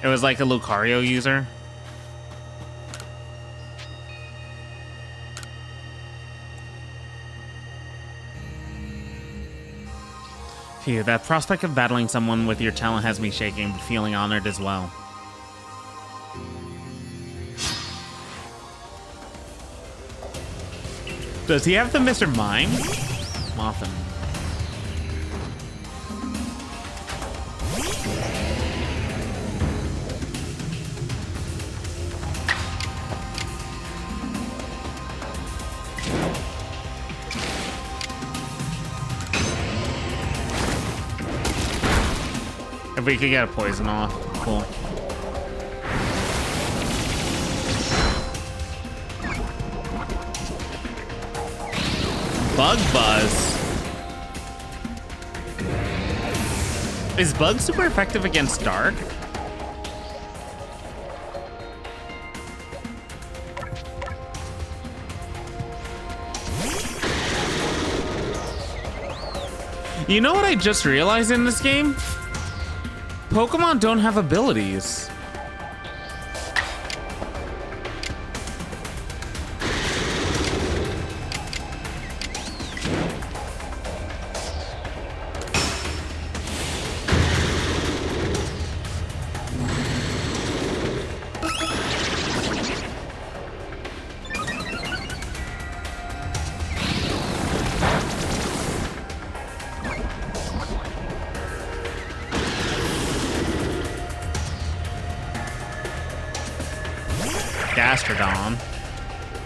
It was like a Lucario user. Phew, that prospect of battling someone with your talent has me shaking, but feeling honored as well. Does he have the Mr. Mime? Muffin. If we could get a poison off, cool. Bug Buzz. Is Bug super effective against Dark? You know what I just realized in this game? Pokemon don't have abilities. Gastrodon.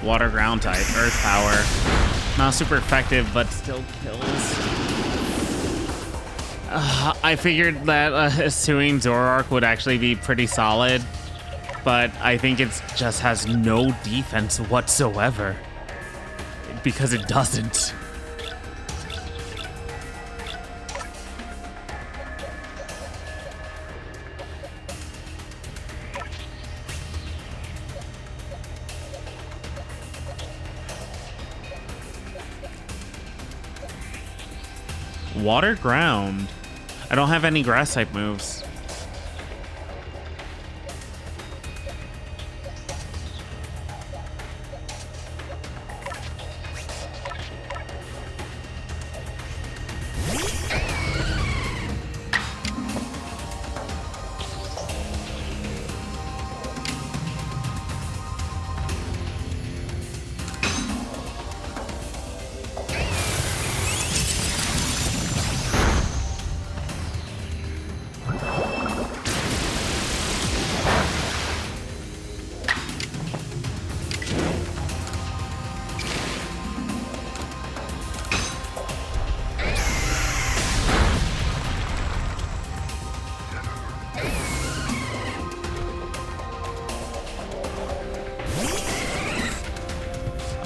Water ground type. Earth power. Not super effective, but still kills. I figured that Hisuian Zoroark would actually be pretty solid, but I think it just has no defense whatsoever. Because it doesn't. Water ground. I don't have any grass type moves.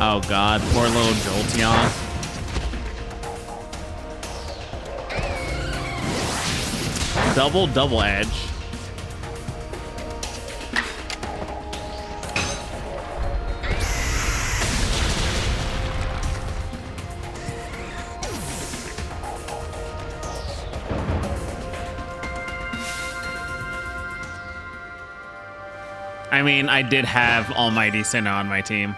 Oh god, poor little Jolteon. Double edge. I mean, I did have Almighty Sinnoh on my team.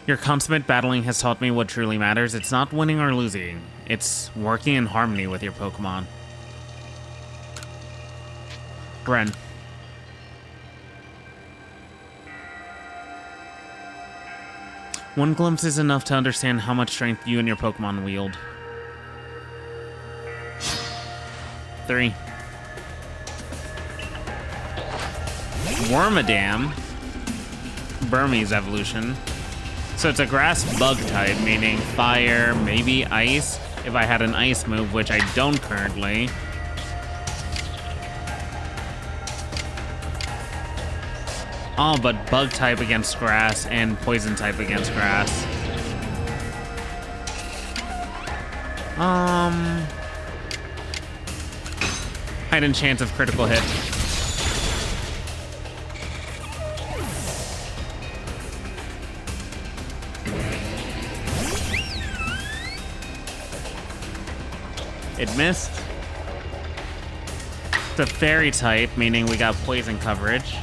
Your consummate battling has taught me what truly matters. It's not winning or losing. It's working in harmony with your Pokemon. Bren. One glimpse is enough to understand how much strength you and your Pokemon wield. 3. Wormadam. Burmese evolution. So it's a grass bug type, meaning fire, maybe ice, if I had an ice move, which I don't currently. Oh, but bug type against grass and poison type against grass. Heightened chance of critical hit. It missed. It's a fairy type, meaning we got poison coverage.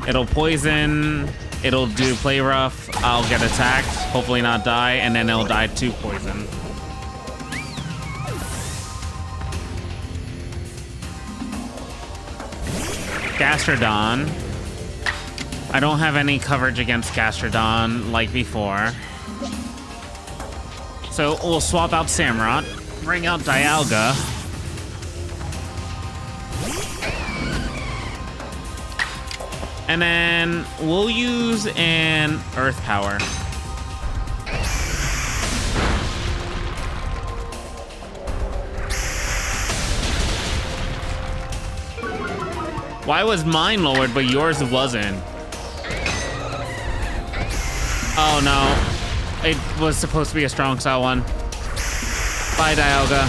It'll poison, it'll do play rough, I'll get attacked, hopefully not die, and then it'll die to poison. Gastrodon. I don't have any coverage against Gastrodon like before. So we'll swap out Samurott, bring out Dialga. And then we'll use an Earth Power. Why was mine lowered but yours wasn't? Oh no. It was supposed to be a strong style one. Bye, Dialga.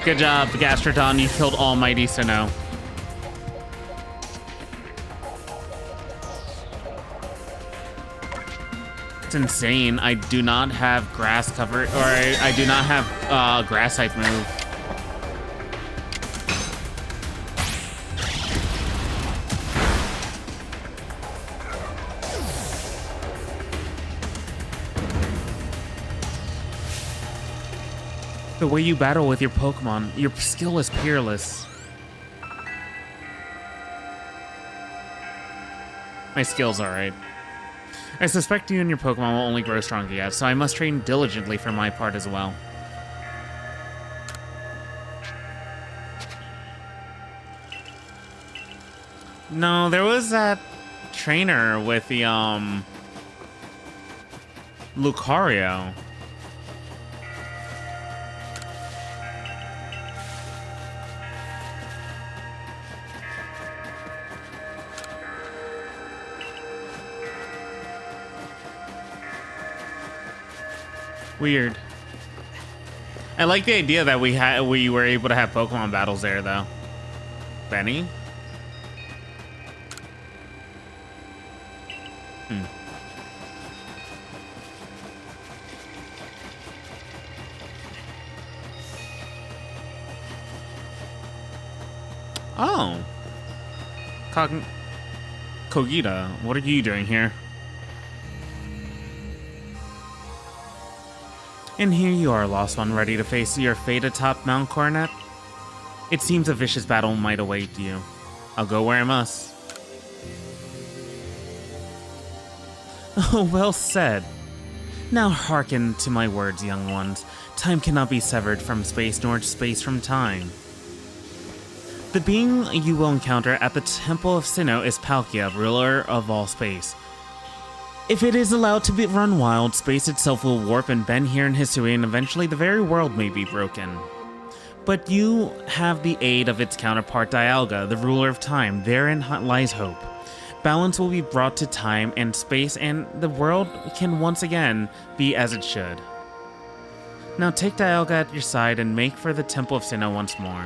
Good job, Gastrodon. You killed Almighty Sinnoh. It's insane. I do not have grass cover, or I do not have grass type move. The way you battle with your Pokemon, your skill is peerless. My skill's alright. I suspect you and your Pokemon will only grow stronger yet, so I must train diligently for my part as well. No, there was that trainer with the, Lucario. Weird. I like the idea that we were able to have Pokemon battles there, though. Benny? Oh. Kogita, what are you doing here? And here you are, Lost One, ready to face your fate atop Mount Coronet? It seems a vicious battle might await you. I'll go where I must. Oh, well said. Now hearken to my words, young ones. Time cannot be severed from space, nor space from time. The being you will encounter at the Temple of Sinnoh is Palkia, ruler of all space. If it is allowed to run wild, space itself will warp and bend here in history, and eventually the very world may be broken. But you have the aid of its counterpart Dialga, the ruler of time. Therein lies hope. Balance will be brought to time and space, and the world can once again be as it should. Now take Dialga at your side and make for the Temple of Sinnoh once more.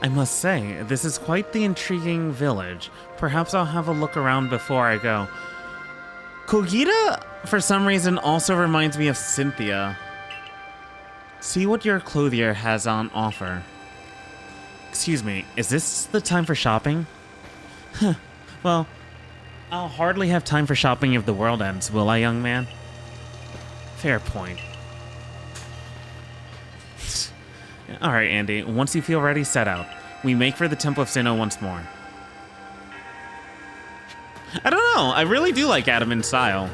I must say, this is quite the intriguing village. Perhaps I'll have a look around before I go. Kogita, for some reason, also reminds me of Cynthia. See what your clothier has on offer. Excuse me, is this the time for shopping? Well, I'll hardly have time for shopping if the world ends, will I, young man? Fair point. Alright, Andy, once you feel ready, set out. We make for the Temple of Sinnoh once more. I don't know, I really do like Adam in style.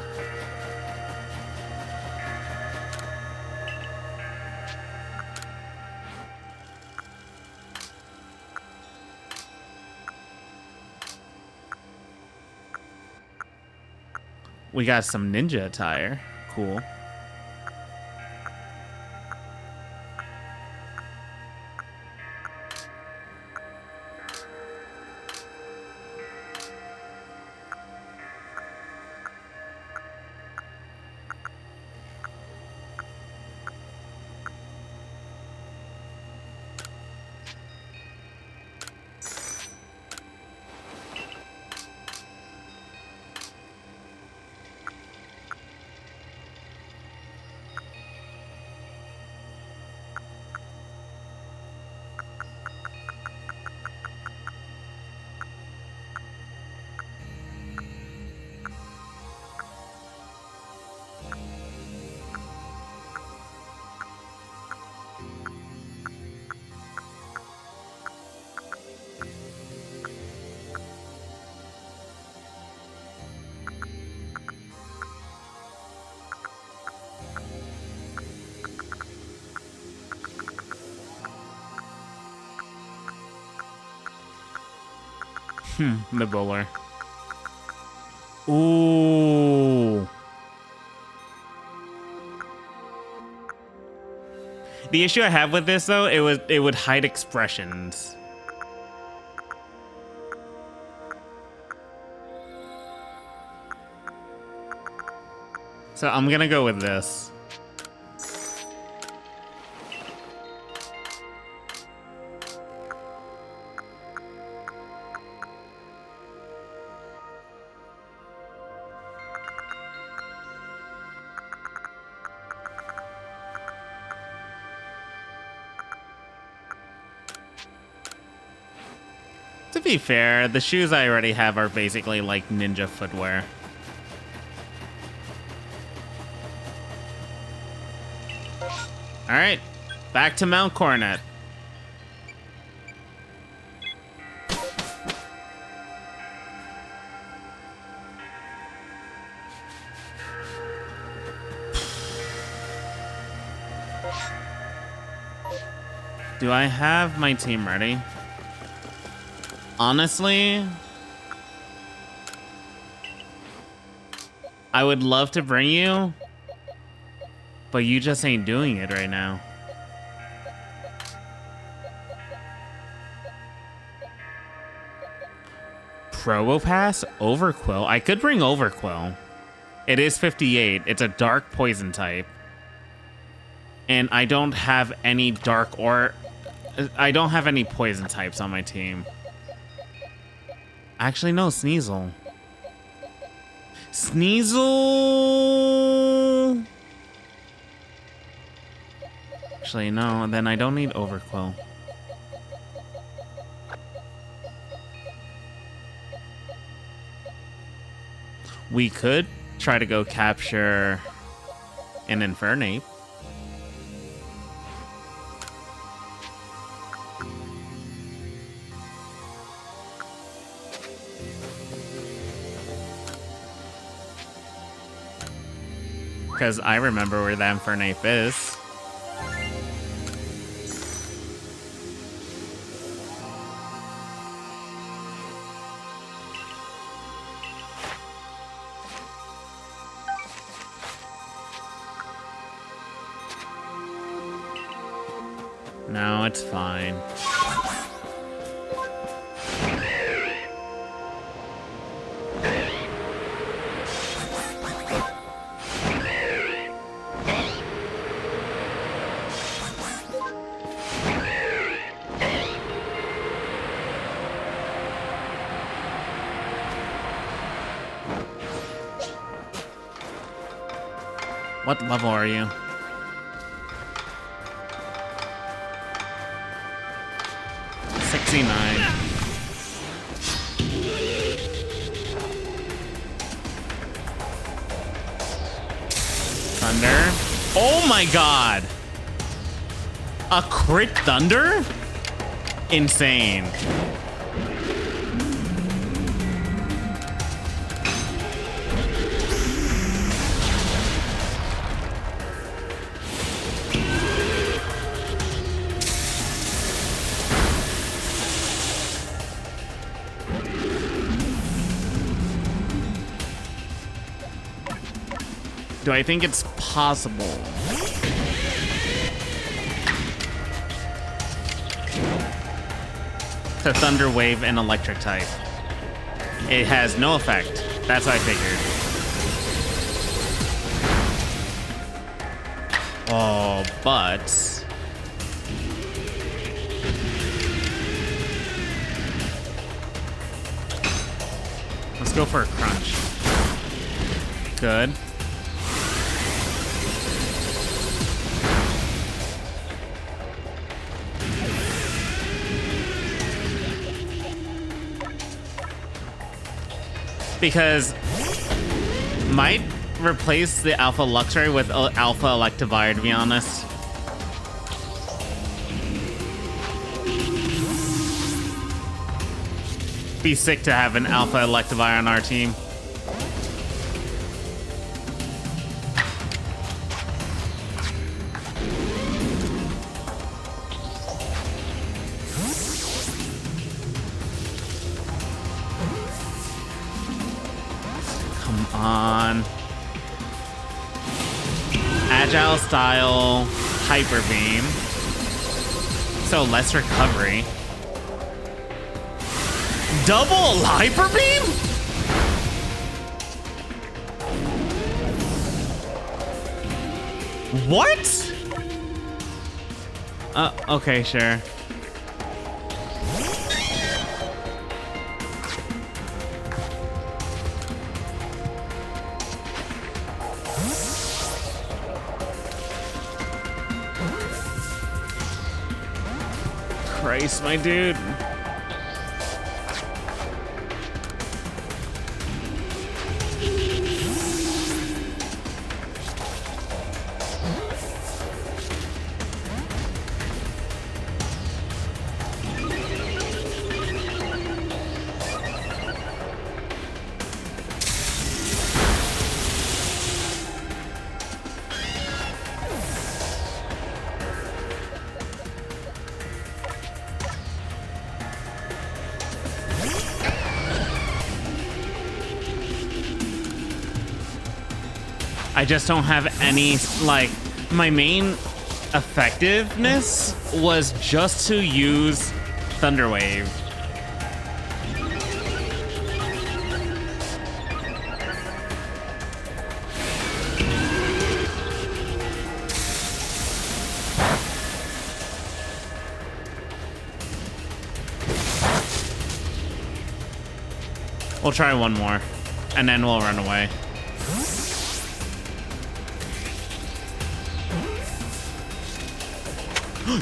We got some ninja attire. Cool. The bowler. Ooh. The issue I have with this, though, it would hide expressions. So I'm gonna go with this. To be fair, the shoes I already have are basically like ninja footwear. Alright, back to Mount Coronet. Do I have my team ready? Honestly, I would love to bring you, but you just ain't doing it right now. Probopass? Overquill? I could bring Overquill. It is 58. It's a dark poison type. And I don't have any dark or... I don't have any poison types on my team. Actually, no, Sneasel. Sneasel! Actually, no, then I don't need Overquill. We could try to go capture an Infernape. Because I remember where that Infernape is. No, it's fine. What level are you? Thunder. Oh my god! A crit thunder? Insane. Do I think it's possible? To Thunder Wave and Electric type. It has no effect. That's what I figured. Oh, but... let's go for a crunch. Good. Because might replace the Alpha Luxray with Alpha Electivire, to be honest. Be sick to have an Alpha Electivire on our team. On Agile style Hyper Beam, so less recovery. Double Hyper Beam? What? Okay, sure. Christ, my dude. I just don't have any, like, my main effectiveness was just to use Thunder Wave. We'll try one more, and then we'll run away.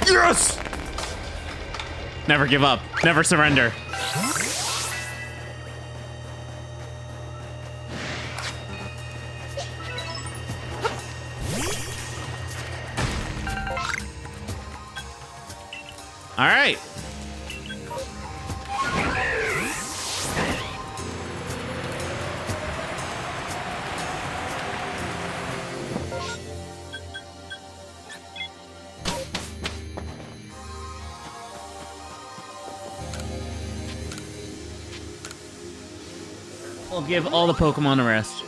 Yes! Never give up. Never surrender. All right. We'll give all the Pokemon a rest.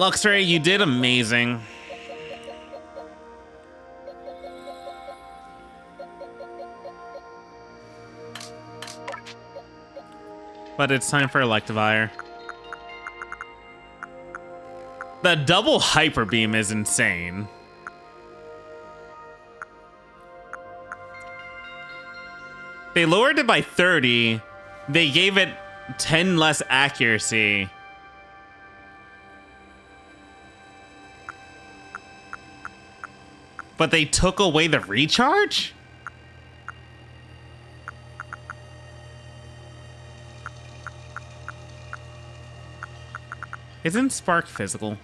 Luxray, you did amazing. But it's time for Electivire. The double Hyper Beam is insane. They lowered it by 30. They gave it 10 less accuracy. But they took away the recharge? Isn't Spark physical?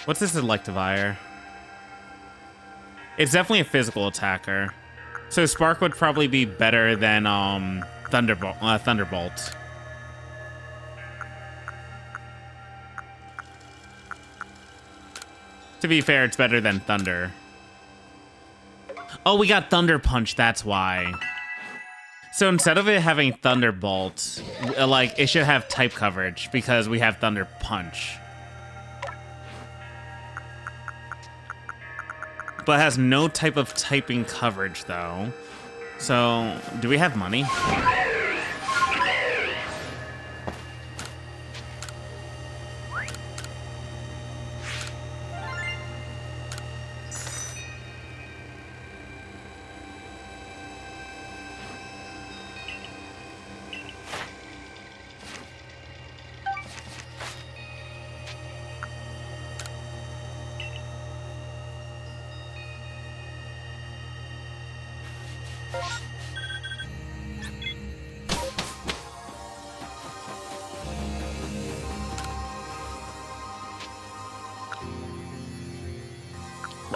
What's this Electivire? It's definitely a physical attacker. So Spark would probably be better than Thunderbolt. To be fair, it's better than Thunder. Oh, we got Thunder Punch, that's why. So instead of it having Thunderbolt, like, it should have type coverage because we have Thunder Punch. But it has no type of typing coverage, though. So, do we have money?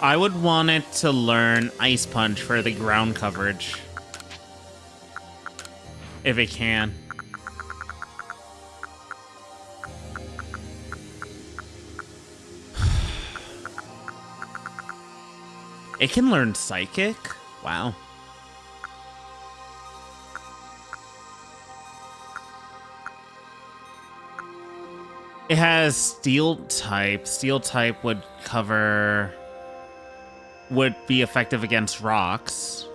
I would want it to learn Ice Punch for the ground coverage. If it can. It can learn Psychic? Wow. It has Steel type. Steel type would cover... would be effective against rocks.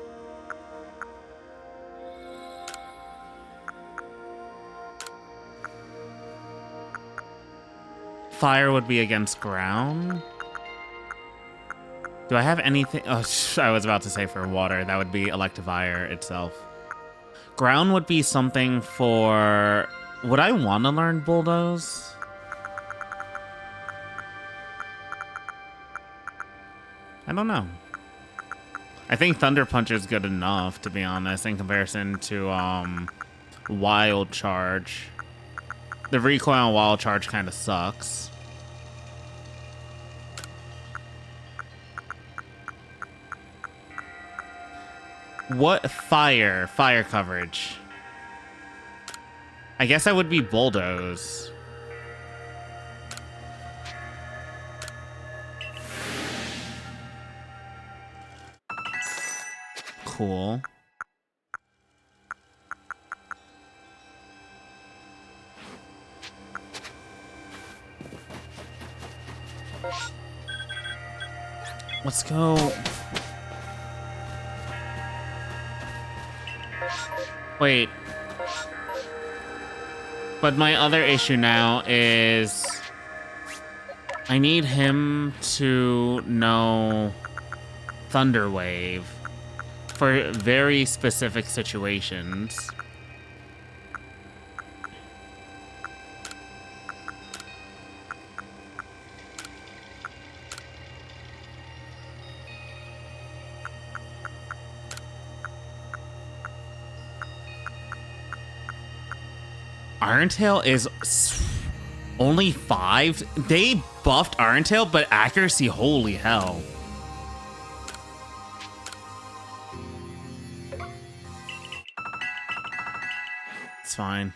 Fire would be against ground. Do I have anything? Oh, I was about to say for water. That would be Electivire itself. Ground would be something for... Would I want to learn Bulldoze? I don't know. I think Thunder Punch is good enough, to be honest, in comparison to Wild Charge. The recoil on Wild Charge kind of sucks. What fire coverage? I guess I would be Bulldoze. Cool. Let's go. Wait. But my other issue now is I need him to know Thunder Wave for very specific situations. Irontail is only 5? They buffed Irontail, but accuracy, holy hell. It's fine.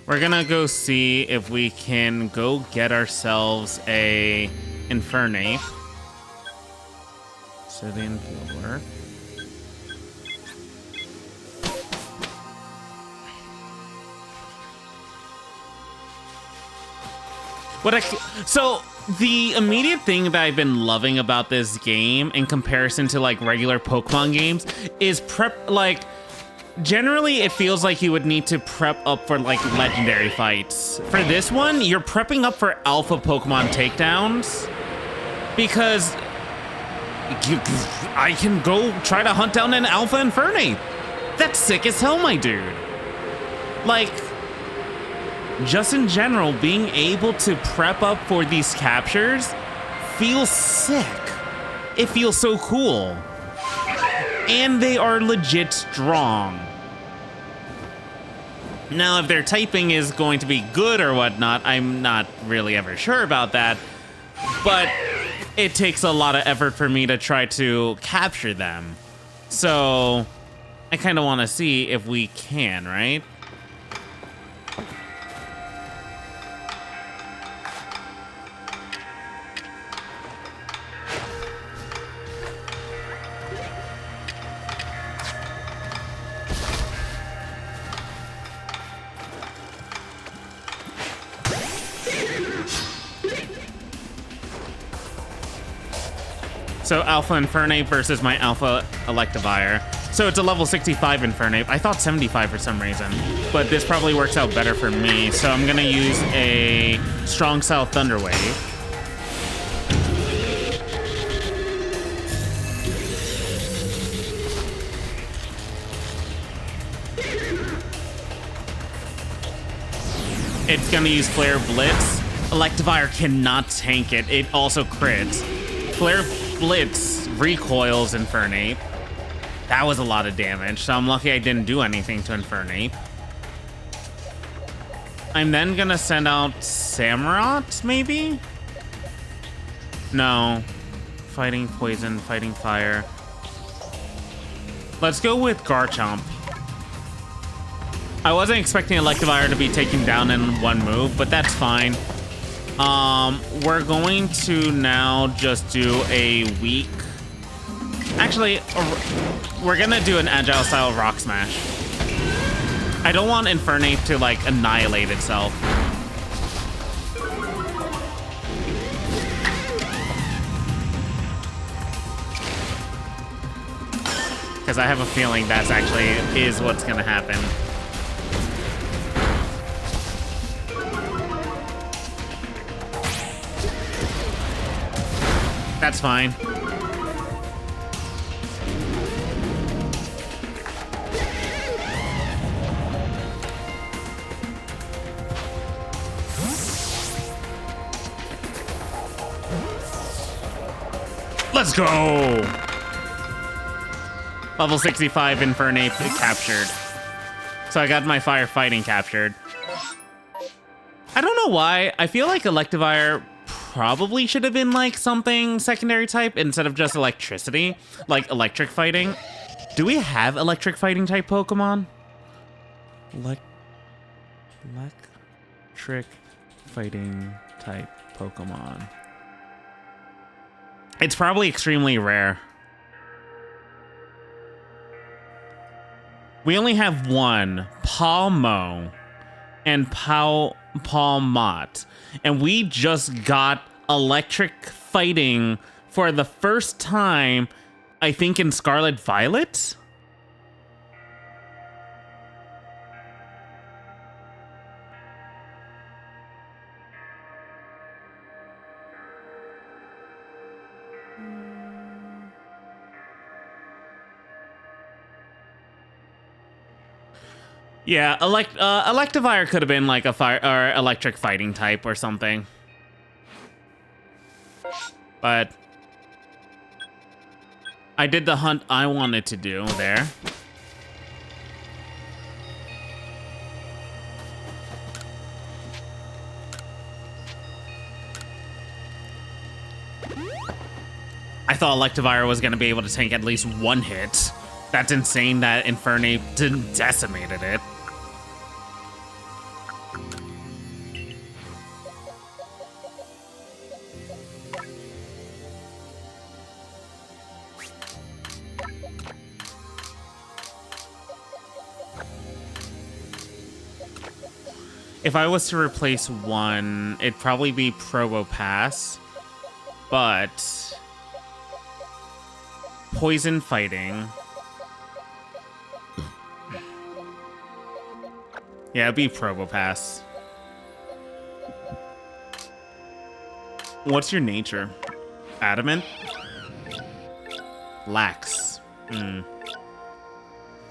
We're gonna go see if we can go get ourselves a Infernape. Obsidian field work. So the immediate thing that I've been loving about this game in comparison to like regular Pokemon games is generally it feels like you would need to prep up for like legendary fights. For this one, you're prepping up for alpha Pokemon takedowns because I can go try to hunt down an alpha Infernape. That's sick as hell, my dude. Like, just in general, being able to prep up for these captures feels sick. It feels so cool. And they are legit strong. Now, if their typing is going to be good or whatnot, I'm not really ever sure about that. But it takes a lot of effort for me to try to capture them. So I kind of want to see if we can, right? So Alpha Infernape versus my Alpha Electivire. So it's a level 65 Infernape. I thought 75 for some reason, but this probably works out better for me. So I'm gonna use a Strong Style Thunder Wave. It's gonna use Flare Blitz. Electivire cannot tank it. It also crits. Flare Blitz recoils Infernape. That was a lot of damage, so I'm lucky I didn't do anything to Infernape. I'm then gonna send out Samurott, maybe? No. Fighting Poison, Fighting Fire. Let's go with Garchomp. I wasn't expecting Electivire to be taken down in one move, but that's fine. We're going to now just do a weak... Actually, we're gonna do an Agile Style Rock Smash. I don't want Infernape to, like, annihilate itself. Because I have a feeling that's actually is what's gonna happen. That's fine. Let's go! Level 65 Infernape captured. So I got my fire fighting captured. I don't know why. I feel like Electivire probably should have been like something secondary type instead of just electricity, like electric fighting. Do we have electric fighting type Pokemon? Electric fighting type Pokemon. It's probably extremely rare. We only have one, Palmo and Palmot. And we just got electric fighting for the first time, I think, in Scarlet Violet? Yeah, Electivire could have been like a fire or electric fighting type or something. But I did the hunt I wanted to do there. I thought Electivire was going to be able to tank at least one hit. That's insane that Infernape decimated it. If I was to replace one, it'd probably be Probopass, but poison fighting. Yeah, it'd be Probopass. What's your nature? Adamant? Lax.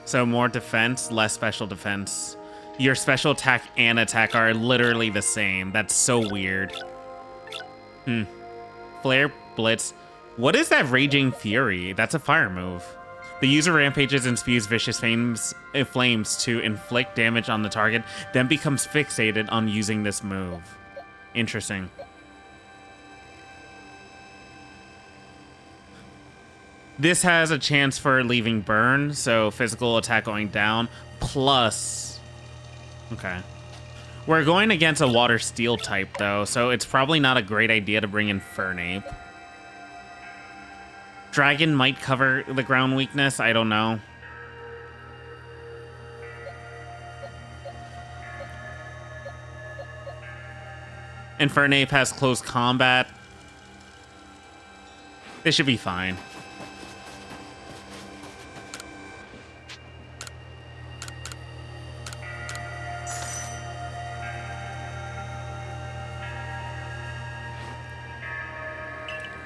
So more defense, less special defense. Your special attack and attack are literally the same. That's so weird. Flare, Blitz. What is that Raging Fury? That's a fire move. The user rampages and spews vicious flames to inflict damage on the target, then becomes fixated on using this move. Interesting. This has a chance for leaving burn, so physical attack going down, plus... Okay. We're going against a water steel type, though, so it's probably not a great idea to bring in Fernape. Dragon might cover the ground weakness, I don't know. And Fernape has close combat. This should be fine.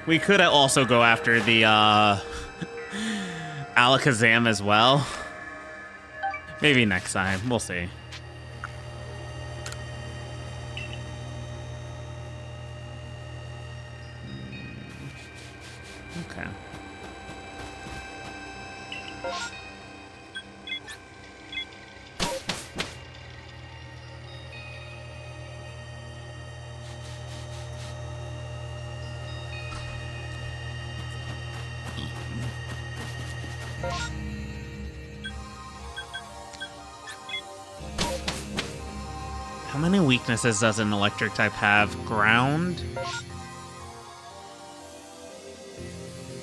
We could also go after the Alakazam as well. Maybe next time. We'll see. Okay. How many weaknesses does an electric type have? Ground?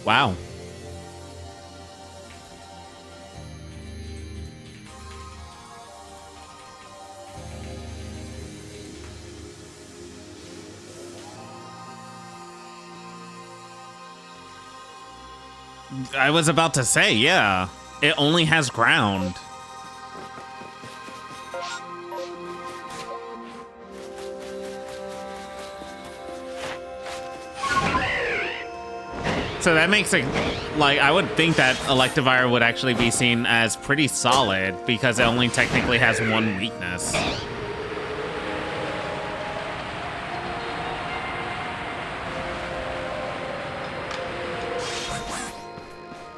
Wow. I was about to say, yeah. It only has ground. So that makes it, like, I would think that Electivire would actually be seen as pretty solid because it only technically has one weakness.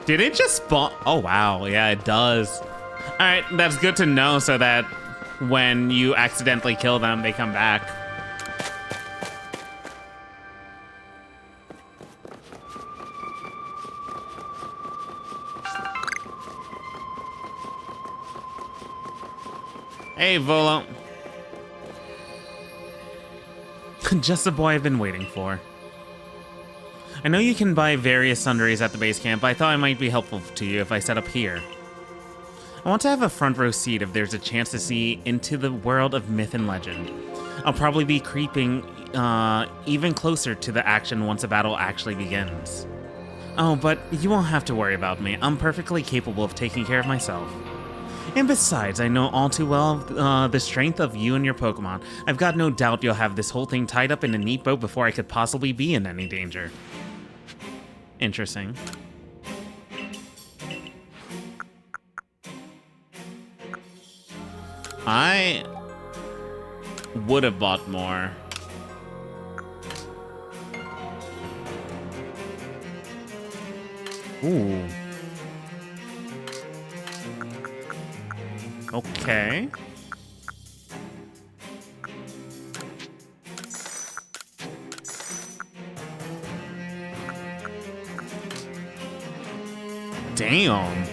Did it just spawn? Oh, wow. Yeah, it does. All right, that's good to know so that when you accidentally kill them, they come back. Hey, Volo. Just the boy I've been waiting for. I know you can buy various sundries at the base camp, but I thought it might be helpful to you if I set up here. I want to have a front row seat if there's a chance to see into the world of myth and legend. I'll probably be creeping even closer to the action once a battle actually begins. Oh, but you won't have to worry about me. I'm perfectly capable of taking care of myself. And besides, I know all too well the strength of you and your Pokemon. I've got no doubt you'll have this whole thing tied up in a neat bow before I could possibly be in any danger. Interesting. I would have bought more. Ooh. Okay. Damn.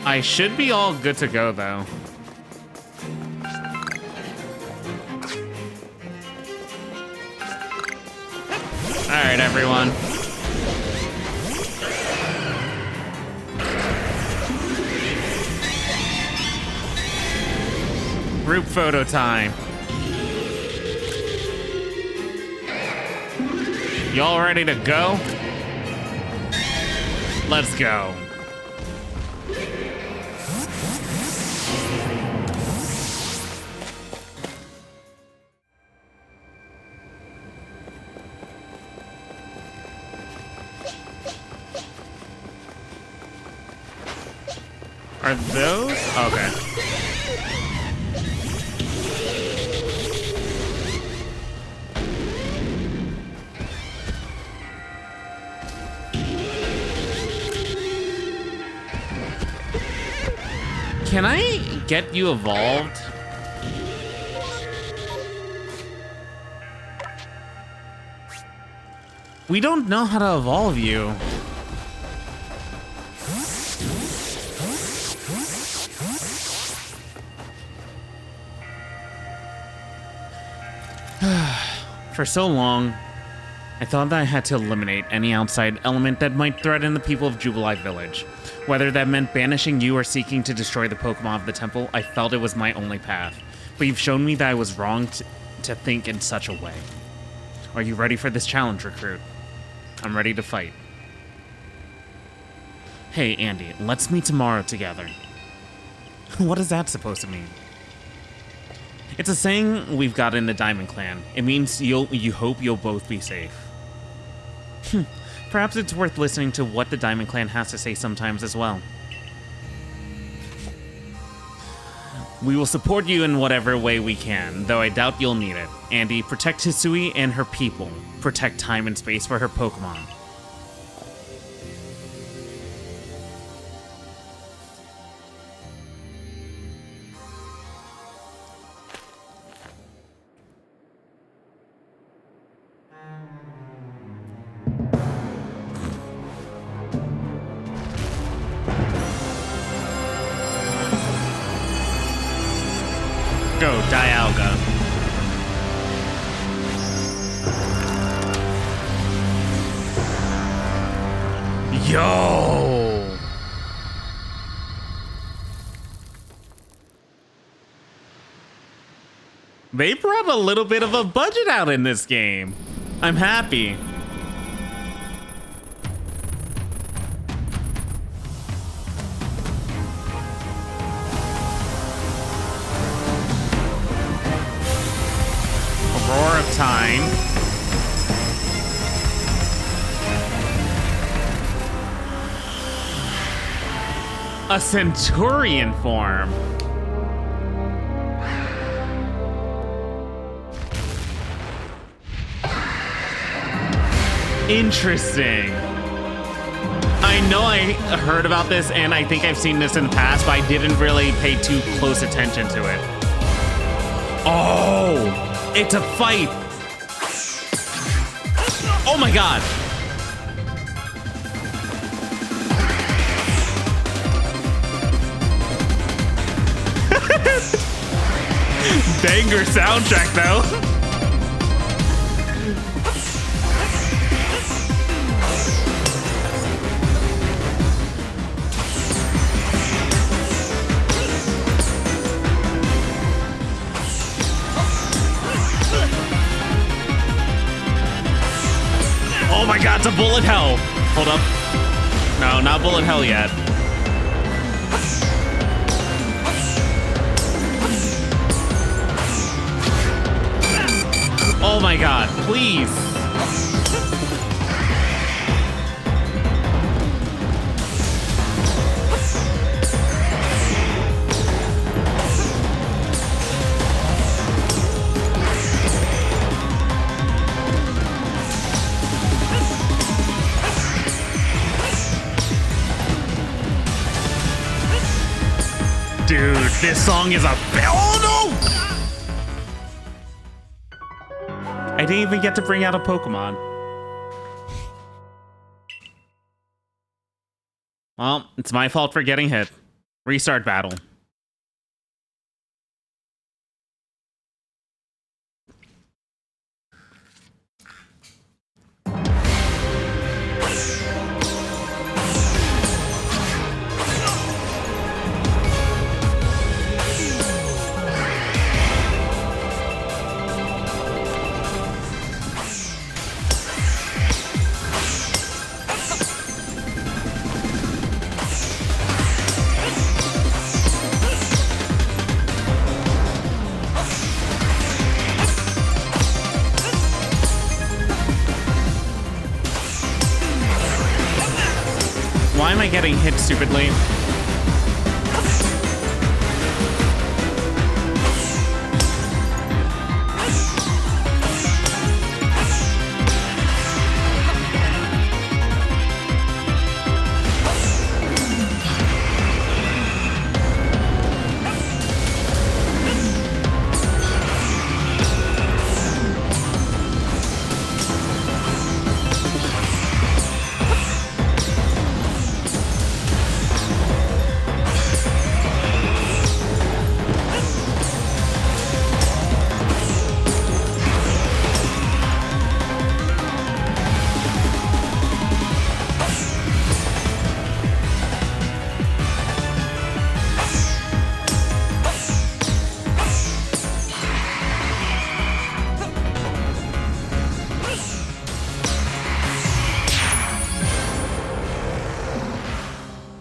I should be all good to go, though. All right, everyone. Group photo time. Y'all ready to go? Let's go. Are those? Okay. Can I get you evolved? We don't know how to evolve you. For so long, I thought that I had to eliminate any outside element that might threaten the people of Jubilee Village. Whether that meant banishing you or seeking to destroy the Pokemon of the temple, I felt it was my only path. But you've shown me that I was wrong to think in such a way. Are you ready for this challenge, recruit? I'm ready to fight. Hey, Andy, let's meet tomorrow together. What is that supposed to mean? It's a saying we've got in the Diamond Clan. It means you hope you'll both be safe. Perhaps it's worth listening to what the Diamond Clan has to say sometimes as well. We will support you in whatever way we can, though I doubt you'll need it. Andy, protect Hisui and her people. Protect time and space for her Pokemon. Go, Dialga. Yo! They brought a little bit of a budget out in this game. I'm happy. Roar of Time. A Centurion form. Interesting. I know I heard about this and I think I've seen this in the past, but I didn't really pay too close attention to it. Oh! It's a fight! Oh my god! Banger soundtrack though! Oh my god, it's a bullet hell! Hold up. No, not bullet hell yet. Oh my god, please! Dude, this song is a... Oh no! I didn't even get to bring out a Pokemon. Well, it's my fault for getting hit. Restart battle. Why am I getting hit stupidly?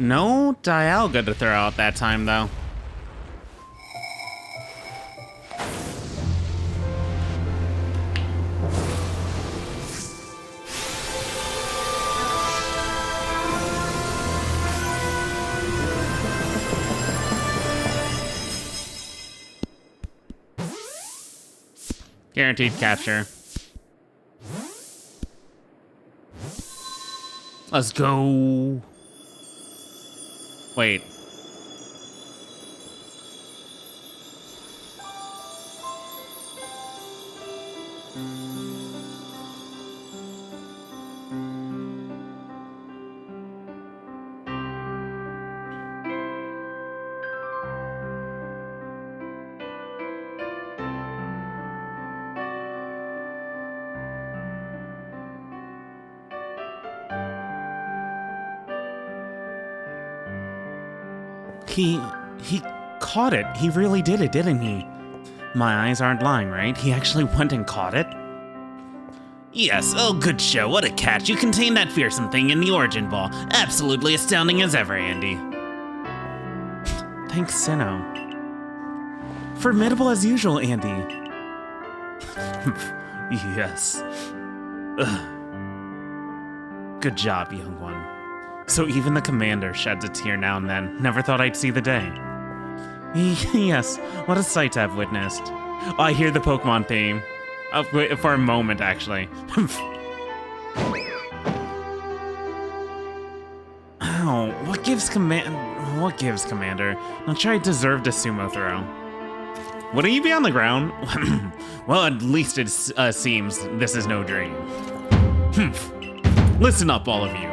No Dialga to throw out that time, though. Guaranteed capture. Let's go. Wait. He caught it. He really did it, didn't he? My eyes aren't lying, right? He actually went and caught it? Yes, oh good show, what a catch. You contained that fearsome thing in the Origin Ball. Absolutely astounding as ever, Andy. Thanks, Sinnoh. Formidable as usual, Andy. Yes. Ugh. Good job, young one. So even the commander sheds a tear now and then. Never thought I'd see the day. Yes, what a sight to have witnessed. Oh, I hear the Pokemon theme. For a moment, actually. Ow, what gives Commander? Not sure I deserved a sumo throw. Wouldn't you be on the ground? Well, at least it seems this is no dream. Listen up, all of you.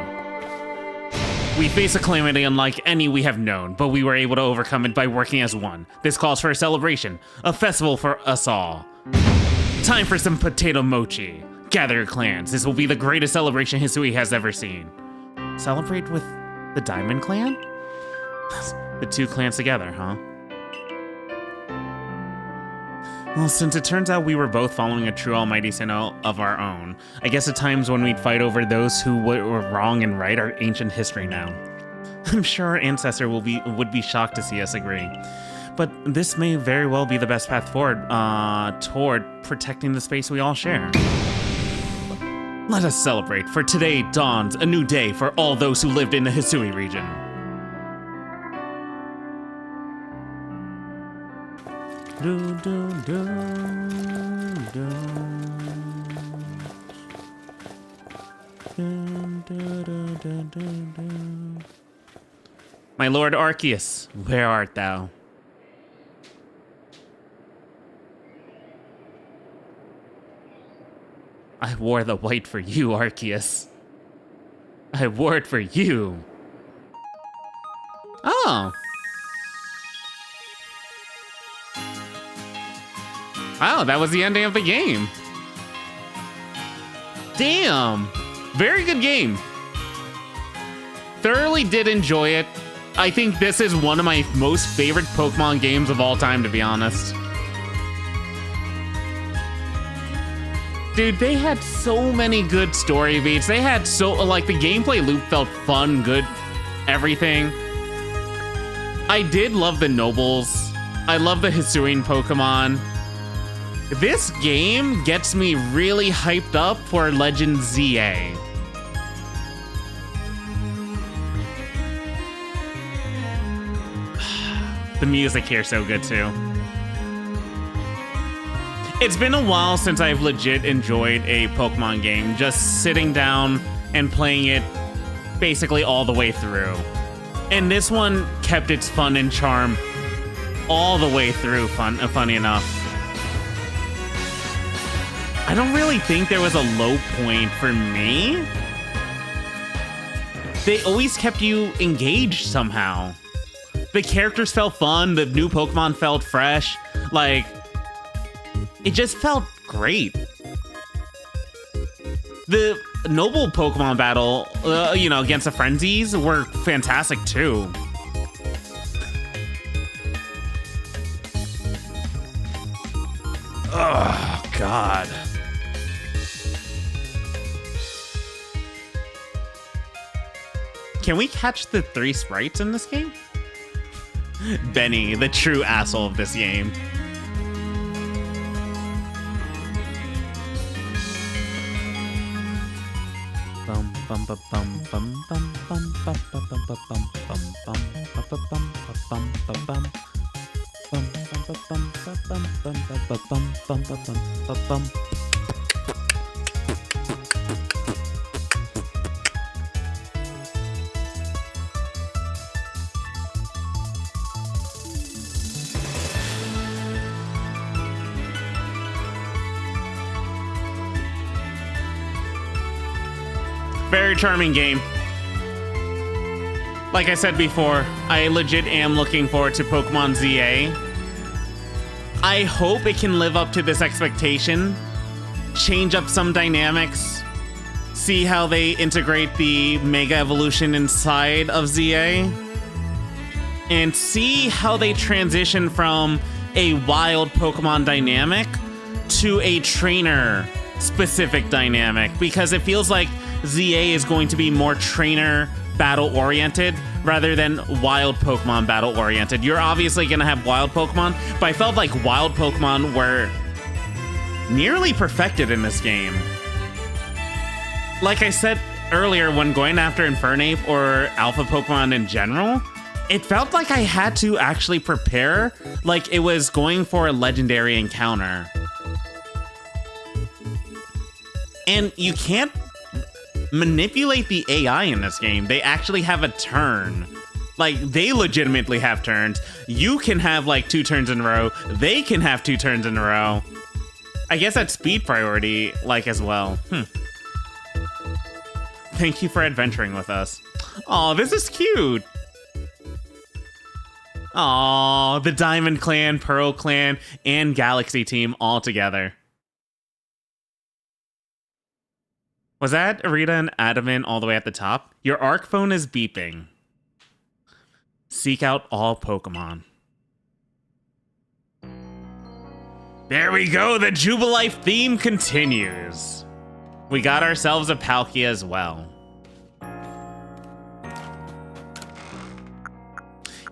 We face a calamity unlike any we have known, but we were able to overcome it by working as one. This calls for a celebration, a festival for us all. Time for some potato mochi. Gather your clans. This will be the greatest celebration history has ever seen. Celebrate with the Diamond Clan? The two clans together, huh? Well, since it turns out we were both following a true almighty Sinnoh of our own, I guess at times when we'd fight over those who were wrong and right are ancient history now. I'm sure our ancestor would be shocked to see us agree. But this may very well be the best path forward toward protecting the space we all share. Let us celebrate, for today dawns a new day for all those who lived in the Hisui region. My lord Arceus, where art thou? I wore the white for you, Arceus. I wore it for you. Oh. Wow, that was the ending of the game. Damn. Very good game. Thoroughly did enjoy it. I think this is one of my most favorite Pokemon games of all time, to be honest. Dude, they had so many good story beats. They had like, the gameplay loop felt fun, good, everything. I did love the Nobles. I love the Hisuian Pokemon. This game gets me really hyped up for Legend ZA. The music here is so good too. It's been a while since I've legit enjoyed a Pokemon game, just sitting down and playing it basically all the way through. And this one kept its fun and charm all the way through, funny enough. I don't really think there was a low point for me. They always kept you engaged somehow. The characters felt fun, the new Pokemon felt fresh, like, it just felt great. The noble Pokemon battle, against the Frenzies were fantastic too. Oh, God. Can we catch the 3 sprites in this game? Benny, the true asshole of this game. Very charming game. Like I said before, I legit am looking forward to Pokemon ZA. I hope it can live up to this expectation, change up some dynamics, see how they integrate the Mega Evolution inside of ZA, and see how they transition from a wild Pokemon dynamic to a trainer-specific dynamic, because it feels like ZA is going to be more trainer battle-oriented rather than wild Pokemon battle-oriented. You're obviously going to have wild Pokemon, but I felt like wild Pokemon were nearly perfected in this game. Like I said earlier, when going after Infernape or Alpha Pokemon in general, it felt like I had to actually prepare like it was going for a legendary encounter. And you can't manipulate the AI in this game. They actually have a turn. Like, they legitimately have turns. You can have like 2 turns in a row. They can have 2 turns in a row. I guess that's speed priority, like, as well. Thank you for adventuring with us. Oh, this is cute. Oh, the Diamond Clan, Pearl Clan, and Galaxy team all together. Was that Arita and Adamant all the way at the top? Your Arc phone is beeping. Seek out all Pokemon. There we go, the Jubilife theme continues. We got ourselves a Palkia as well.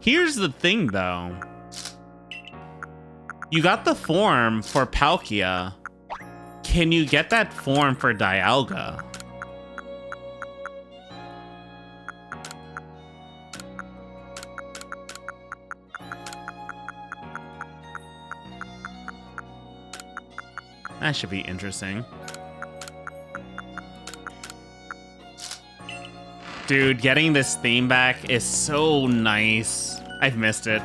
Here's the thing though. You got the form for Palkia. Can you get that form for Dialga? That should be interesting. Dude, getting this theme back is so nice. I've missed it.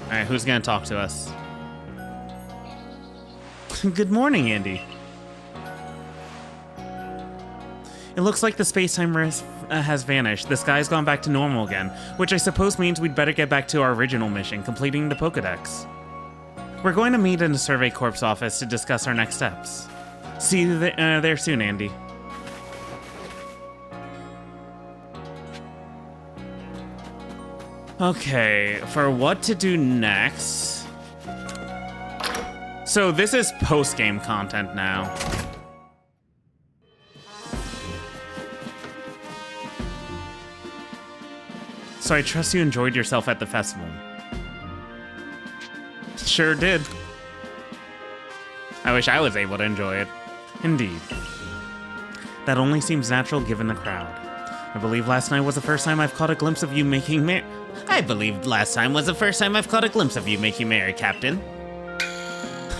Alright, who's gonna talk to us? Good morning, Andy. It looks like the space-time rift has vanished. The sky's gone back to normal again, which I suppose means we'd better get back to our original mission, completing the Pokedex. We're going to meet in the Survey Corps office to discuss our next steps. See you there soon, Andy. Okay, for what to do next... So this is post-game content now. So I trust you enjoyed yourself at the festival. Sure did. I wish I was able to enjoy it. Indeed. That only seems natural given the crowd. I believe last night was the first time I've caught a glimpse of you making merry. I believe last time was the first time I've caught a glimpse of you making merry, Captain.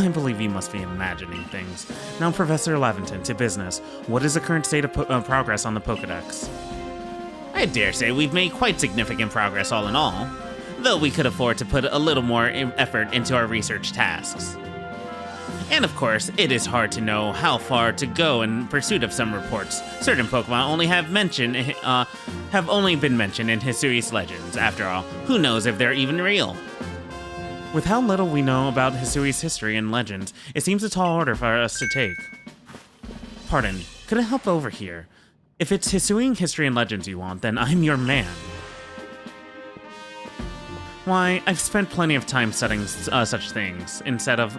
I believe you must be imagining things. Now, Professor Laventon, to business. What is the current state of progress on the Pokedex? I dare say we've made quite significant progress all in all, though we could afford to put a little more effort into our research tasks. And of course, it is hard to know how far to go in pursuit of some reports. Certain Pokemon have only been mentioned in Hisui's legends. After all, who knows if they're even real? With how little we know about Hisui's history and legends, it seems a tall order for us to take. Pardon, could I help over here? If it's Hisui history and legends you want, then I'm your man. Why, I've spent plenty of time studying such things, instead of...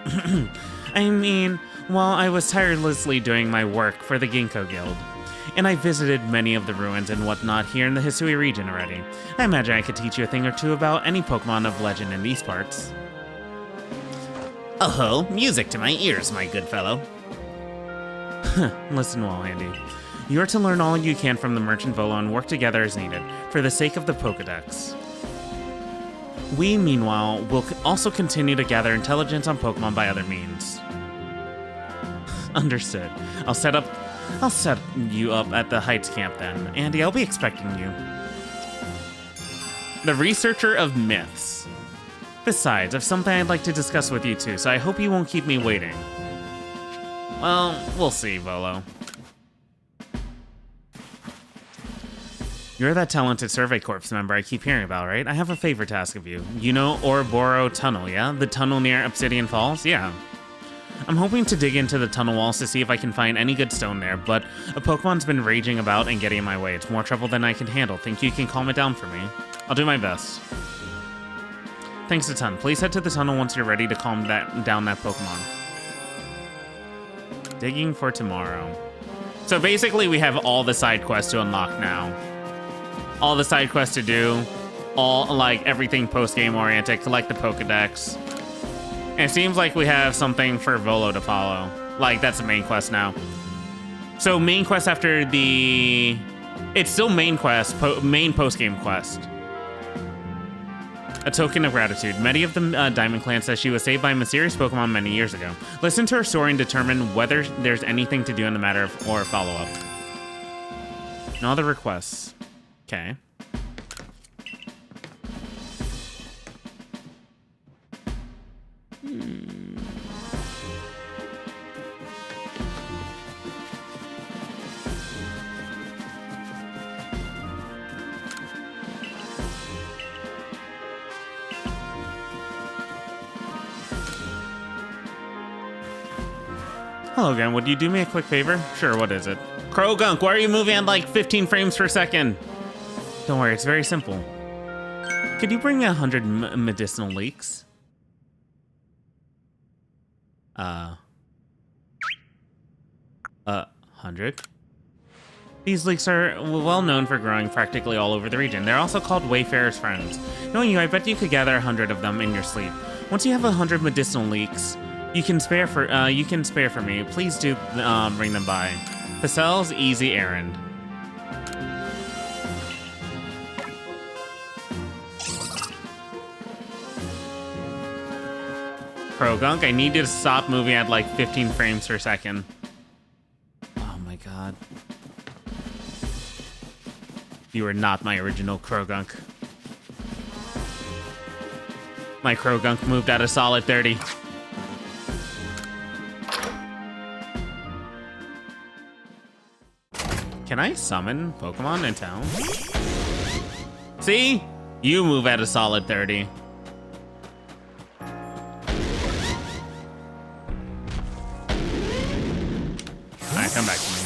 I mean, while I was tirelessly doing my work for the Ginkgo Guild. And I visited many of the ruins and whatnot here in the Hisui region already. I imagine I could teach you a thing or two about any Pokemon of legend in these parts. Oh-ho, music to my ears, my good fellow. Listen well, Andy. You are to learn all you can from the Merchant Volo and work together as needed, for the sake of the Pokedex. We, meanwhile, will also continue to gather intelligence on Pokemon by other means. Understood. I'll set you up at the Heights camp then. Andy, I'll be expecting you. The Researcher of Myths. Besides, I've something I'd like to discuss with you too, so I hope you won't keep me waiting. Well, we'll see, Volo. You're that talented Survey Corps member I keep hearing about, right? I have a favor to ask of you. You know Ouroboros Tunnel, yeah? The tunnel near Obsidian Falls? Yeah. I'm hoping to dig into the tunnel walls to see if I can find any good stone there, but a Pokemon's been raging about and getting in my way. It's more trouble than I can handle. Think you can calm it down for me? I'll do my best. Thanks a ton. Please head to the tunnel once you're ready to calm down that Pokemon. Digging for tomorrow. So basically we have all the side quests to unlock now. All the side quests to do. All, like, everything post-game oriented. Collect the Pokedex. And it seems like we have something for Volo to follow. Like, that's the main quest now. So main quest after the... It's still main quest, main post-game quest. A token of gratitude. Many of the Diamond Clan says she was saved by a mysterious Pokemon many years ago. Listen to her story and determine whether there's anything to do in the matter or follow-up. No other requests. Okay. Hello again, would you do me a quick favor? Sure, what is it? Krogunk, why are you moving at like 15 frames per second? Don't worry, it's very simple. Could you bring me 100 medicinal leeks? 100? These leeks are well known for growing practically all over the region. They're also called Wayfarer's Friends. Knowing you, I bet you could gather 100 of them in your sleep. Once you have 100 medicinal leeks, you can spare for me. Please do bring them by. Pacel's easy errand. Krogunk, I need you to stop moving at like 15 frames per second. Oh my god. You are not my original Krogunk. My Krogunk moved at a solid 30. Can I summon Pokemon in town? See? You move at a solid 30. Alright, come back to me.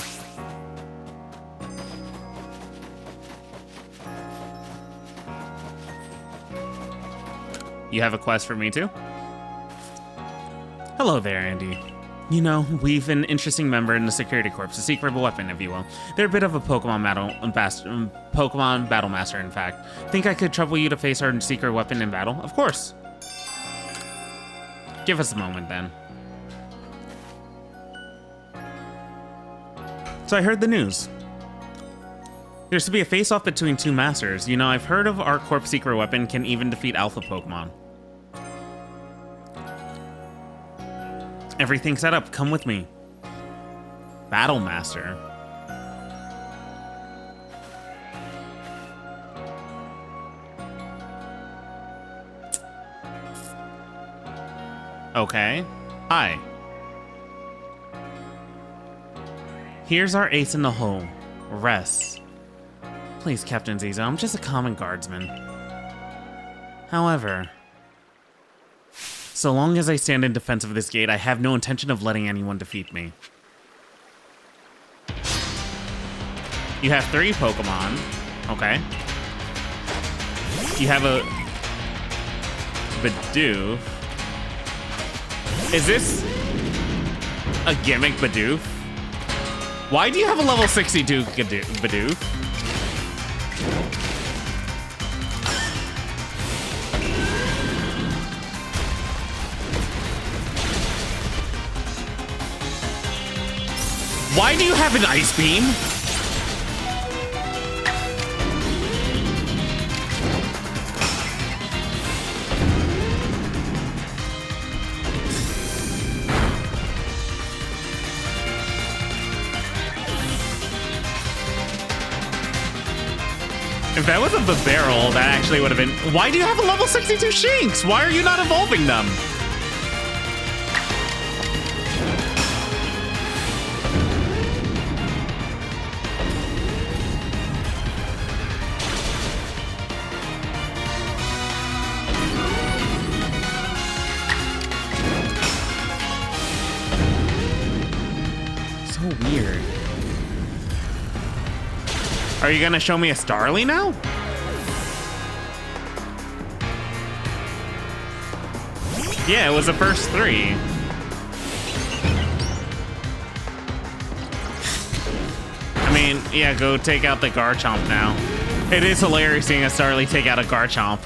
You have a quest for me too? Hello there, Andy. You know, we've an interesting member in the Security Corps, a secret weapon, if you will. They're a bit of a Pokemon battle master, in fact. Think I could trouble you to face our secret weapon in battle? Of course. Give us a moment, then. So I heard the news. There's to be a face-off between two masters. You know, I've heard of our Corp's secret weapon can even defeat alpha Pokemon. Everything's set up. Come with me. Battle Master. Okay. Hi. Here's our ace in the hole. Rest. Please, Captain Zizo, I'm just a common guardsman. However, so long as I stand in defense of this gate, I have no intention of letting anyone defeat me. You have 3 Pokemon. Okay. You have a Bidoof. Is this a gimmick Bidoof? Why do you have a level 62 Bidoof? Why do you have an Ice Beam? If that was a barrel, that actually would have been... Why do you have a level 62 Shinx? Why are you not evolving them? So weird. Are you gonna show me a Starly now? Yeah, it was the first 3. I mean, yeah, go take out the Garchomp now. It is hilarious seeing a Starly take out a Garchomp.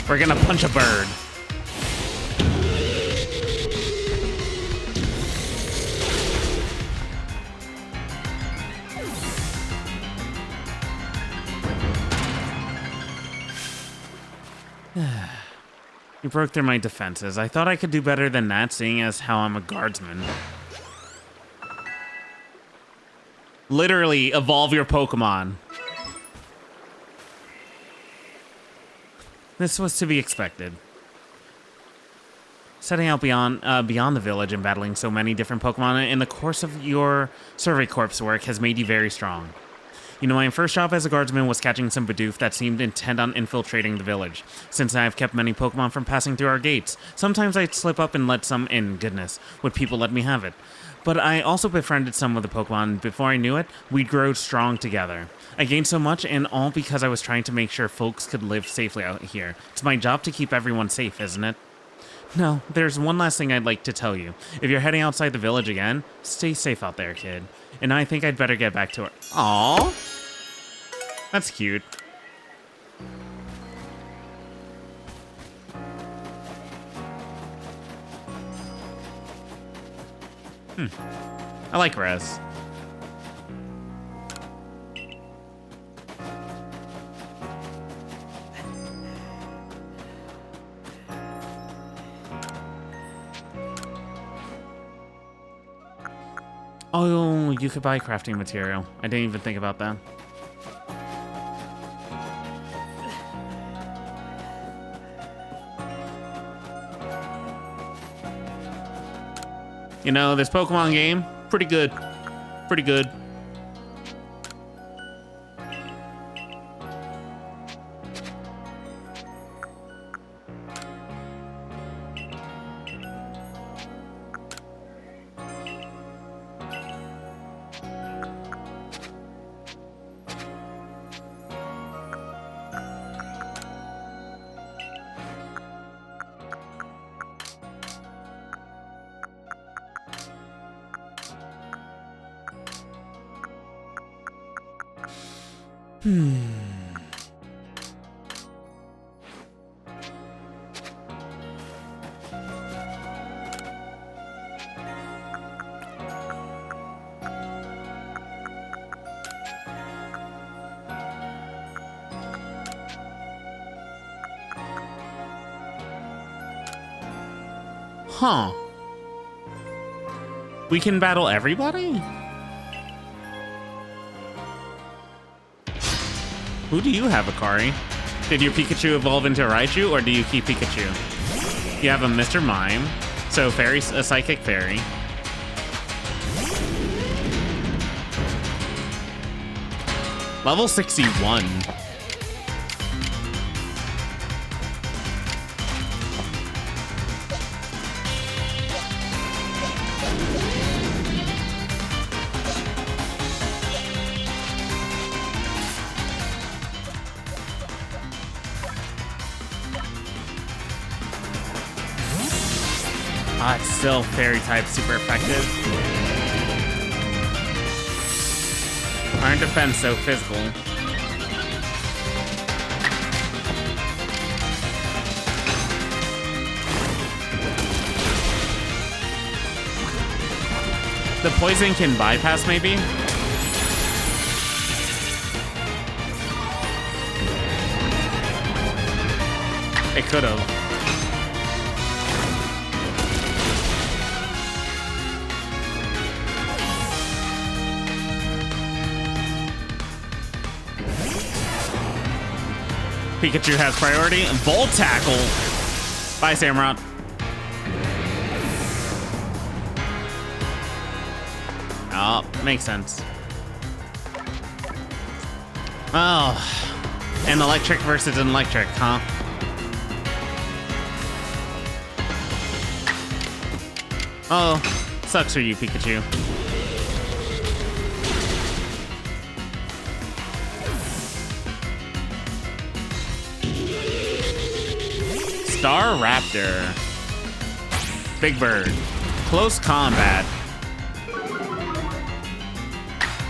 We're gonna punch a bird. You broke through my defenses. I thought I could do better than that, seeing as how I'm a guardsman. Literally, evolve your Pokemon. This was to be expected. Setting out beyond the village and battling so many different Pokemon in the course of your Survey Corps work has made you very strong. You know, my first job as a guardsman was catching some Bidoof that seemed intent on infiltrating the village. Since I've kept many Pokemon from passing through our gates, sometimes I'd slip up and let some in. Goodness, would people let me have it? But I also befriended some of the Pokemon, and before I knew it, we'd grow strong together. I gained so much, and all because I was trying to make sure folks could live safely out here. It's my job to keep everyone safe, isn't it? No, there's one last thing I'd like to tell you. If you're heading outside the village again, stay safe out there, kid. And I think I'd better get back to it. Aww. That's cute. I like Res. Oh, you could buy crafting material. I didn't even think about that. You know, this Pokemon game, pretty good. Pretty good. Huh. We can battle everybody? Who do you have, Akari? Did your Pikachu evolve into Raichu, or do you keep Pikachu? You have a Mr. Mime, so fairy, a Psychic Fairy. Level 61. Ah, it's still fairy type, super effective. Iron defense, so physical. The poison can bypass, maybe? It could have. Pikachu has priority. Volt Tackle. Bye, Samurott. Oh, makes sense. Oh, an electric versus an electric, huh? Oh, sucks for you, Pikachu. Star Raptor. Big Bird. Close combat.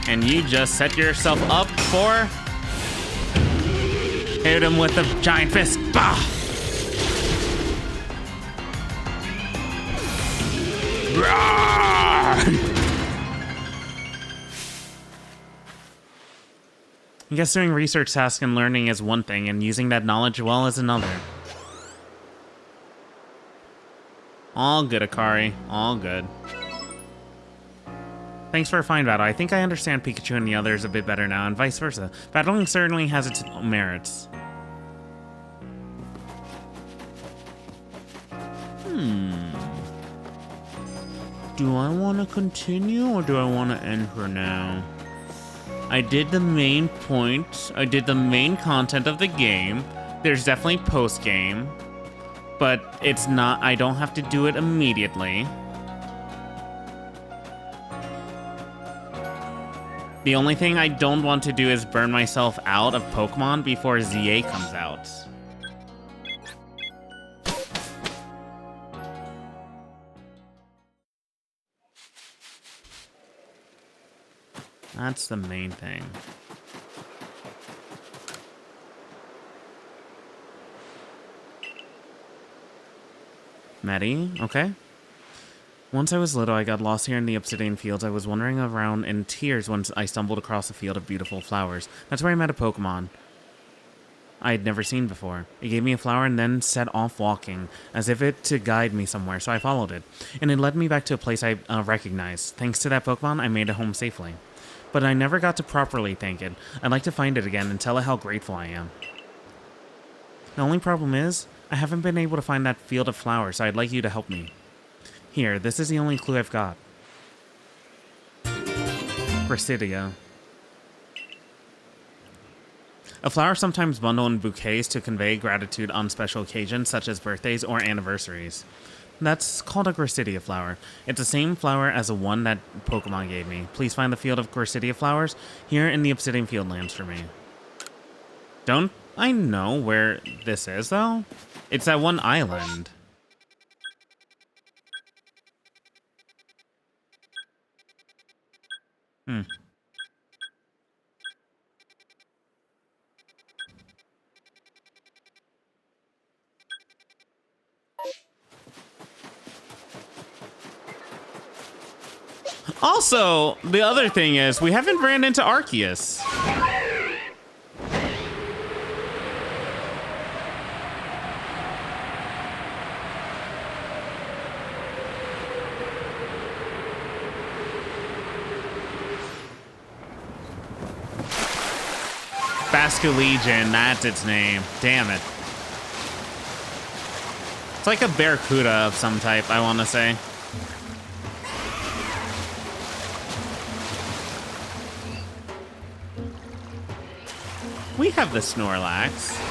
And you just set yourself up for... Hit him with the giant fist. Bah! I guess doing research tasks and learning is one thing, and using that knowledge well is another. All good, Akari. All good. Thanks for a fine battle. I think I understand Pikachu and the others a bit better now, and vice versa. Battling certainly has its merits. Do I want to continue, or do I want to end her now? I did the main point. I did the main content of the game. There's definitely post-game. But it's not, I don't have to do it immediately. The only thing I don't want to do is burn myself out of Pokemon before ZA comes out. That's the main thing. Maddie, okay. Once I was little, I got lost here in the Obsidian Fields. I was wandering around in tears when I stumbled across a field of beautiful flowers. That's where I met a Pokemon I had never seen before. It gave me a flower and then set off walking, as if it to guide me somewhere, so I followed it. And it led me back to a place I recognized. Thanks to that Pokemon, I made it home safely. But I never got to properly thank it. I'd like to find it again and tell it how grateful I am. The only problem is, I haven't been able to find that field of flowers, so I'd like you to help me. Here, this is the only clue I've got. Gracidia. A flower sometimes bundled in bouquets to convey gratitude on special occasions such as birthdays or anniversaries. That's called a Gracidia flower. It's the same flower as the one that Pokemon gave me. Please find the field of Gracidia flowers here in the Obsidian Fieldlands for me. Don't I know where this is, though? It's that one island. Also, the other thing is, we haven't ran into Arceus. Basculegion, that's its name. Damn it. It's like a barracuda of some type, I want to say. We have the Snorlax.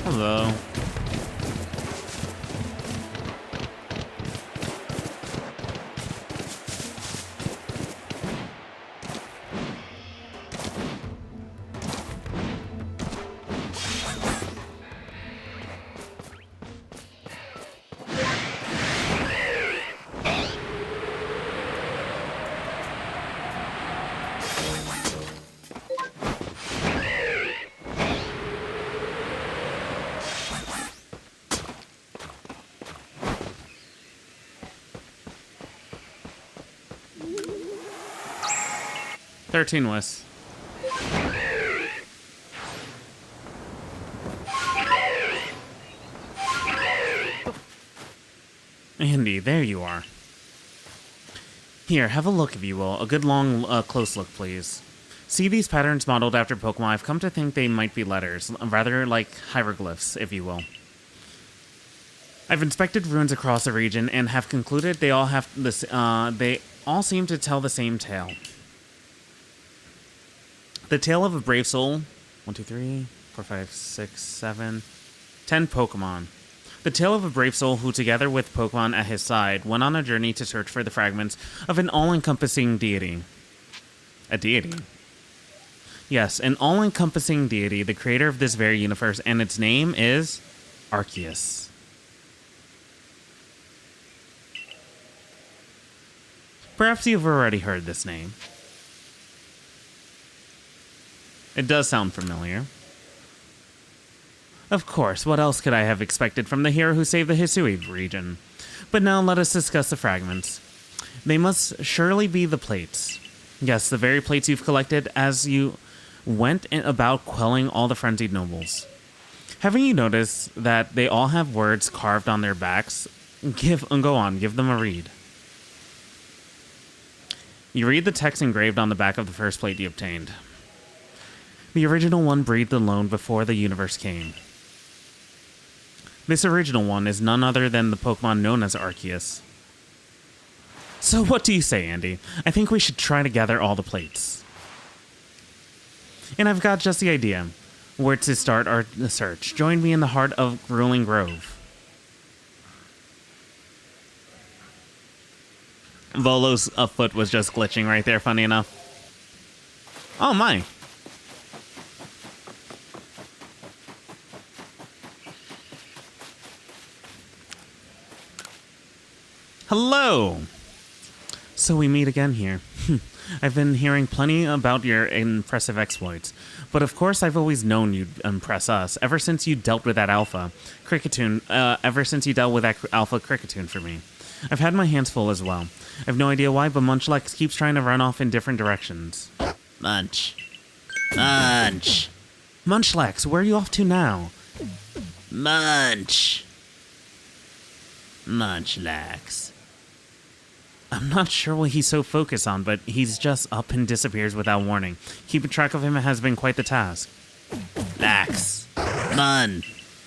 Hello. Thirteen was. Andy, there you are. Here, have a look if you will. A good long, close look, please. See these patterns modeled after Pokemon? I've come to think they might be letters, rather like hieroglyphs, if you will. I've inspected ruins across the region and have concluded they all have this. They all seem to tell the same tale. The tale of a brave soul. 1, 2, 3, 4, 5, 6, 7, 10 Pokemon. The tale of a brave soul who, together with Pokemon at his side, went on a journey to search for the fragments of an all-encompassing deity. A deity? Yes, an all-encompassing deity, the creator of this very universe, and its name is Arceus. Perhaps you've already heard this name. It does sound familiar. Of course, what else could I have expected from the hero who saved the Hisui region? But now let us discuss the fragments. They must surely be the plates. Yes, the very plates you've collected as you went about quelling all the frenzied nobles. Haven't you noticed that they all have words carved on their backs? Go on, give them a read. You read the text engraved on the back of the first plate you obtained. The original one breathed alone before the universe came. This original one is none other than the Pokemon known as Arceus. So what do you say, Andy? I think we should try to gather all the plates. And I've got just the idea. Where to start our search. Join me in the heart of Ruling Grove. Volo's foot was just glitching right there, funny enough. Oh my. Hello! So we meet again here. I've been hearing plenty about your impressive exploits, but of course I've always known you'd impress us, ever since you dealt with that Alpha Cricketune for me. I've had my hands full as well. I've no idea why, but Munchlax keeps trying to run off in different directions. Munch. Munchlax, where are you off to now? Munchlax. I'm not sure what he's so focused on, but he's just up and disappears without warning. Keeping track of him has been quite the task. Lax.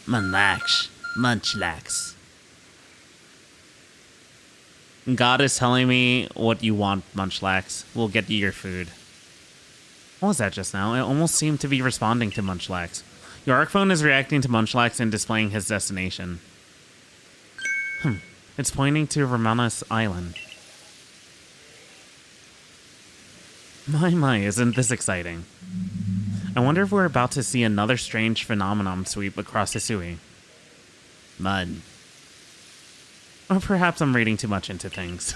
Munchlax. God is telling me what you want, Munchlax. We'll get you your food. What was that just now? It almost seemed to be responding to Munchlax. Your Arc phone is reacting to Munchlax and displaying his destination. It's pointing to Ramana's Island. My, isn't this exciting? I wonder if we're about to see another strange phenomenon sweep across Hisui. Mun. Or perhaps I'm reading too much into things.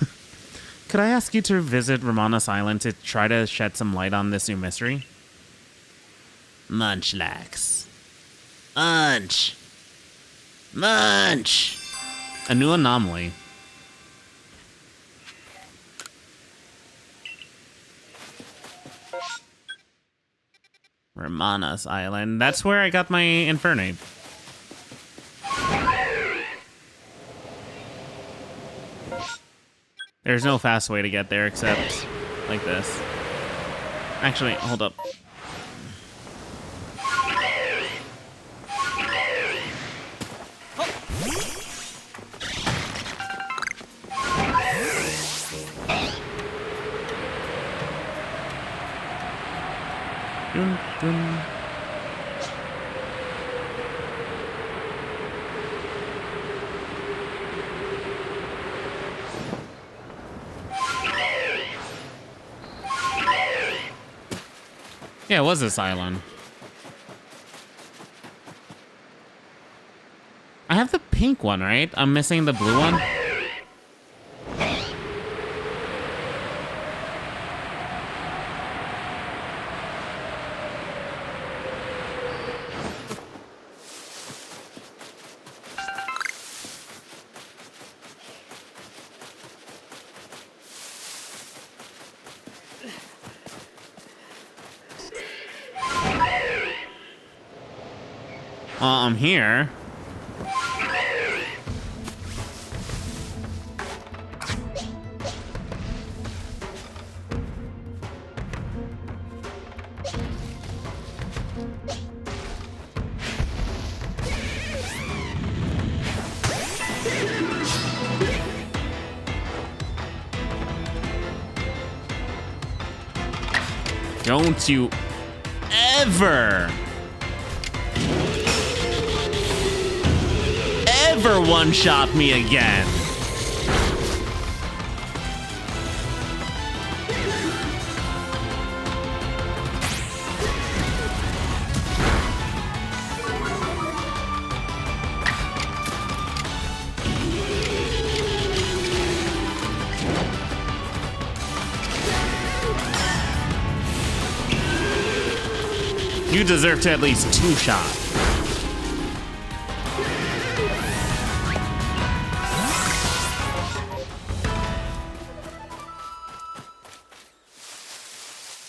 Could I ask you to visit Ramana's Island to try to shed some light on this new mystery? Munchlax. Munch. Munch. A new anomaly. Romana's Island. That's where I got my Infernate. There's no fast way to get there except like this. Actually, hold up. Dun, dun. Yeah, it was this island. I have the pink one, right? I'm missing the blue one. I'm here. Don't you ever one-shot me again. You deserve to at least 2 shots.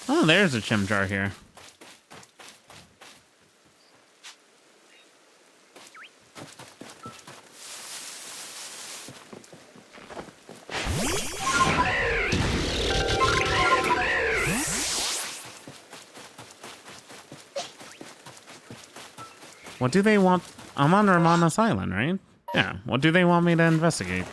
Oh, there's a Chimchar here. What do they want? I'm on Romana's Island, right? Yeah. What do they want me to investigate?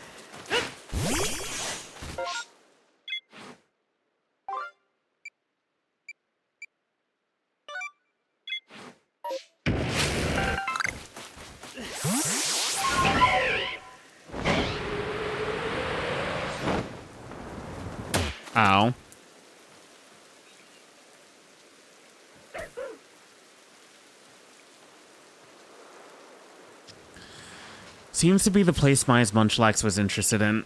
Ow. Seems to be the place Miles Munchlax was interested in.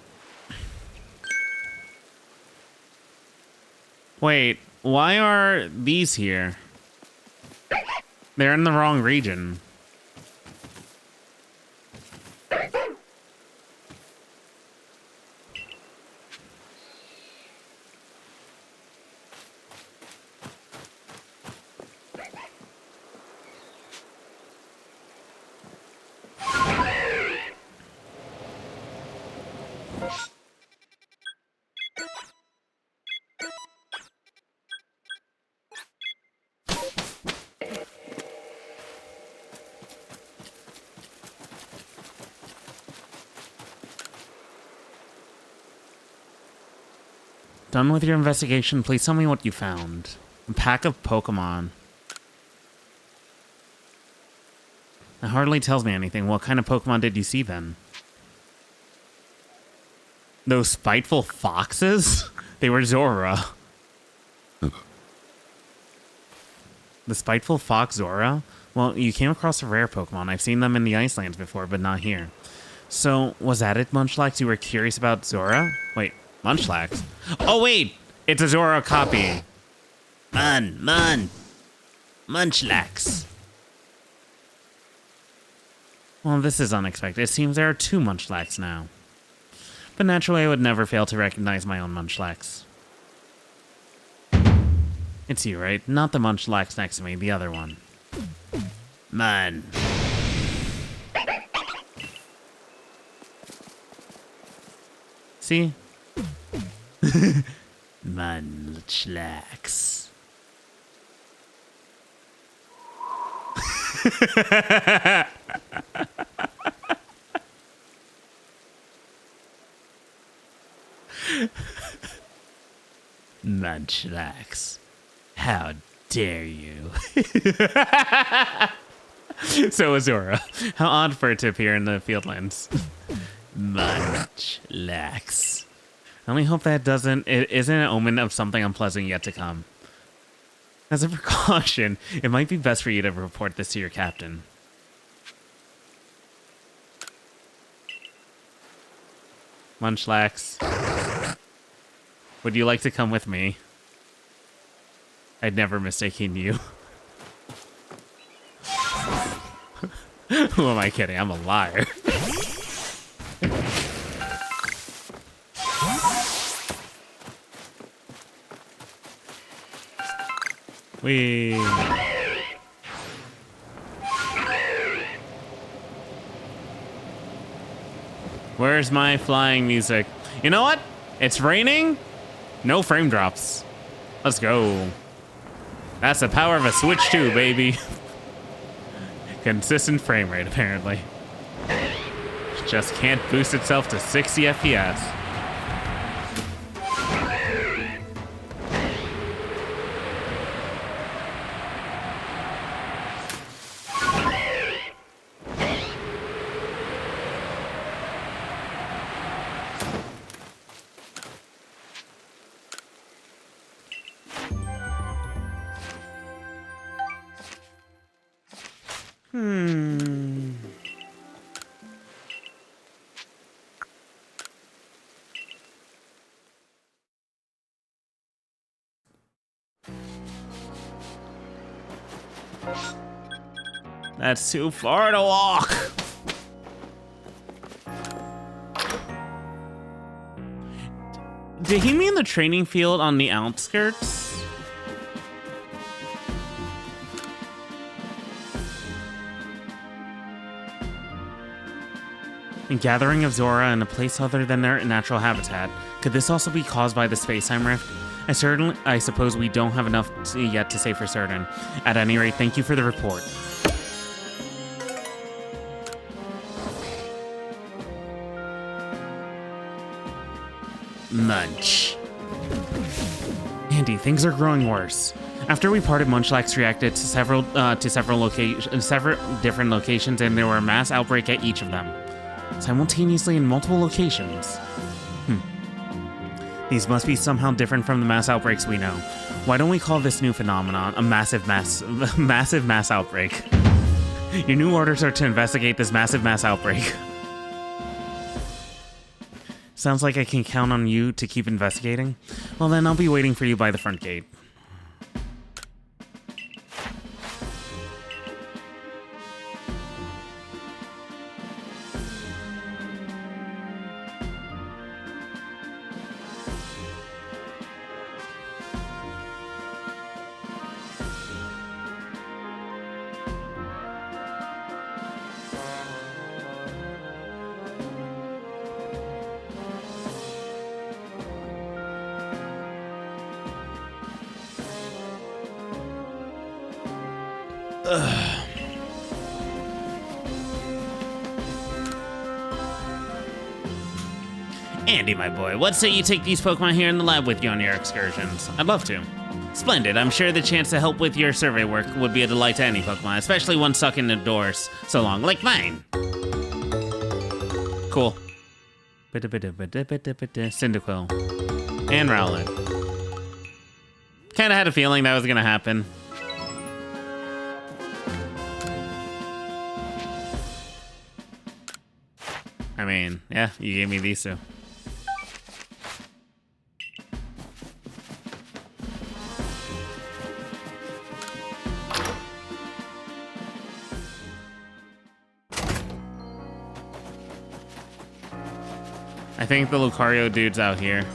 Wait, why are these here? They're in the wrong region. Done with your investigation, please tell me what you found. A pack of Pokemon. That hardly tells me anything. What kind of Pokemon did you see then? Those spiteful foxes? They were Zora. The spiteful fox Zora? Well, you came across a rare Pokemon. I've seen them in the Icelands before, but not here. So, was that it, Munchlax? You were curious about Zora? Wait, Munchlax? Oh, wait! It's a Zora copy. Munchlax. Well, this is unexpected. It seems there are 2 Munchlax now. But naturally, I would never fail to recognize my own Munchlax. It's you, right? Not the Munchlax next to me, the other one. Man. See? Munchlax. Munchlax. How dare you? So Azora. How odd for it to appear in the Fieldlands. Munchlax. I only hope that it isn't an omen of something unpleasant yet to come. As a precaution, it might be best for you to report this to your captain. Munchlax. Would you like to come with me? I'd never mistaken you. Who am I kidding? I'm a liar. Whee. Where's my flying music? You know what? It's raining. No frame drops. Let's go. That's the power of a Switch 2, baby. Consistent frame rate, apparently. Just can't boost itself to 60 FPS. That's too far to walk. Did he mean the training field on the outskirts? A gathering of Zora in a place other than their natural habitat. Could this also be caused by the space-time rift? I suppose we don't have enough yet to say for certain. At any rate, thank you for the report. Munch. Andy, things are growing worse. After we parted, Munchlax reacted to several different locations, and there were a mass outbreak at each of them, simultaneously in multiple locations. These must be somehow different from the mass outbreaks we know. Why don't we call this new phenomenon a massive mass outbreak? Your new orders are to investigate this massive mass outbreak. Sounds like I can count on you to keep investigating. Well then, I'll be waiting for you by the front gate. Andy, my boy, what say you take these Pokemon here in the lab with you on your excursions? I'd love to. Splendid. I'm sure the chance to help with your survey work would be a delight to any Pokemon, especially one stuck indoors so long, like mine. Cool. Cyndaquil. And Rowlet. Kinda had a feeling that was gonna happen. I mean, yeah, you gave me these two. I think the Lucario dude's out here.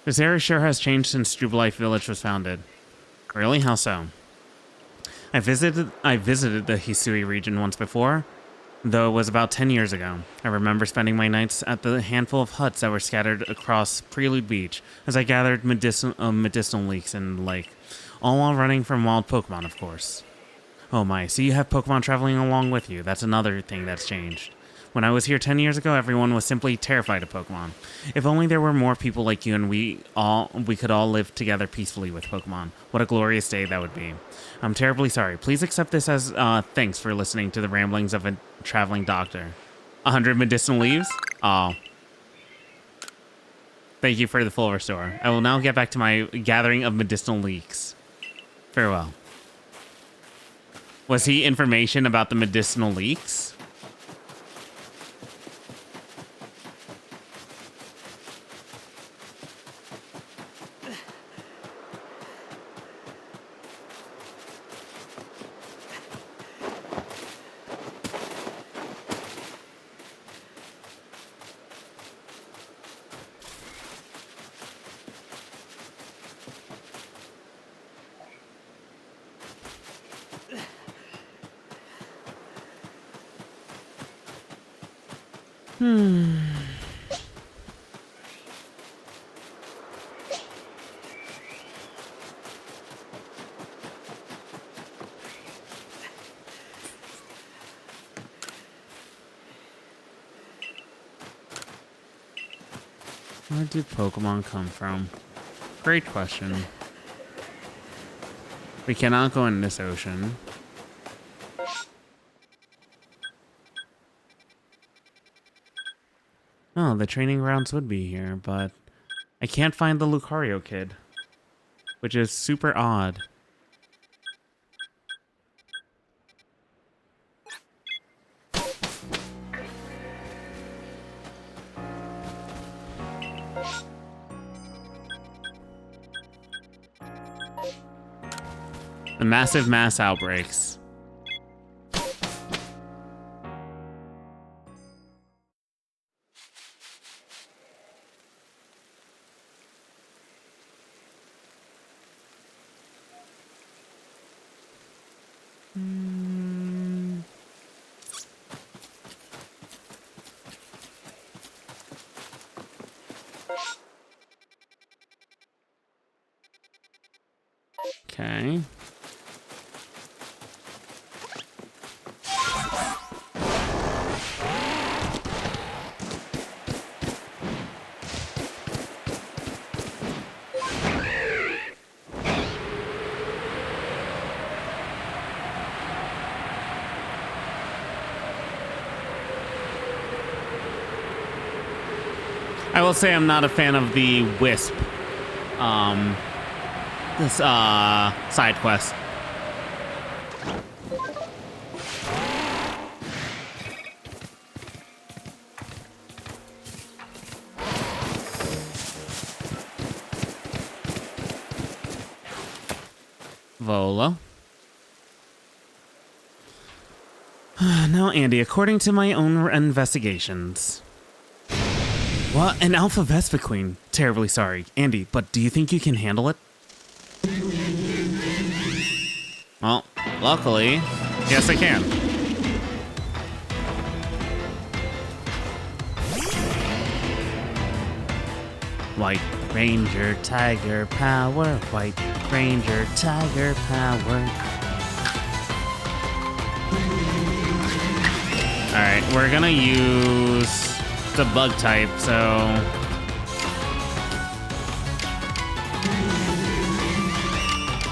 This area sure has changed since Jubilife Village was founded. Really? How so? I visited the Hisui region once before, though it was about 10 years ago. I remember spending my nights at the handful of huts that were scattered across Prelude Beach as I gathered medicinal leeks and lake, all while running from wild Pokemon, of course. Oh my, so you have Pokemon traveling along with you. That's another thing that's changed. When I was here 10 years ago, everyone was simply terrified of Pokemon. If only there were more people like you and we could all live together peacefully with Pokemon. What a glorious day that would be. I'm terribly sorry. Please accept this as thanks for listening to the ramblings of a traveling doctor. 100 medicinal leaves? Oh. Thank you for the full restore. I will now get back to my gathering of medicinal leeks. Farewell. Was he information about the medicinal leeks? Where do Pokemon come from? Great question. We cannot go in this ocean. Oh, the training grounds would be here, but I can't find the Lucario kid, which is super odd. The massive mass outbreaks. Okay. I will say I'm not a fan of the Wisp, side quest. Vola. Now, Andy, according to my own investigations. What? An Alpha Vespiquen? Terribly sorry. Andy, but do you think you can handle it? Well, luckily, yes I can. White Ranger Tiger Power. White Ranger Tiger Power. Alright, we're gonna use the bug type, so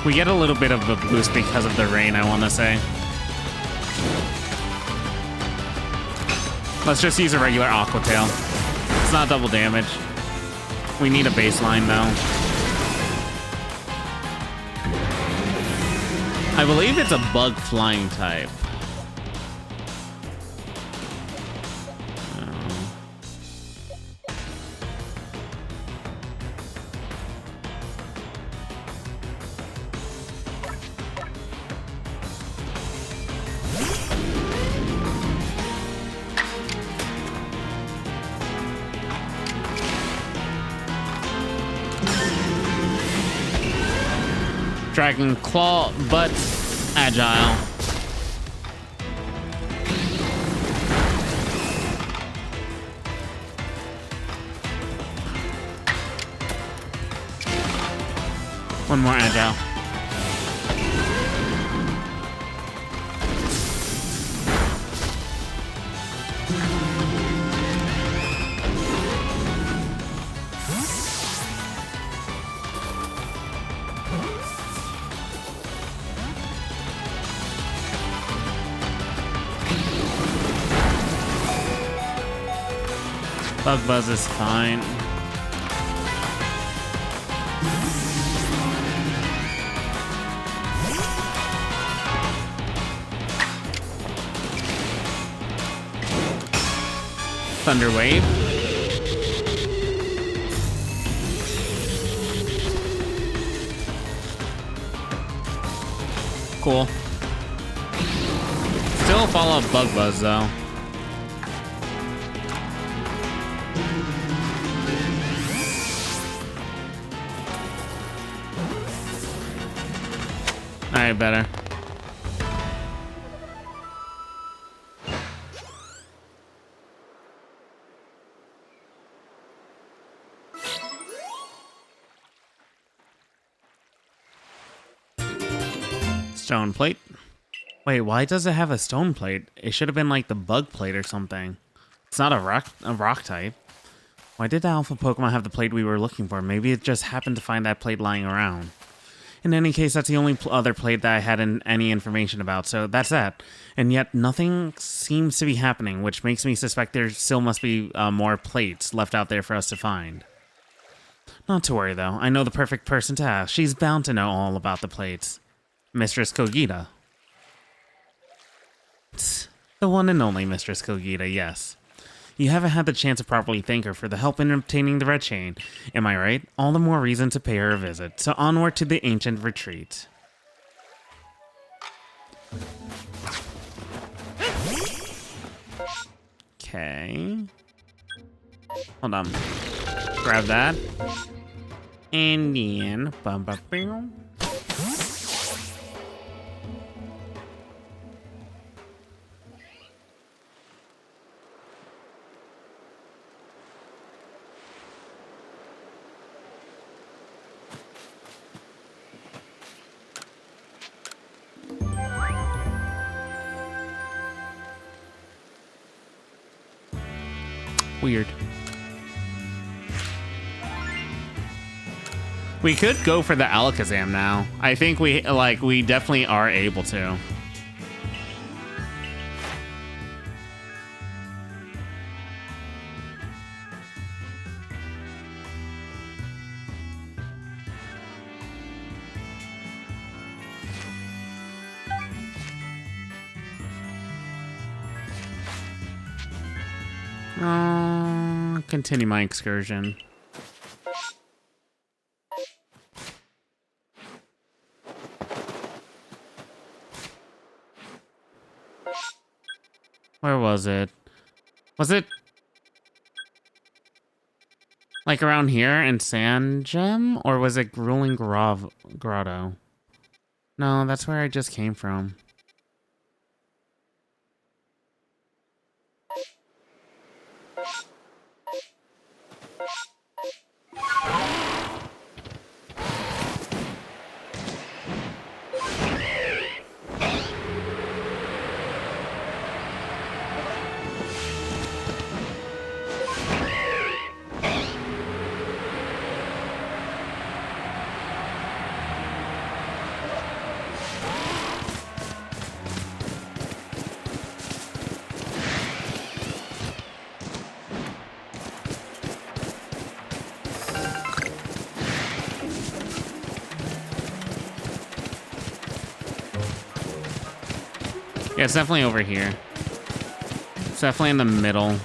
we get a little bit of a boost because of the rain, I want to say. Let's just use a regular Aqua Tail. It's not double damage. We need a baseline, though. I believe it's a bug flying type. Dragon Claw, but agile. One more agile. Bug Buzz is fine. Thunder Wave. Cool. Still follow up Bug Buzz though. Alright, better. Stone plate. Wait, why does it have a stone plate? It should have been like the bug plate or something. It's not a rock type. Why did the alpha Pokemon have the plate we were looking for? Maybe it just happened to find that plate lying around. In any case, that's the only other plate that I had any information about, so that's that. And yet, nothing seems to be happening, which makes me suspect there still must be more plates left out there for us to find. Not to worry, though. I know the perfect person to ask. She's bound to know all about the plates. Mistress Kogita. The one and only Mistress Kogita, yes. You haven't had the chance to properly thank her for the help in obtaining the red chain. Am I right? All the more reason to pay her a visit. So onward to the ancient retreat. Okay. Hold on. Grab that. And then... Weird. We could go for the Alakazam now. I think we definitely are able to. Continue my excursion. Where was it? Was it like around here in Sand Gem? Or was it Grueling Grotto? No, that's where I just came from. Yeah, it's definitely over here. It's definitely in the middle.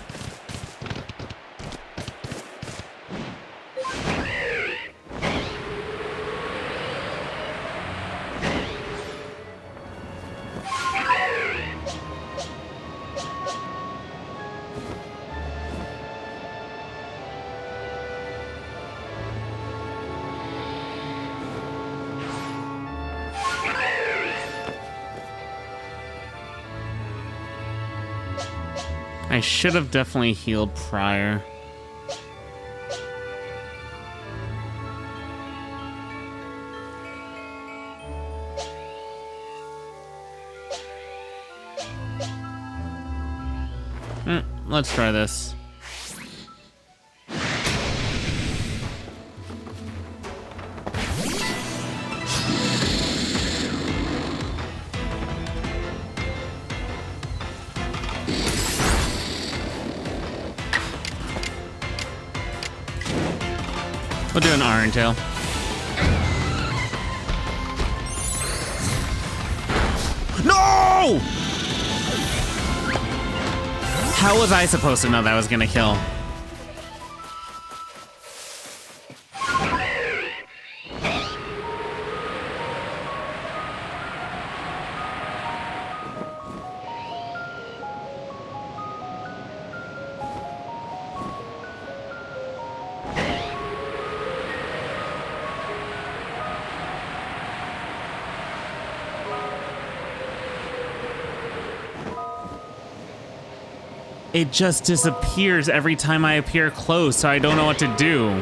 I should have definitely healed prior. Let's try this. We'll do an Iron Tail. No! How was I supposed to know that was gonna kill? It just disappears every time I appear close, so I don't know what to do.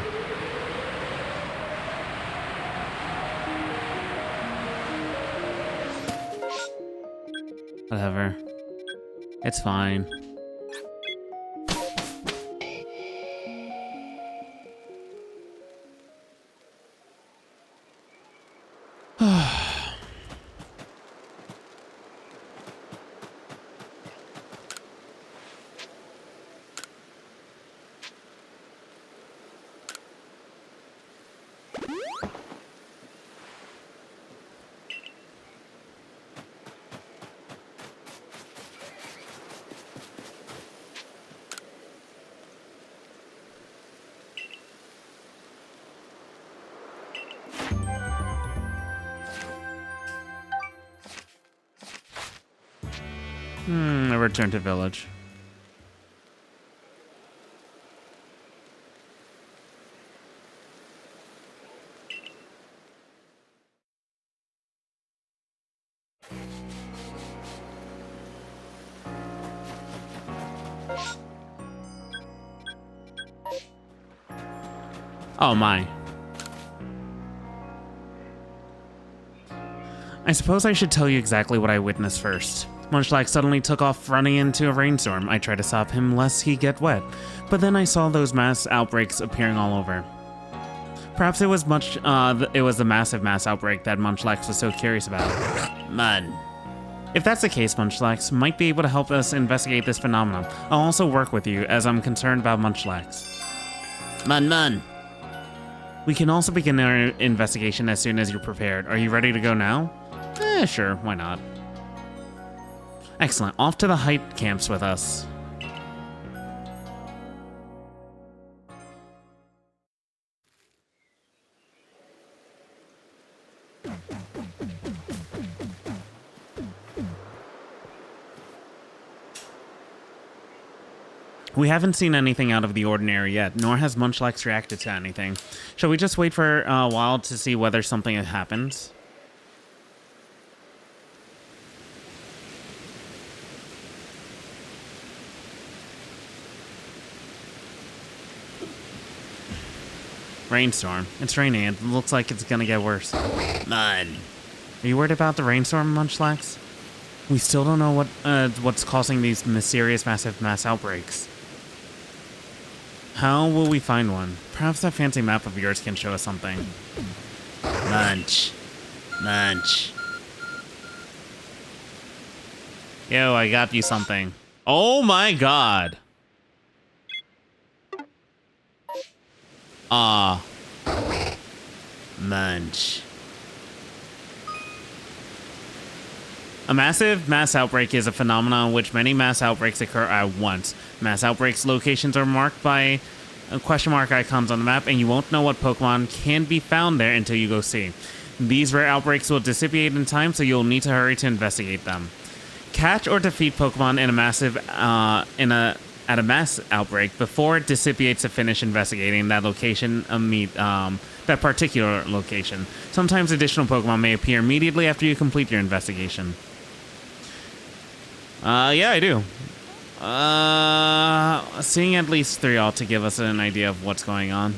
Whatever. It's fine. I return to village. Oh my. I suppose I should tell you exactly what I witnessed first. Munchlax suddenly took off running into a rainstorm. I tried to stop him lest he get wet, but then I saw those mass outbreaks appearing all over. Perhaps it was the massive mass outbreak that Munchlax was so curious about. Man. If that's the case, Munchlax might be able to help us investigate this phenomenon. I'll also work with you, as I'm concerned about Munchlax. Man. We can also begin our investigation as soon as you're prepared. Are you ready to go now? Sure, why not? Excellent. Off to the height camps with us. We haven't seen anything out of the ordinary yet, nor has Munchlax reacted to anything. Shall we just wait for a while to see whether something happens? Rainstorm. It's raining. It looks like it's gonna get worse. Man. Are you worried about the rainstorm, Munchlax? We still don't know what's causing these mysterious massive mass outbreaks. How will we find one? Perhaps that fancy map of yours can show us something. Munch. Yo, I got you something. Oh my god. Munch. A massive mass outbreak is a phenomenon in which many mass outbreaks occur at once. Mass outbreaks locations are marked by question mark icons on the map, and you won't know what Pokemon can be found there until you go see. These rare outbreaks will dissipate in time, so you'll need to hurry to investigate them. Catch or defeat Pokemon in a massive at a mass outbreak before it dissipates to finish investigating that location. That particular location. Sometimes additional Pokemon may appear immediately after you complete your investigation. Yeah, I do. Seeing at least 3 ought to give us an idea of what's going on.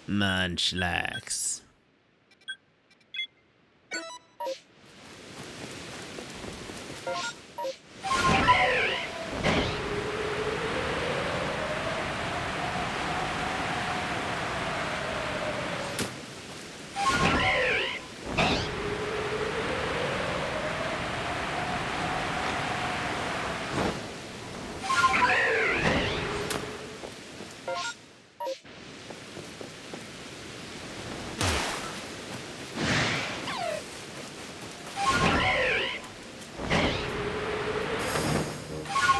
Munchlax.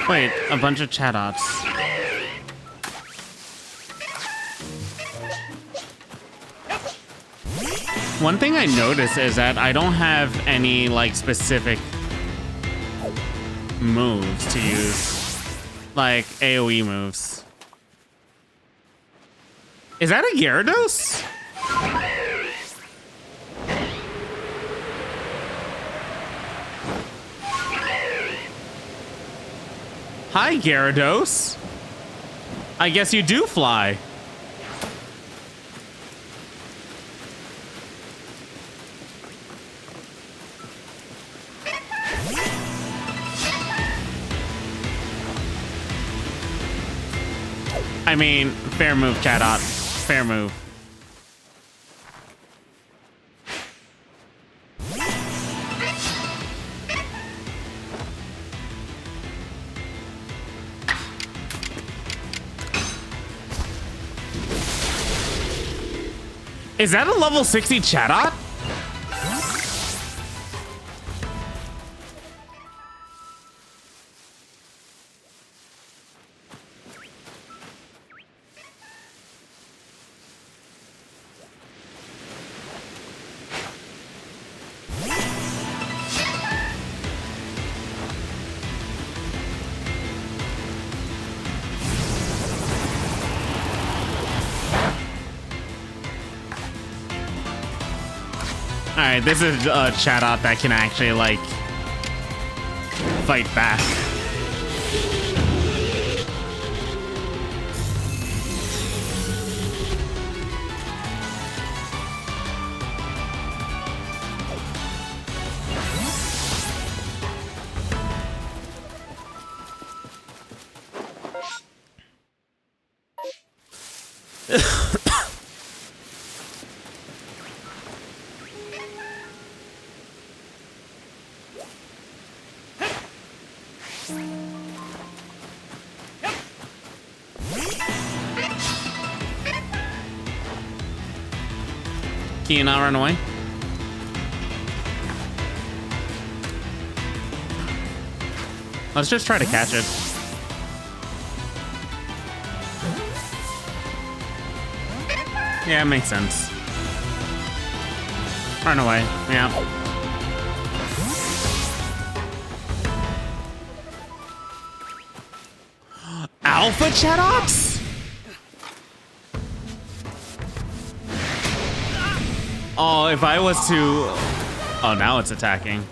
Wait, a bunch of Chadots. One thing I noticed is that I don't have any, like, specific moves to use. Like, AoE moves. Is that a Gyarados? Hi, Gyarados. I guess you do fly. I mean, fair move, Chatot. Fair move. Is that a level 60 Chatot? Alright, this is a Chatot that can actually, like, fight back. Can you not run away? Let's just try to catch it. Yeah, it makes sense. Run away. Yeah. Alpha Chatops? Oh, if I was to... Oh, now it's attacking.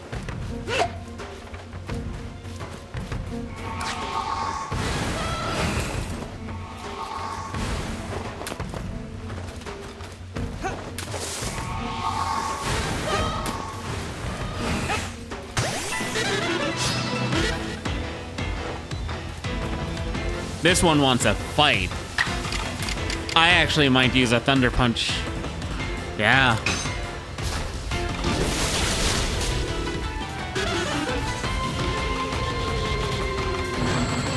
This one wants a fight. I actually might use a Thunder Punch. Yeah.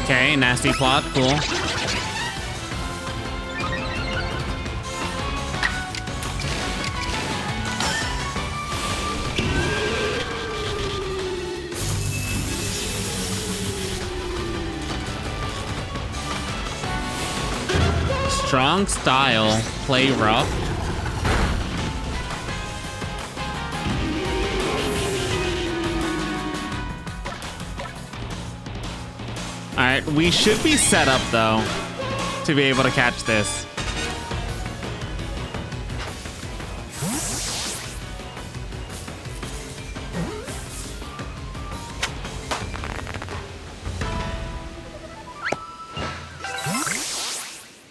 Okay, nasty plot, cool. Strong style, play rough. Alright, we should be set up though to be able to catch this.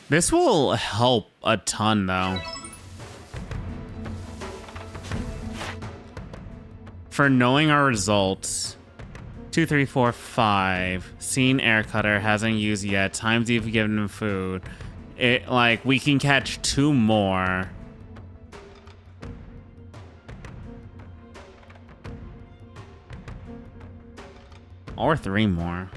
This will help a ton, though. For knowing our results. 2, 3, 4, 5. Seen air cutter, hasn't used yet. Times you've given him food. It, like, we can catch 2 more. Or 3 more.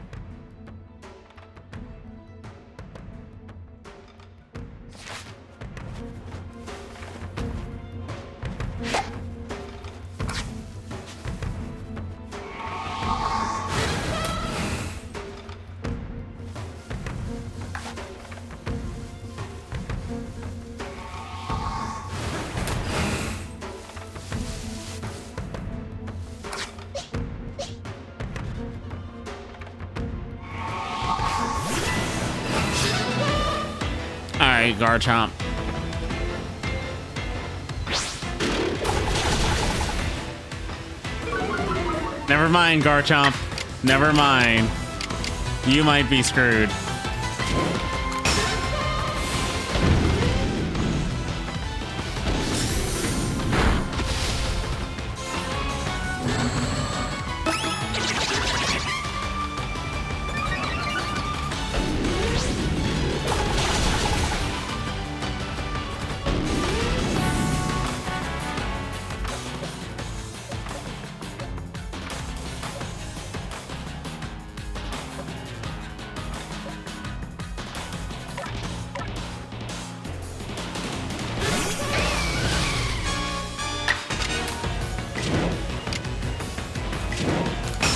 Alright, Garchomp. Never mind, Garchomp. Never mind. You might be screwed.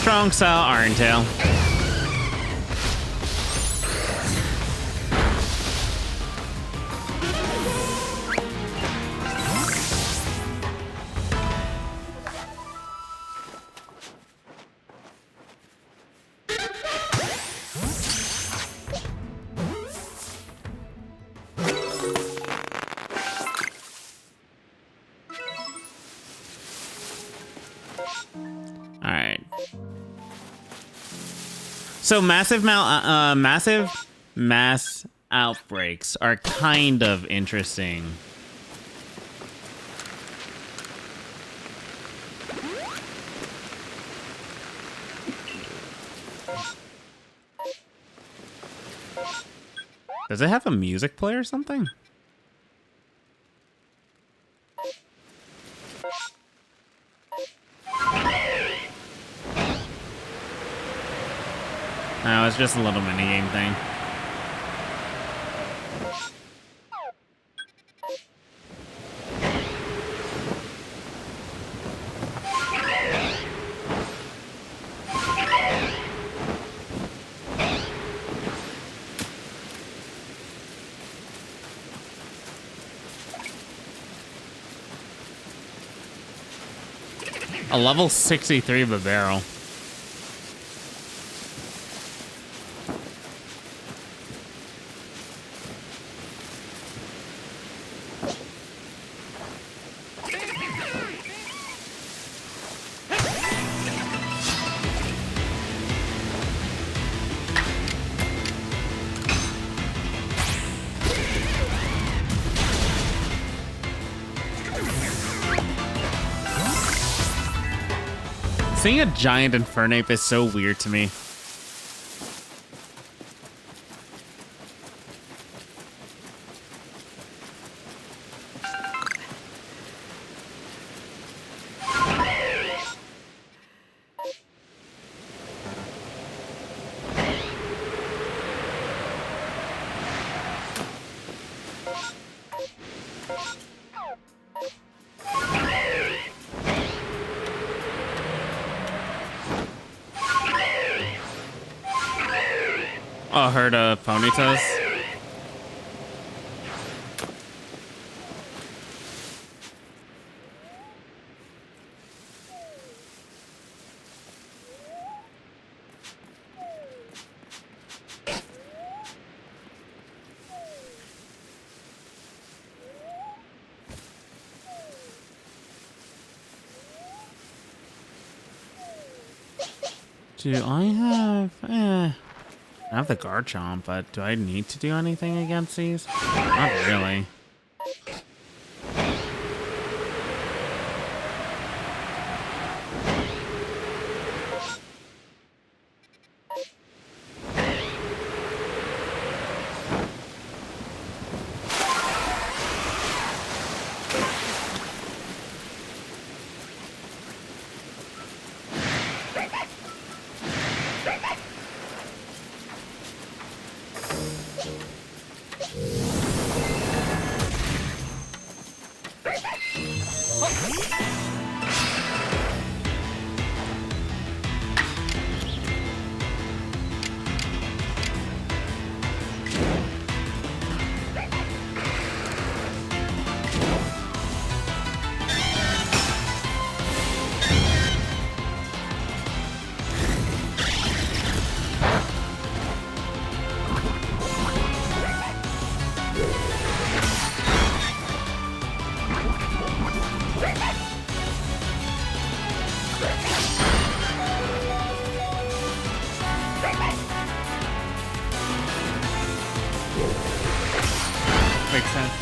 Strong style Iron Tail. So massive mass outbreaks are kind of interesting. Does it have a music player or something? No, it's just a little mini game thing. A level 63 of a barrel. Seeing a giant Infernape is so weird to me. Oh, I heard Ponyta's. Do I have... I have the Garchomp, but do I need to do anything against these? Not really. Makes sense.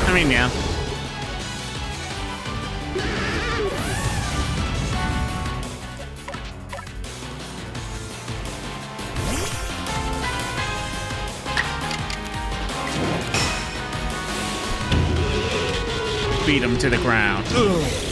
I mean, yeah. Beat him to the ground. Ugh.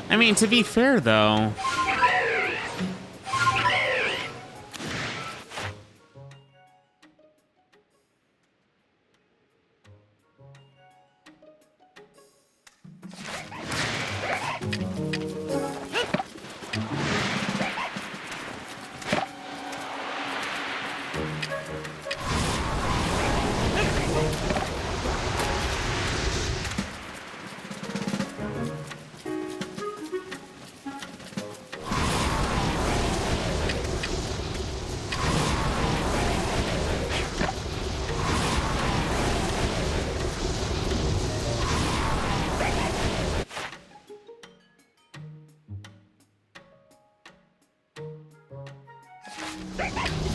I mean, to be fair, though...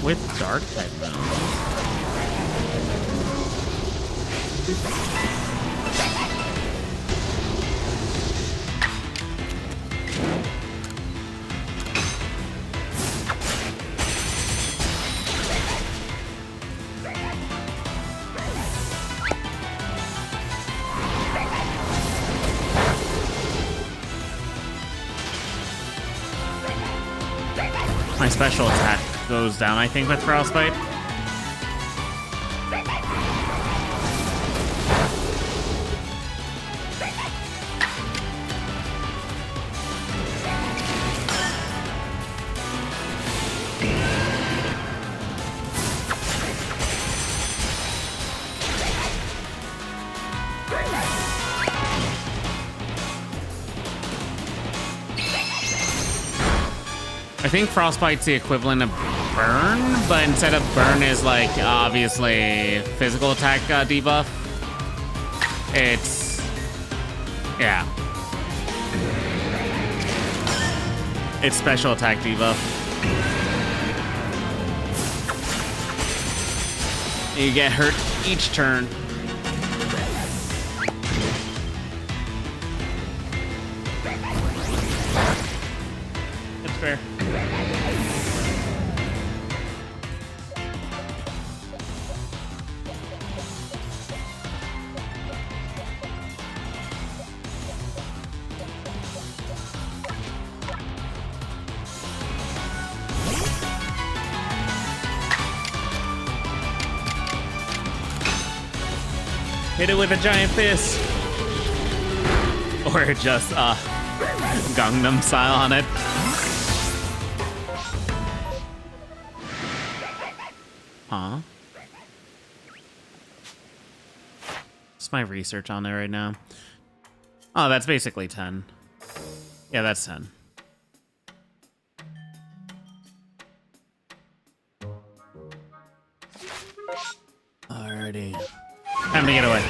With dark type moves. My special attack goes down, I think, with Frostbite. I think Frostbite's the equivalent of burn, but instead of burn is like obviously physical attack debuff. It's, yeah. It's special attack debuff. You get hurt each turn. That's fair. Hit it with a giant fist. Or just Gangnam style on it. Huh? What's my research on there right now? Oh, that's basically 10. Yeah, that's 10. Alrighty. Time to get away.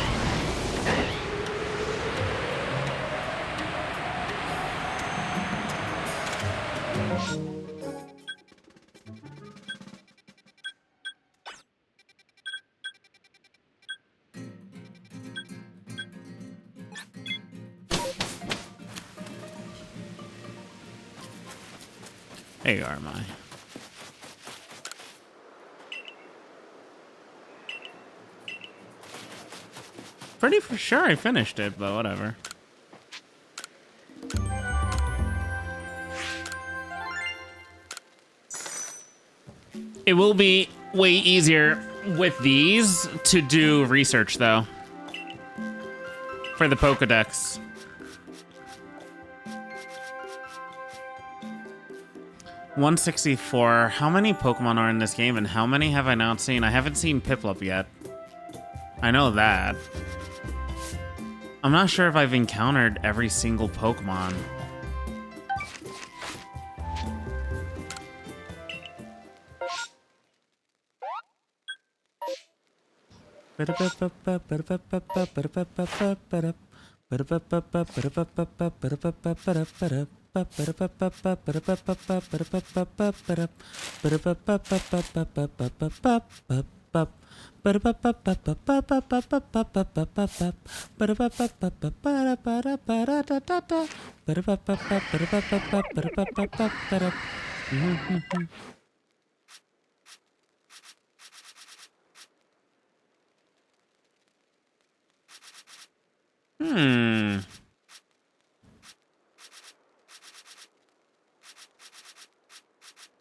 There you are, my. Pretty for sure I finished it, but whatever. It will be way easier with these to do research, though. For the Pokedex. $164. How many Pokemon are in this game, and how many have I not seen? I haven't seen Piplup yet. I know that. I'm not sure if I've encountered every single Pokemon.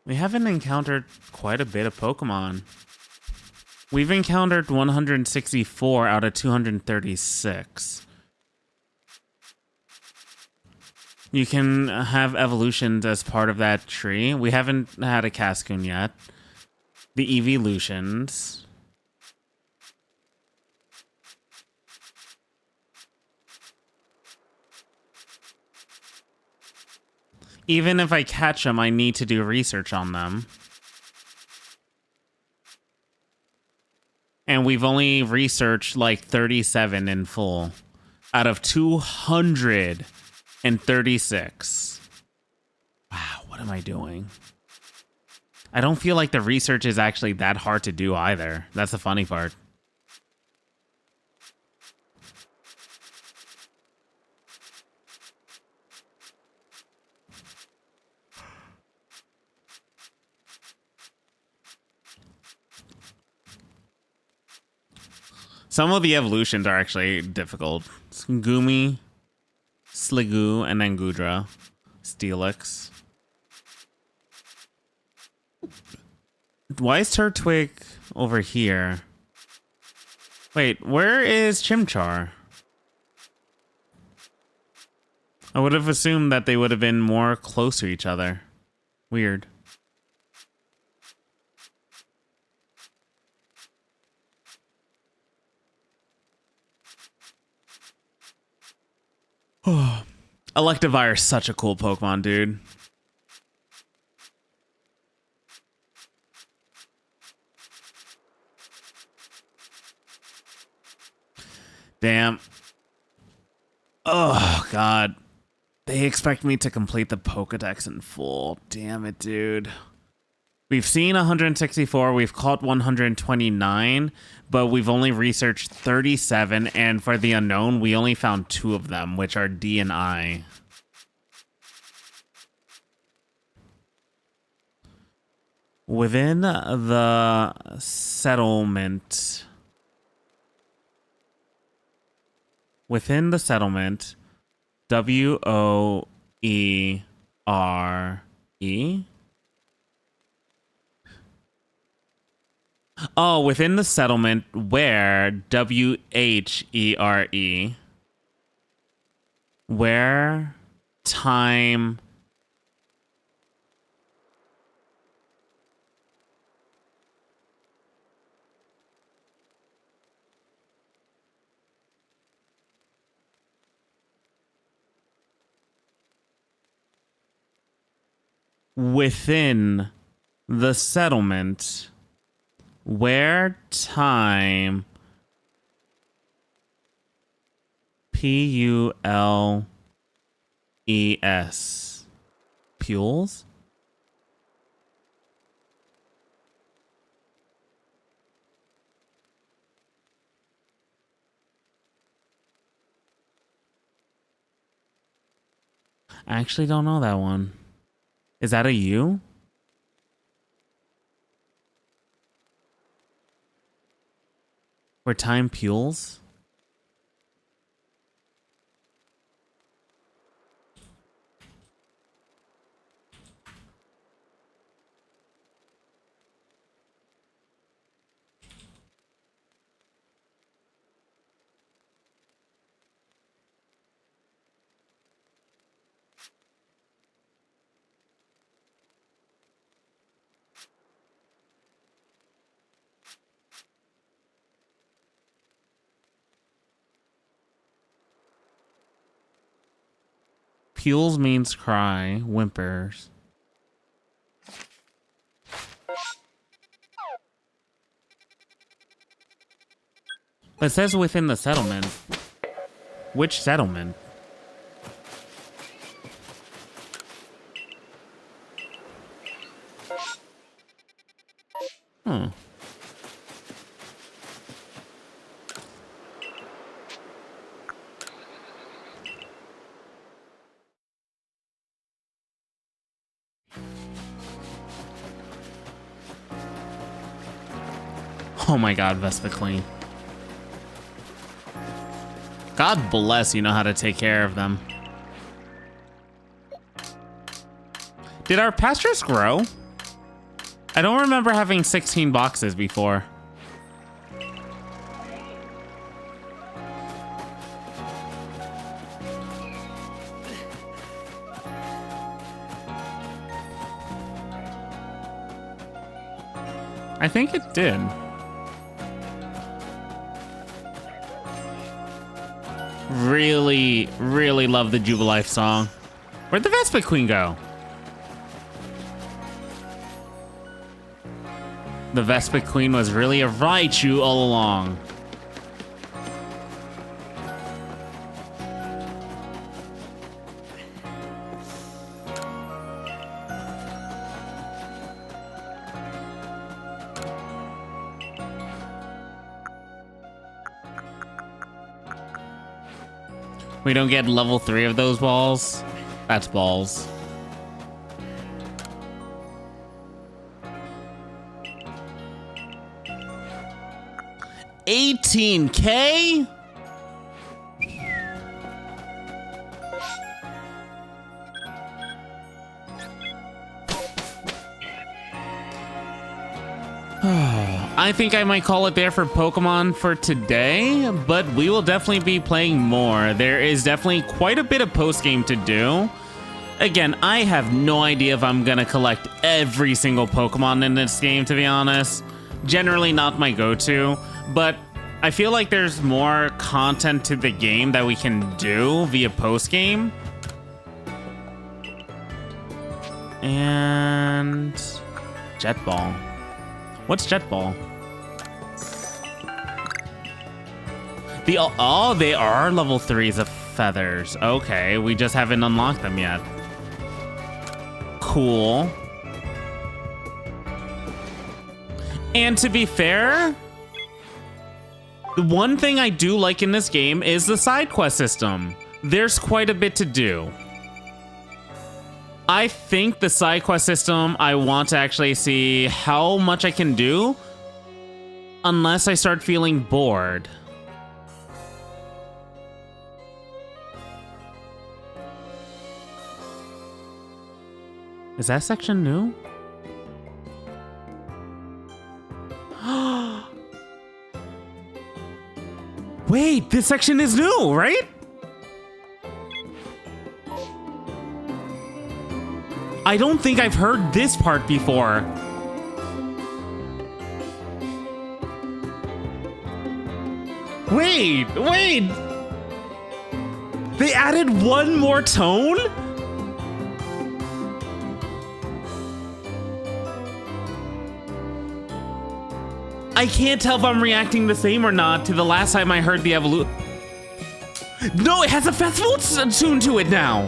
We haven't encountered quite a bit of Pokemon. We've encountered 164 out of 236. You can have evolutions as part of that tree. We haven't had a Cascoon yet. The evolutions. Even if I catch them, I need to do research on them. And we've only researched like 37 in full out of 236. Wow, what am I doing? I don't feel like the research is actually that hard to do either. That's the funny part. Some of the evolutions are actually difficult. Gumi, Sliggoo, and then Gudra. Steelix. Why is Turtwig over here? Wait, where is Chimchar? I would have assumed that they would have been more close to each other. Weird. Electivire is such a cool Pokemon, dude. Damn. Oh, God. They expect me to complete the Pokedex in full. Damn it, dude. We've seen 164, we've caught 129, but we've only researched 37, and for the unknown, we only found 2 of them, which are D and I. Within the settlement... W-O-E-R-E? Oh, within the settlement where W-H-E-R-E, where time within the settlement where time P-U-L-E-S Pules? I actually don't know that one. Is that a U? Where time pules? Pules means cry, whimpers. But it says within the settlement. Which settlement? Hmm. Oh my god, Vespa Queen. God bless you know how to take care of them. Did our pastures grow? I don't remember having 16 boxes before. I think it did. Really, really love the Jubilife song. Where'd the Vespa Queen go? The Vespa Queen was really a Raichu all along. We don't get level 3 of those balls. That's balls. $18K? I think I might call it there for Pokemon for today, but we will definitely be playing more. There is definitely quite a bit of post-game to do. Again, I have no idea if I'm gonna collect every single Pokemon in this game, to be honest. Generally not my go-to, but I feel like there's more content to the game that we can do via post-game. And... Jet Ball. What's Jet Ball? Oh, they are level 3s of feathers. Okay, we just haven't unlocked them yet. Cool. And to be fair, the one thing I do like in this game is the side quest system. There's quite a bit to do. I think the side quest system, I want to actually see how much I can do unless I start feeling bored. Is that section new? Wait, this section is new, right? I don't think I've heard this part before. Wait. They added one more tone? I can't tell if I'm reacting the same or not to the last time I heard the evolution. No, it has a festival tune to it now.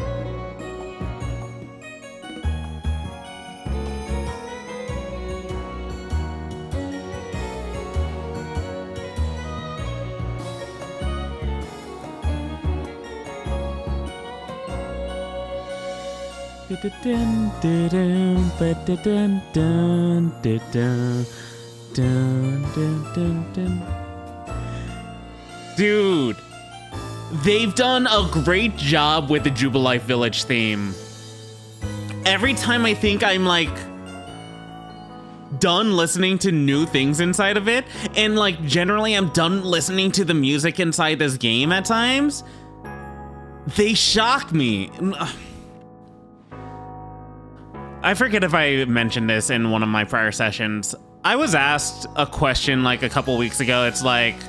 Dude, they've done a great job with the Jubilife Village theme. Every time I think I'm like done listening to new things inside of it, and like generally I'm done listening to the music inside this game at times, they shock me. I forget if I mentioned this in one of my prior sessions. I was asked a question like a couple weeks ago. It's like,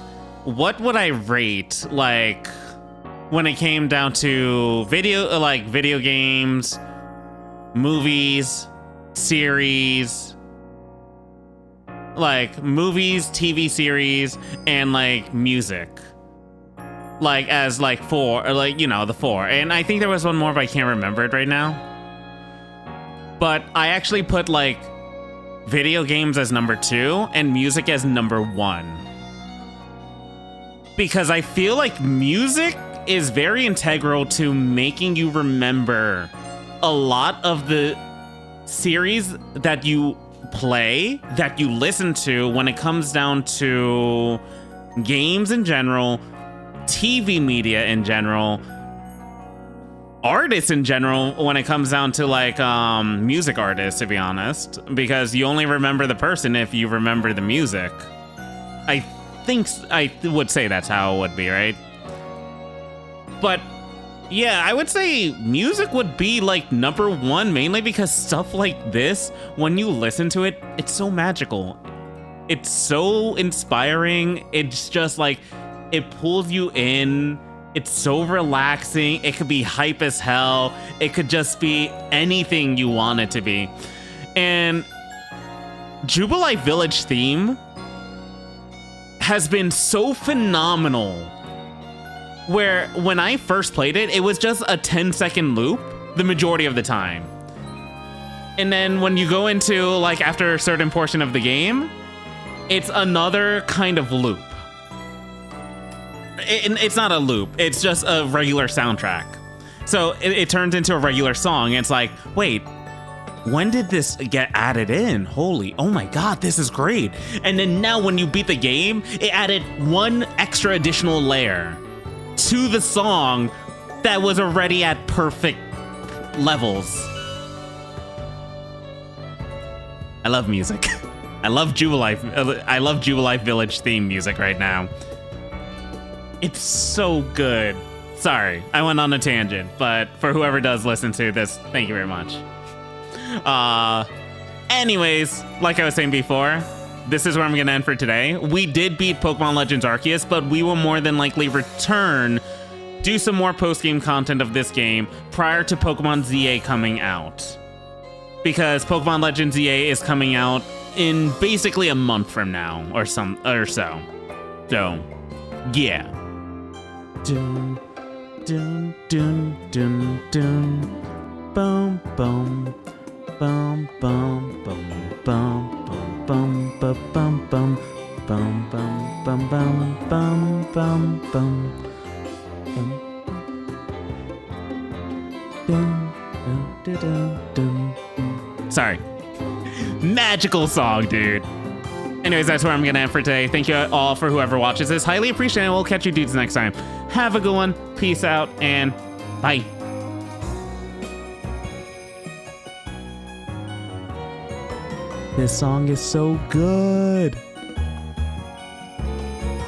what would I rate like when it came down to video games, movies, series, like movies, TV series, and like music, like as like four, or like, you know, the four. And I think there was one more, but I can't remember it right now. But I actually put like video games as number 2 and music as number 1. Because I feel like music is very integral to making you remember a lot of the series that you play, that you listen to when it comes down to games in general, TV media in general, artists in general when it comes down to like music artists, to be honest, because you only remember the person if you remember the music. I would say that's how it would be, right? But yeah, I would say music would be like number 1, mainly because stuff like this, when you listen to it, it's so magical. It's so inspiring. It's just like, it pulls you in. It's so relaxing. It could be hype as hell. It could just be anything you want it to be. And Jubilife Village theme has been so phenomenal, where when I first played it, it was just a 10-second loop the majority of the time. And then when you go into like after a certain portion of the game, it's another kind of loop. It's not a loop, it's just a regular soundtrack. So it turns into a regular song, and it's like, wait, when did this get added in? Oh my god, this is great. And then now when you beat the game, it added one extra additional layer to the song that was already at perfect levels. I love music. I love Jubilife Village theme music right now. It's so good. Sorry, I went on a tangent, but for whoever does listen to this, thank you very much. Anyways, like I was saying before, this is where I'm gonna end for today. We did beat Pokemon Legends Arceus, but we will more than likely return, do some more post-game content of this game prior to Pokemon ZA coming out. Because Pokemon Legends ZA is coming out in basically a month from now, or so. So, yeah. Dun, dun, dun, dun, dun. Boom, boom. Bum, bum, bum, bum, bum, bum, bum, bum, bum, bum, bum, bum, bum, bum, bum, bum. Sorry. Magical song, dude. Anyways, that's where I'm gonna end for today. Thank you all for whoever watches this. Highly appreciate it. We'll catch you dudes next time. Have a good one. Peace out and bye. This song is so good.